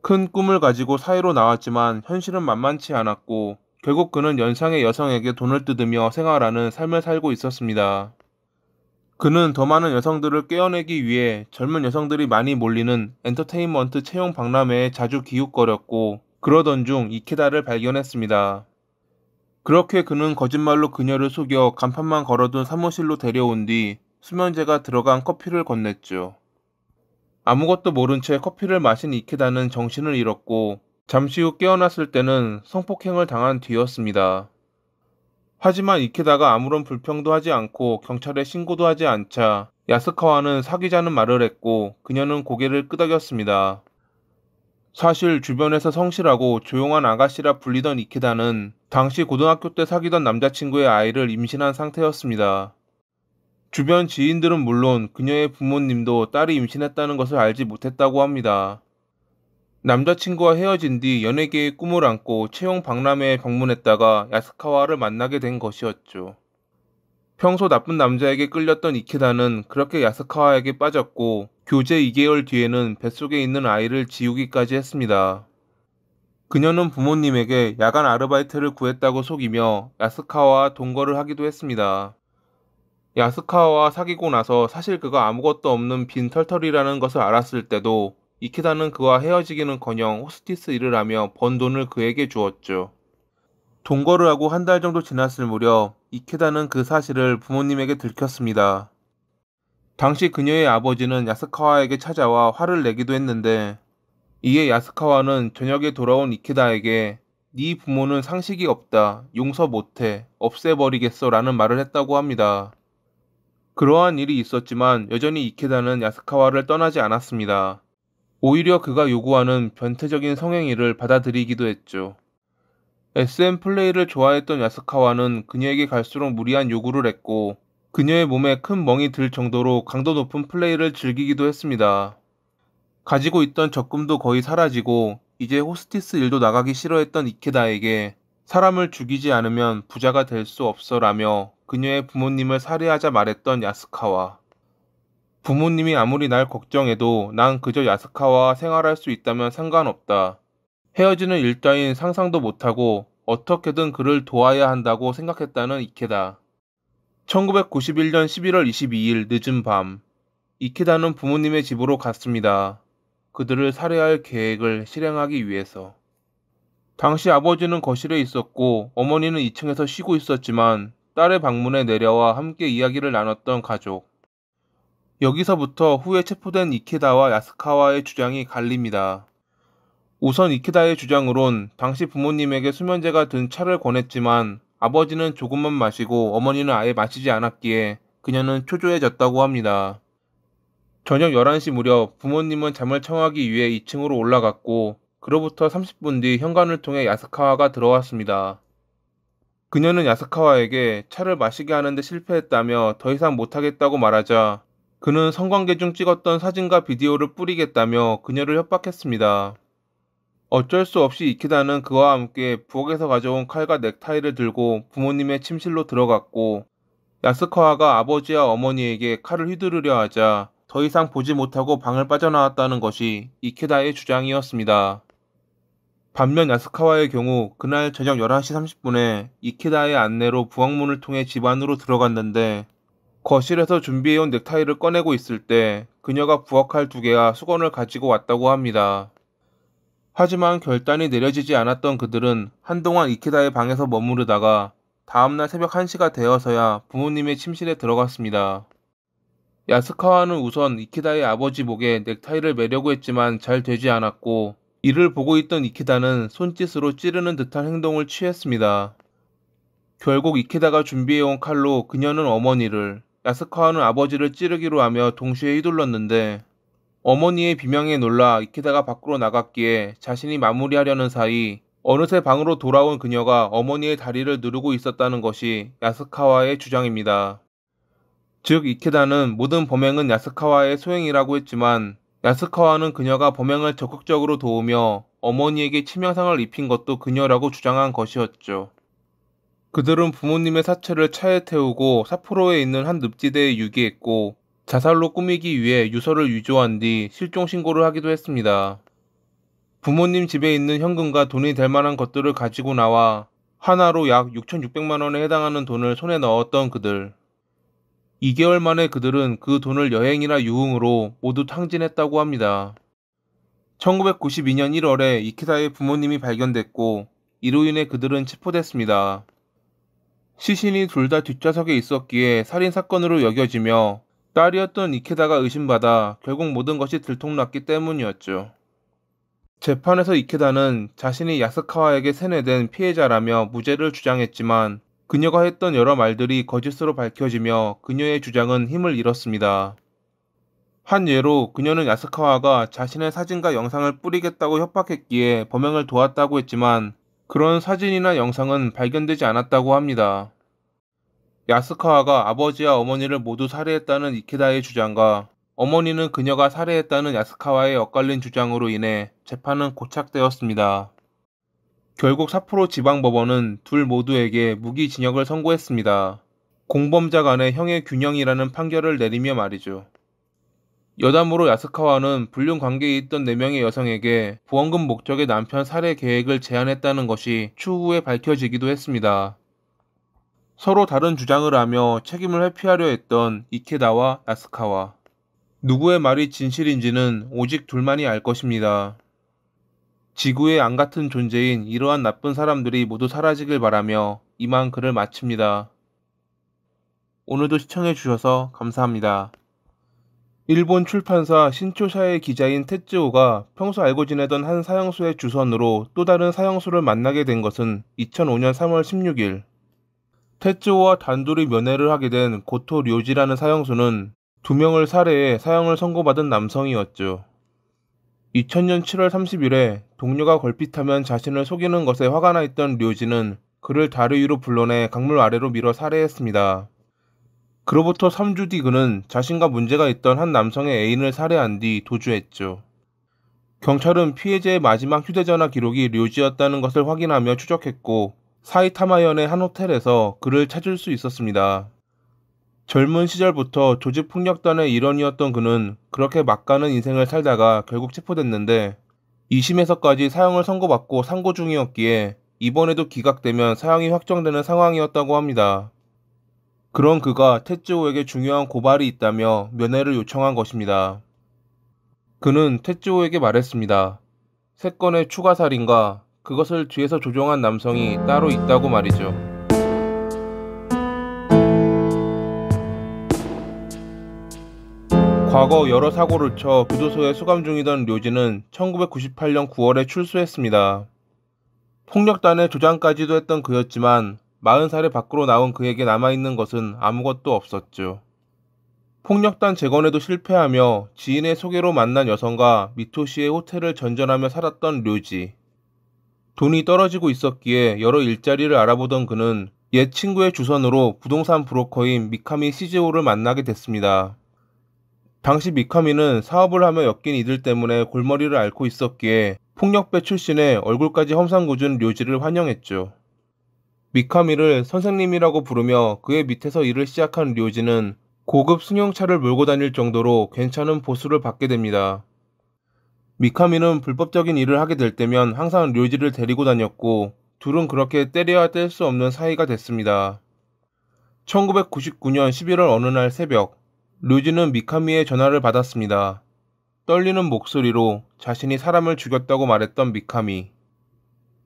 큰 꿈을 가지고 사회로 나왔지만 현실은 만만치 않았고 결국 그는 연상의 여성에게 돈을 뜯으며 생활하는 삶을 살고 있었습니다. 그는 더 많은 여성들을 깨어내기 위해 젊은 여성들이 많이 몰리는 엔터테인먼트 채용 박람회에 자주 기웃거렸고, 그러던 중 이케다를 발견했습니다. 그렇게 그는 거짓말로 그녀를 속여 간판만 걸어둔 사무실로 데려온 뒤 수면제가 들어간 커피를 건넸죠. 아무것도 모른 채 커피를 마신 이케다는 정신을 잃었고 잠시 후 깨어났을 때는 성폭행을 당한 뒤였습니다. 하지만 이케다가 아무런 불평도 하지 않고 경찰에 신고도 하지 않자 야스카와는 사귀자는 말을 했고 그녀는 고개를 끄덕였습니다. 사실 주변에서 성실하고 조용한 아가씨라 불리던 이케다는 당시 고등학교 때 사귀던 남자친구의 아이를 임신한 상태였습니다. 주변 지인들은 물론 그녀의 부모님도 딸이 임신했다는 것을 알지 못했다고 합니다. 남자친구와 헤어진 뒤 연예계의 꿈을 안고 채용 박람회에 방문했다가 야스카와를 만나게 된 것이었죠. 평소 나쁜 남자에게 끌렸던 이케다는 그렇게 야스카와에게 빠졌고 교제 2개월 뒤에는 뱃속에 있는 아이를 지우기까지 했습니다. 그녀는 부모님에게 야간 아르바이트를 구했다고 속이며 야스카와와 동거를 하기도 했습니다. 야스카와와 사귀고 나서 사실 그가 아무것도 없는 빈 털털이라는 것을 알았을 때도 이케다는 그와 헤어지기는커녕 호스티스 일을 하며 번 돈을 그에게 주었죠. 동거를 하고 한 달 정도 지났을 무렵 이케다는 그 사실을 부모님에게 들켰습니다. 당시 그녀의 아버지는 야스카와에게 찾아와 화를 내기도 했는데 이에 야스카와는 저녁에 돌아온 이케다에게 네 부모는 상식이 없다, 용서 못해, 없애버리겠어 라는 말을 했다고 합니다. 그러한 일이 있었지만 여전히 이케다는 야스카와를 떠나지 않았습니다. 오히려 그가 요구하는 변태적인 성행위를 받아들이기도 했죠. SM 플레이를 좋아했던 야스카와는 그녀에게 갈수록 무리한 요구를 했고 그녀의 몸에 큰 멍이 들 정도로 강도 높은 플레이를 즐기기도 했습니다. 가지고 있던 적금도 거의 사라지고 이제 호스티스 일도 나가기 싫어했던 이케다에게 사람을 죽이지 않으면 부자가 될 수 없어 라며 그녀의 부모님을 살해하자 말했던 야스카와. 부모님이 아무리 날 걱정해도 난 그저 야스카와와 생활할 수 있다면 상관없다. 헤어지는 일 따윈 상상도 못하고 어떻게든 그를 도와야 한다고 생각했다는 이케다. 1991년 11월 22일 늦은 밤, 이케다는 부모님의 집으로 갔습니다. 그들을 살해할 계획을 실행하기 위해서. 당시 아버지는 거실에 있었고 어머니는 2층에서 쉬고 있었지만 딸의 방문에 내려와 함께 이야기를 나눴던 가족. 여기서부터 후에 체포된 이케다와 야스카와의 주장이 갈립니다. 우선 이케다의 주장으론 당시 부모님에게 수면제가 든 차를 권했지만 아버지는 조금만 마시고 어머니는 아예 마시지 않았기에 그녀는 초조해졌다고 합니다. 저녁 11시 무렵 부모님은 잠을 청하기 위해 2층으로 올라갔고 그로부터 30분 뒤 현관을 통해 야스카와가 들어왔습니다. 그녀는 야스카와에게 차를 마시게 하는데 실패했다며 더 이상 못하겠다고 말하자 그는 성관계 중 찍었던 사진과 비디오를 뿌리겠다며 그녀를 협박했습니다. 어쩔 수 없이 이케다는 그와 함께 부엌에서 가져온 칼과 넥타이를 들고 부모님의 침실로 들어갔고 야스카와가 아버지와 어머니에게 칼을 휘두르려 하자 더 이상 보지 못하고 방을 빠져나왔다는 것이 이케다의 주장이었습니다. 반면 야스카와의 경우 그날 저녁 11시 30분에 이케다의 안내로 부엌문을 통해 집 안으로 들어갔는데 거실에서 준비해온 넥타이를 꺼내고 있을 때 그녀가 부엌칼 2개와 수건을 가지고 왔다고 합니다. 하지만 결단이 내려지지 않았던 그들은 한동안 이케다의 방에서 머무르다가 다음날 새벽 1시가 되어서야 부모님의 침실에 들어갔습니다. 야스카와는 우선 이케다의 아버지 목에 넥타이를 매려고 했지만 잘 되지 않았고 이를 보고 있던 이케다는 손짓으로 찌르는 듯한 행동을 취했습니다. 결국 이케다가 준비해온 칼로 그녀는 어머니를, 야스카와는 아버지를 찌르기로 하며 동시에 휘둘렀는데 어머니의 비명에 놀라 이케다가 밖으로 나갔기에 자신이 마무리하려는 사이 어느새 방으로 돌아온 그녀가 어머니의 다리를 누르고 있었다는 것이 야스카와의 주장입니다. 즉 이케다는 모든 범행은 야스카와의 소행이라고 했지만 야스카와는 그녀가 범행을 적극적으로 도우며 어머니에게 치명상을 입힌 것도 그녀라고 주장한 것이었죠. 그들은 부모님의 사체를 차에 태우고 삿포로에 있는 한 늪지대에 유기했고 자살로 꾸미기 위해 유서를 위조한 뒤 실종 신고를 하기도 했습니다. 부모님 집에 있는 현금과 돈이 될 만한 것들을 가지고 나와 하나로 약 6,600만 원에 해당하는 돈을 손에 넣었던 그들. 2개월 만에 그들은 그 돈을 여행이나 유흥으로 모두 탕진했다고 합니다. 1992년 1월에 이케다의 부모님이 발견됐고 이로 인해 그들은 체포됐습니다. 시신이 둘 다 뒷좌석에 있었기에 살인사건으로 여겨지며 딸이었던 이케다가 의심받아 결국 모든 것이 들통났기 때문이었죠. 재판에서 이케다는 자신이 야스카와에게 세뇌된 피해자라며 무죄를 주장했지만 그녀가 했던 여러 말들이 거짓으로 밝혀지며 그녀의 주장은 힘을 잃었습니다. 한 예로 그녀는 야스카와가 자신의 사진과 영상을 뿌리겠다고 협박했기에 범행을 도왔다고 했지만 그런 사진이나 영상은 발견되지 않았다고 합니다. 야스카와가 아버지와 어머니를 모두 살해했다는 이케다의 주장과 어머니는 그녀가 살해했다는 야스카와의 엇갈린 주장으로 인해 재판은 고착되었습니다. 결국 삿포로 지방법원은 둘 모두에게 무기징역을 선고했습니다. 공범자 간의 형의 균형이라는 판결을 내리며 말이죠. 여담으로 야스카와는 불륜 관계에 있던 4명의 여성에게 보험금 목적의 남편 살해 계획을 제안했다는 것이 추후에 밝혀지기도 했습니다. 서로 다른 주장을 하며 책임을 회피하려 했던 이케다와 야스카와. 누구의 말이 진실인지는 오직 둘만이 알 것입니다. 지구의 안 같은 존재인 이러한 나쁜 사람들이 모두 사라지길 바라며 이만 글을 마칩니다. 오늘도 시청해주셔서 감사합니다. 일본 출판사 신초샤의 기자인 테츠오가 평소 알고 지내던 한 사형수의 주선으로 또 다른 사형수를 만나게 된 것은 2005년 3월 16일. 테츠오와 단둘이 면회를 하게 된 고토 료지라는 사형수는 2명을 살해해 사형을 선고받은 남성이었죠. 2000년 7월 30일에 동료가 걸핏하면 자신을 속이는 것에 화가 나 있던 료지는 그를 다리 위로 불러내 강물 아래로 밀어 살해했습니다. 그로부터 3주 뒤 그는 자신과 문제가 있던 한 남성의 애인을 살해한 뒤 도주했죠. 경찰은 피해자의 마지막 휴대전화 기록이 료지였다는 것을 확인하며 추적했고 사이타마현의 한 호텔에서 그를 찾을 수 있었습니다. 젊은 시절부터 조직폭력단의 일원이었던 그는 그렇게 막가는 인생을 살다가 결국 체포됐는데 2심에서까지 사형을 선고받고 상고 중이었기에 이번에도 기각되면 사형이 확정되는 상황이었다고 합니다. 그런 그가 테츠오에게 중요한 고발이 있다며 면회를 요청한 것입니다. 그는 테츠오에게 말했습니다. 3건의 추가 살인과 그것을 뒤에서 조종한 남성이 따로 있다고 말이죠. 과거 여러 사고를 쳐 교도소에 수감 중이던 료지는 1998년 9월에 출소했습니다. 폭력단의 조장까지도 했던 그였지만 40살에 밖으로 나온 그에게 남아있는 것은 아무것도 없었죠. 폭력단 재건에도 실패하며 지인의 소개로 만난 여성과 미토시의 호텔을 전전하며 살았던 료지. 돈이 떨어지고 있었기에 여러 일자리를 알아보던 그는 옛 친구의 주선으로 부동산 브로커인 미카미 시즈오를 만나게 됐습니다. 당시 미카미는 사업을 하며 엮인 이들 때문에 골머리를 앓고 있었기에 폭력배 출신의 얼굴까지 험상궂은 료지를 환영했죠. 미카미를 선생님이라고 부르며 그의 밑에서 일을 시작한 료지는 고급 승용차를 몰고 다닐 정도로 괜찮은 보수를 받게 됩니다. 미카미는 불법적인 일을 하게 될 때면 항상 료지를 데리고 다녔고 둘은 그렇게 때려야 뗄 수 없는 사이가 됐습니다. 1999년 11월 어느 날 새벽, 료지는 미카미의 전화를 받았습니다. 떨리는 목소리로 자신이 사람을 죽였다고 말했던 미카미.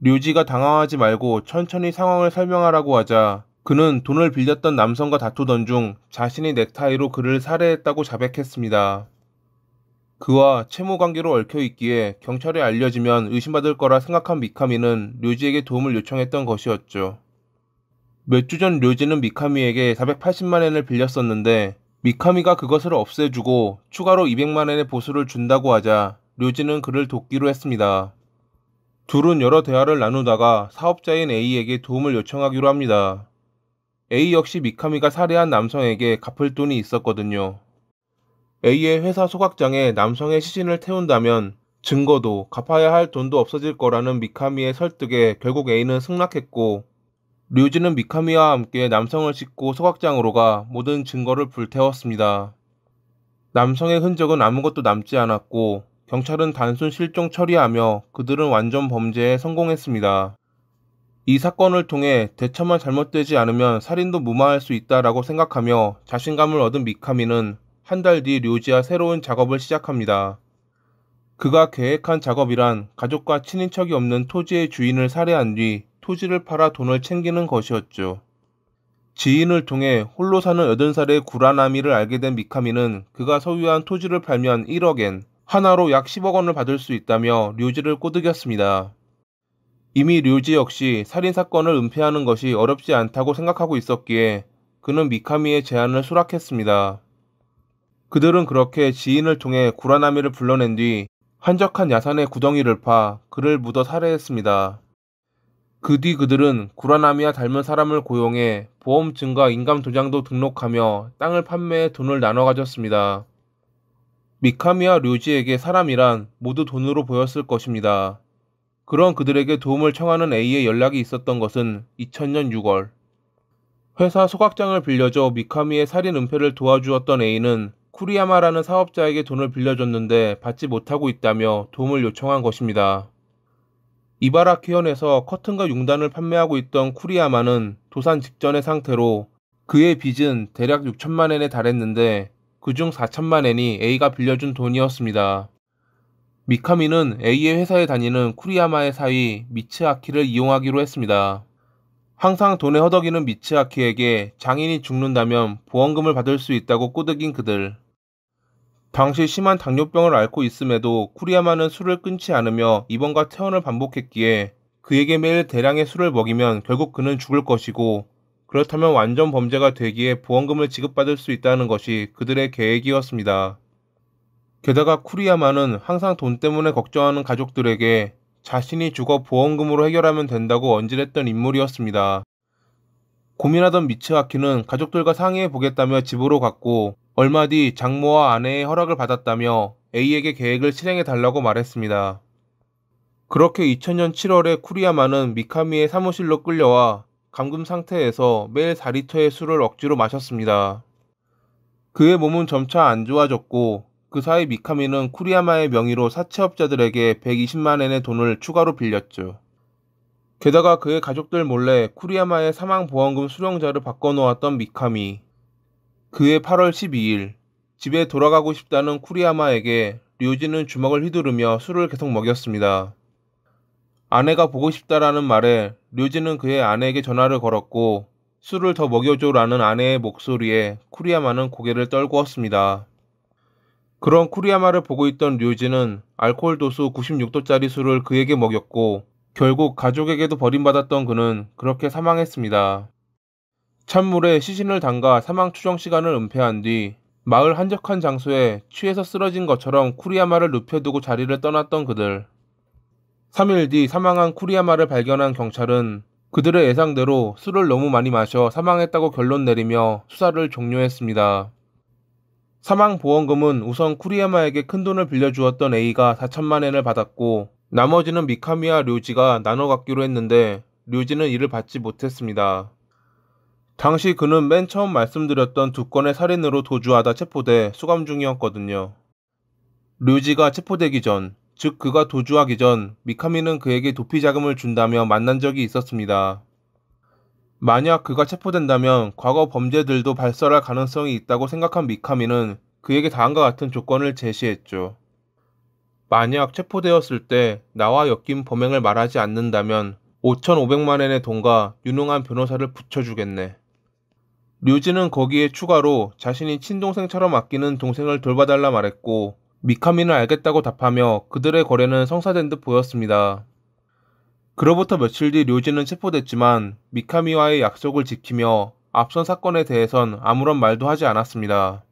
료지가 당황하지 말고 천천히 상황을 설명하라고 하자 그는 돈을 빌렸던 남성과 다투던 중 자신이 넥타이로 그를 살해했다고 자백했습니다. 그와 채무관계로 얽혀있기에 경찰에 알려지면 의심받을 거라 생각한 미카미는 료지에게 도움을 요청했던 것이었죠. 몇 주 전 료지는 미카미에게 480만 엔을 빌렸었는데 미카미가 그것을 없애주고 추가로 200만 엔의 보수를 준다고 하자 류지는 그를 돕기로 했습니다. 둘은 여러 대화를 나누다가 사업자인 A에게 도움을 요청하기로 합니다. A 역시 미카미가 살해한 남성에게 갚을 돈이 있었거든요. A의 회사 소각장에 남성의 시신을 태운다면 증거도 갚아야 할 돈도 없어질 거라는 미카미의 설득에 결국 A는 승낙했고, 류지는 미카미와 함께 남성을 싣고 소각장으로 가 모든 증거를 불태웠습니다. 남성의 흔적은 아무것도 남지 않았고 경찰은 단순 실종 처리하며 그들은 완전 범죄에 성공했습니다. 이 사건을 통해 대처만 잘못되지 않으면 살인도 무마할 수 있다라고 생각하며 자신감을 얻은 미카미는 한 달 뒤 류지와 새로운 작업을 시작합니다. 그가 계획한 작업이란 가족과 친인척이 없는 토지의 주인을 살해한 뒤 토지를 팔아 돈을 챙기는 것이었죠. 지인을 통해 홀로 사는 80살의 구라나미를 알게 된 미카미는 그가 소유한 토지를 팔면 1억엔, 하나로 약 10억 원을 받을 수 있다며 류지를 꼬드겼습니다. 이미 류지 역시 살인사건을 은폐하는 것이 어렵지 않다고 생각하고 있었기에 그는 미카미의 제안을 수락했습니다. 그들은 그렇게 지인을 통해 구라나미를 불러낸 뒤 한적한 야산의 구덩이를 파 그를 묻어 살해했습니다. 그 뒤 그들은 구라나미와 닮은 사람을 고용해 보험증과 인감도장도 등록하며 땅을 판매해 돈을 나눠 가졌습니다. 미카미와 류지에게 사람이란 모두 돈으로 보였을 것입니다. 그런 그들에게 도움을 청하는 A의 연락이 있었던 것은 2000년 6월. 회사 소각장을 빌려줘 미카미의 살인 은폐를 도와주었던 A는 쿠리야마라는 사업자에게 돈을 빌려줬는데 받지 못하고 있다며 도움을 요청한 것입니다. 이바라키현에서 커튼과 융단을 판매하고 있던 쿠리야마는 도산 직전의 상태로 그의 빚은 대략 6천만 엔에 달했는데 그중 4천만 엔이 A가 빌려준 돈이었습니다. 미카미는 A의 회사에 다니는 쿠리야마의 사위 미츠아키를 이용하기로 했습니다. 항상 돈에 허덕이는 미츠아키에게 장인이 죽는다면 보험금을 받을 수 있다고 꼬드긴 그들. 당시 심한 당뇨병을 앓고 있음에도 쿠리야마는 술을 끊지 않으며 입원과 퇴원을 반복했기에 그에게 매일 대량의 술을 먹이면 결국 그는 죽을 것이고, 그렇다면 완전 범죄가 되기에 보험금을 지급받을 수 있다는 것이 그들의 계획이었습니다. 게다가 쿠리야마는 항상 돈 때문에 걱정하는 가족들에게 자신이 죽어 보험금으로 해결하면 된다고 언질했던 인물이었습니다. 고민하던 미츠아키는 가족들과 상의해 보겠다며 집으로 갔고, 얼마 뒤 장모와 아내의 허락을 받았다며 A에게 계획을 실행해 달라고 말했습니다. 그렇게 2000년 7월에 쿠리야마는 미카미의 사무실로 끌려와 감금 상태에서 매일 4리터의 술을 억지로 마셨습니다. 그의 몸은 점차 안 좋아졌고 그 사이 미카미는 쿠리야마의 명의로 사채업자들에게 120만 엔의 돈을 추가로 빌렸죠. 게다가 그의 가족들 몰래 쿠리야마의 사망보험금 수령자를 바꿔놓았던 미카미. 그해 8월 12일 집에 돌아가고 싶다는 쿠리야마에게 류지는 주먹을 휘두르며 술을 계속 먹였습니다. 아내가 보고 싶다라는 말에 류지는 그의 아내에게 전화를 걸었고 술을 더 먹여줘라는 아내의 목소리에 쿠리야마는 고개를 떨구었습니다. 그런 쿠리야마를 보고 있던 류지는 알코올 도수 96도짜리 술을 그에게 먹였고 결국 가족에게도 버림받았던 그는 그렇게 사망했습니다. 찬물에 시신을 담가 사망 추정 시간을 은폐한 뒤 마을 한적한 장소에 취해서 쓰러진 것처럼 쿠리야마를 눕혀두고 자리를 떠났던 그들. 3일 뒤 사망한 쿠리야마를 발견한 경찰은 그들의 예상대로 술을 너무 많이 마셔 사망했다고 결론 내리며 수사를 종료했습니다. 사망보험금은 우선 쿠리야마에게 큰돈을 빌려주었던 A가 4천만 엔을 받았고 나머지는 미카미와 류지가 나눠 갖기로 했는데 류지는 이를 받지 못했습니다. 당시 그는 맨 처음 말씀드렸던 2건의 살인으로 도주하다 체포돼 수감 중이었거든요. 류지가 체포되기 전, 즉 그가 도주하기 전 미카미는 그에게 도피 자금을 준다며 만난 적이 있었습니다. 만약 그가 체포된다면 과거 범죄들도 발설할 가능성이 있다고 생각한 미카미는 그에게 다음과 같은 조건을 제시했죠. 만약 체포되었을 때 나와 엮인 범행을 말하지 않는다면 5,500만 엔의 돈과 유능한 변호사를 붙여주겠네. 류지는 거기에 추가로 자신이 친동생처럼 아끼는 동생을 돌봐달라 말했고 미카미는 알겠다고 답하며 그들의 거래는 성사된 듯 보였습니다. 그로부터 며칠 뒤 류지는 체포됐지만 미카미와의 약속을 지키며 앞선 사건에 대해선 아무런 말도 하지 않았습니다.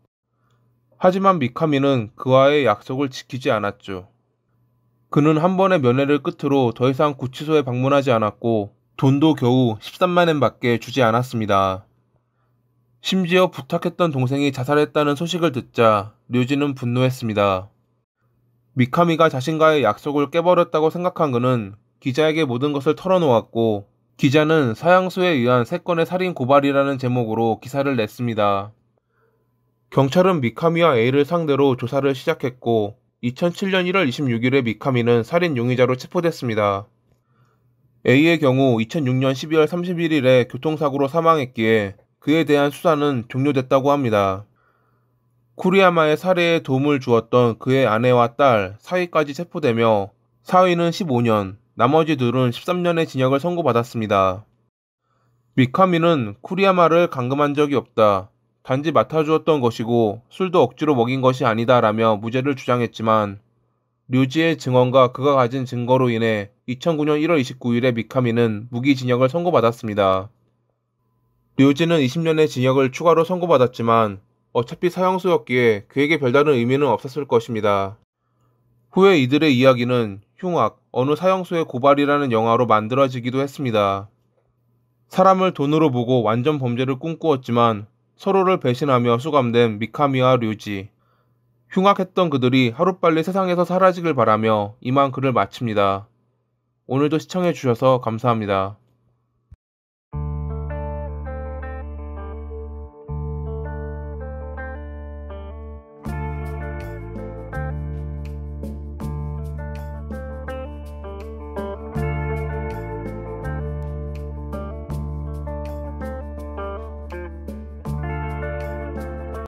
하지만 미카미는 그와의 약속을 지키지 않았죠. 그는 한 번의 면회를 끝으로 더 이상 구치소에 방문하지 않았고 돈도 겨우 13만 엔밖에 주지 않았습니다. 심지어 부탁했던 동생이 자살했다는 소식을 듣자 류지는 분노했습니다. 미카미가 자신과의 약속을 깨버렸다고 생각한 그는 기자에게 모든 것을 털어놓았고, 기자는 사형수에 의한 3건의 살인 고발이라는 제목으로 기사를 냈습니다. 경찰은 미카미와 A를 상대로 조사를 시작했고 2007년 1월 26일에 미카미는 살인 용의자로 체포됐습니다. A의 경우 2006년 12월 31일에 교통사고로 사망했기에 그에 대한 수사는 종료됐다고 합니다. 쿠리야마의 살해에 도움을 주었던 그의 아내와 딸 사위까지 체포되며 사위는 15년, 나머지 둘은 13년의 징역을 선고받았습니다. 미카미는 쿠리야마를 감금한 적이 없다. 단지 맡아주었던 것이고 술도 억지로 먹인 것이 아니다라며 무죄를 주장했지만 류지의 증언과 그가 가진 증거로 인해 2009년 1월 29일에 미카미는 무기징역을 선고받았습니다. 류지는 20년의 징역을 추가로 선고받았지만 어차피 사형수였기에 그에게 별다른 의미는 없었을 것입니다. 후에 이들의 이야기는 흉악, 어느 사형수의 고발이라는 영화로 만들어지기도 했습니다. 사람을 돈으로 보고 완전 범죄를 꿈꾸었지만 서로를 배신하며 수감된 미카미와 류지. 흉악했던 그들이 하루빨리 세상에서 사라지길 바라며 이만 글을 마칩니다. 오늘도 시청해주셔서 감사합니다.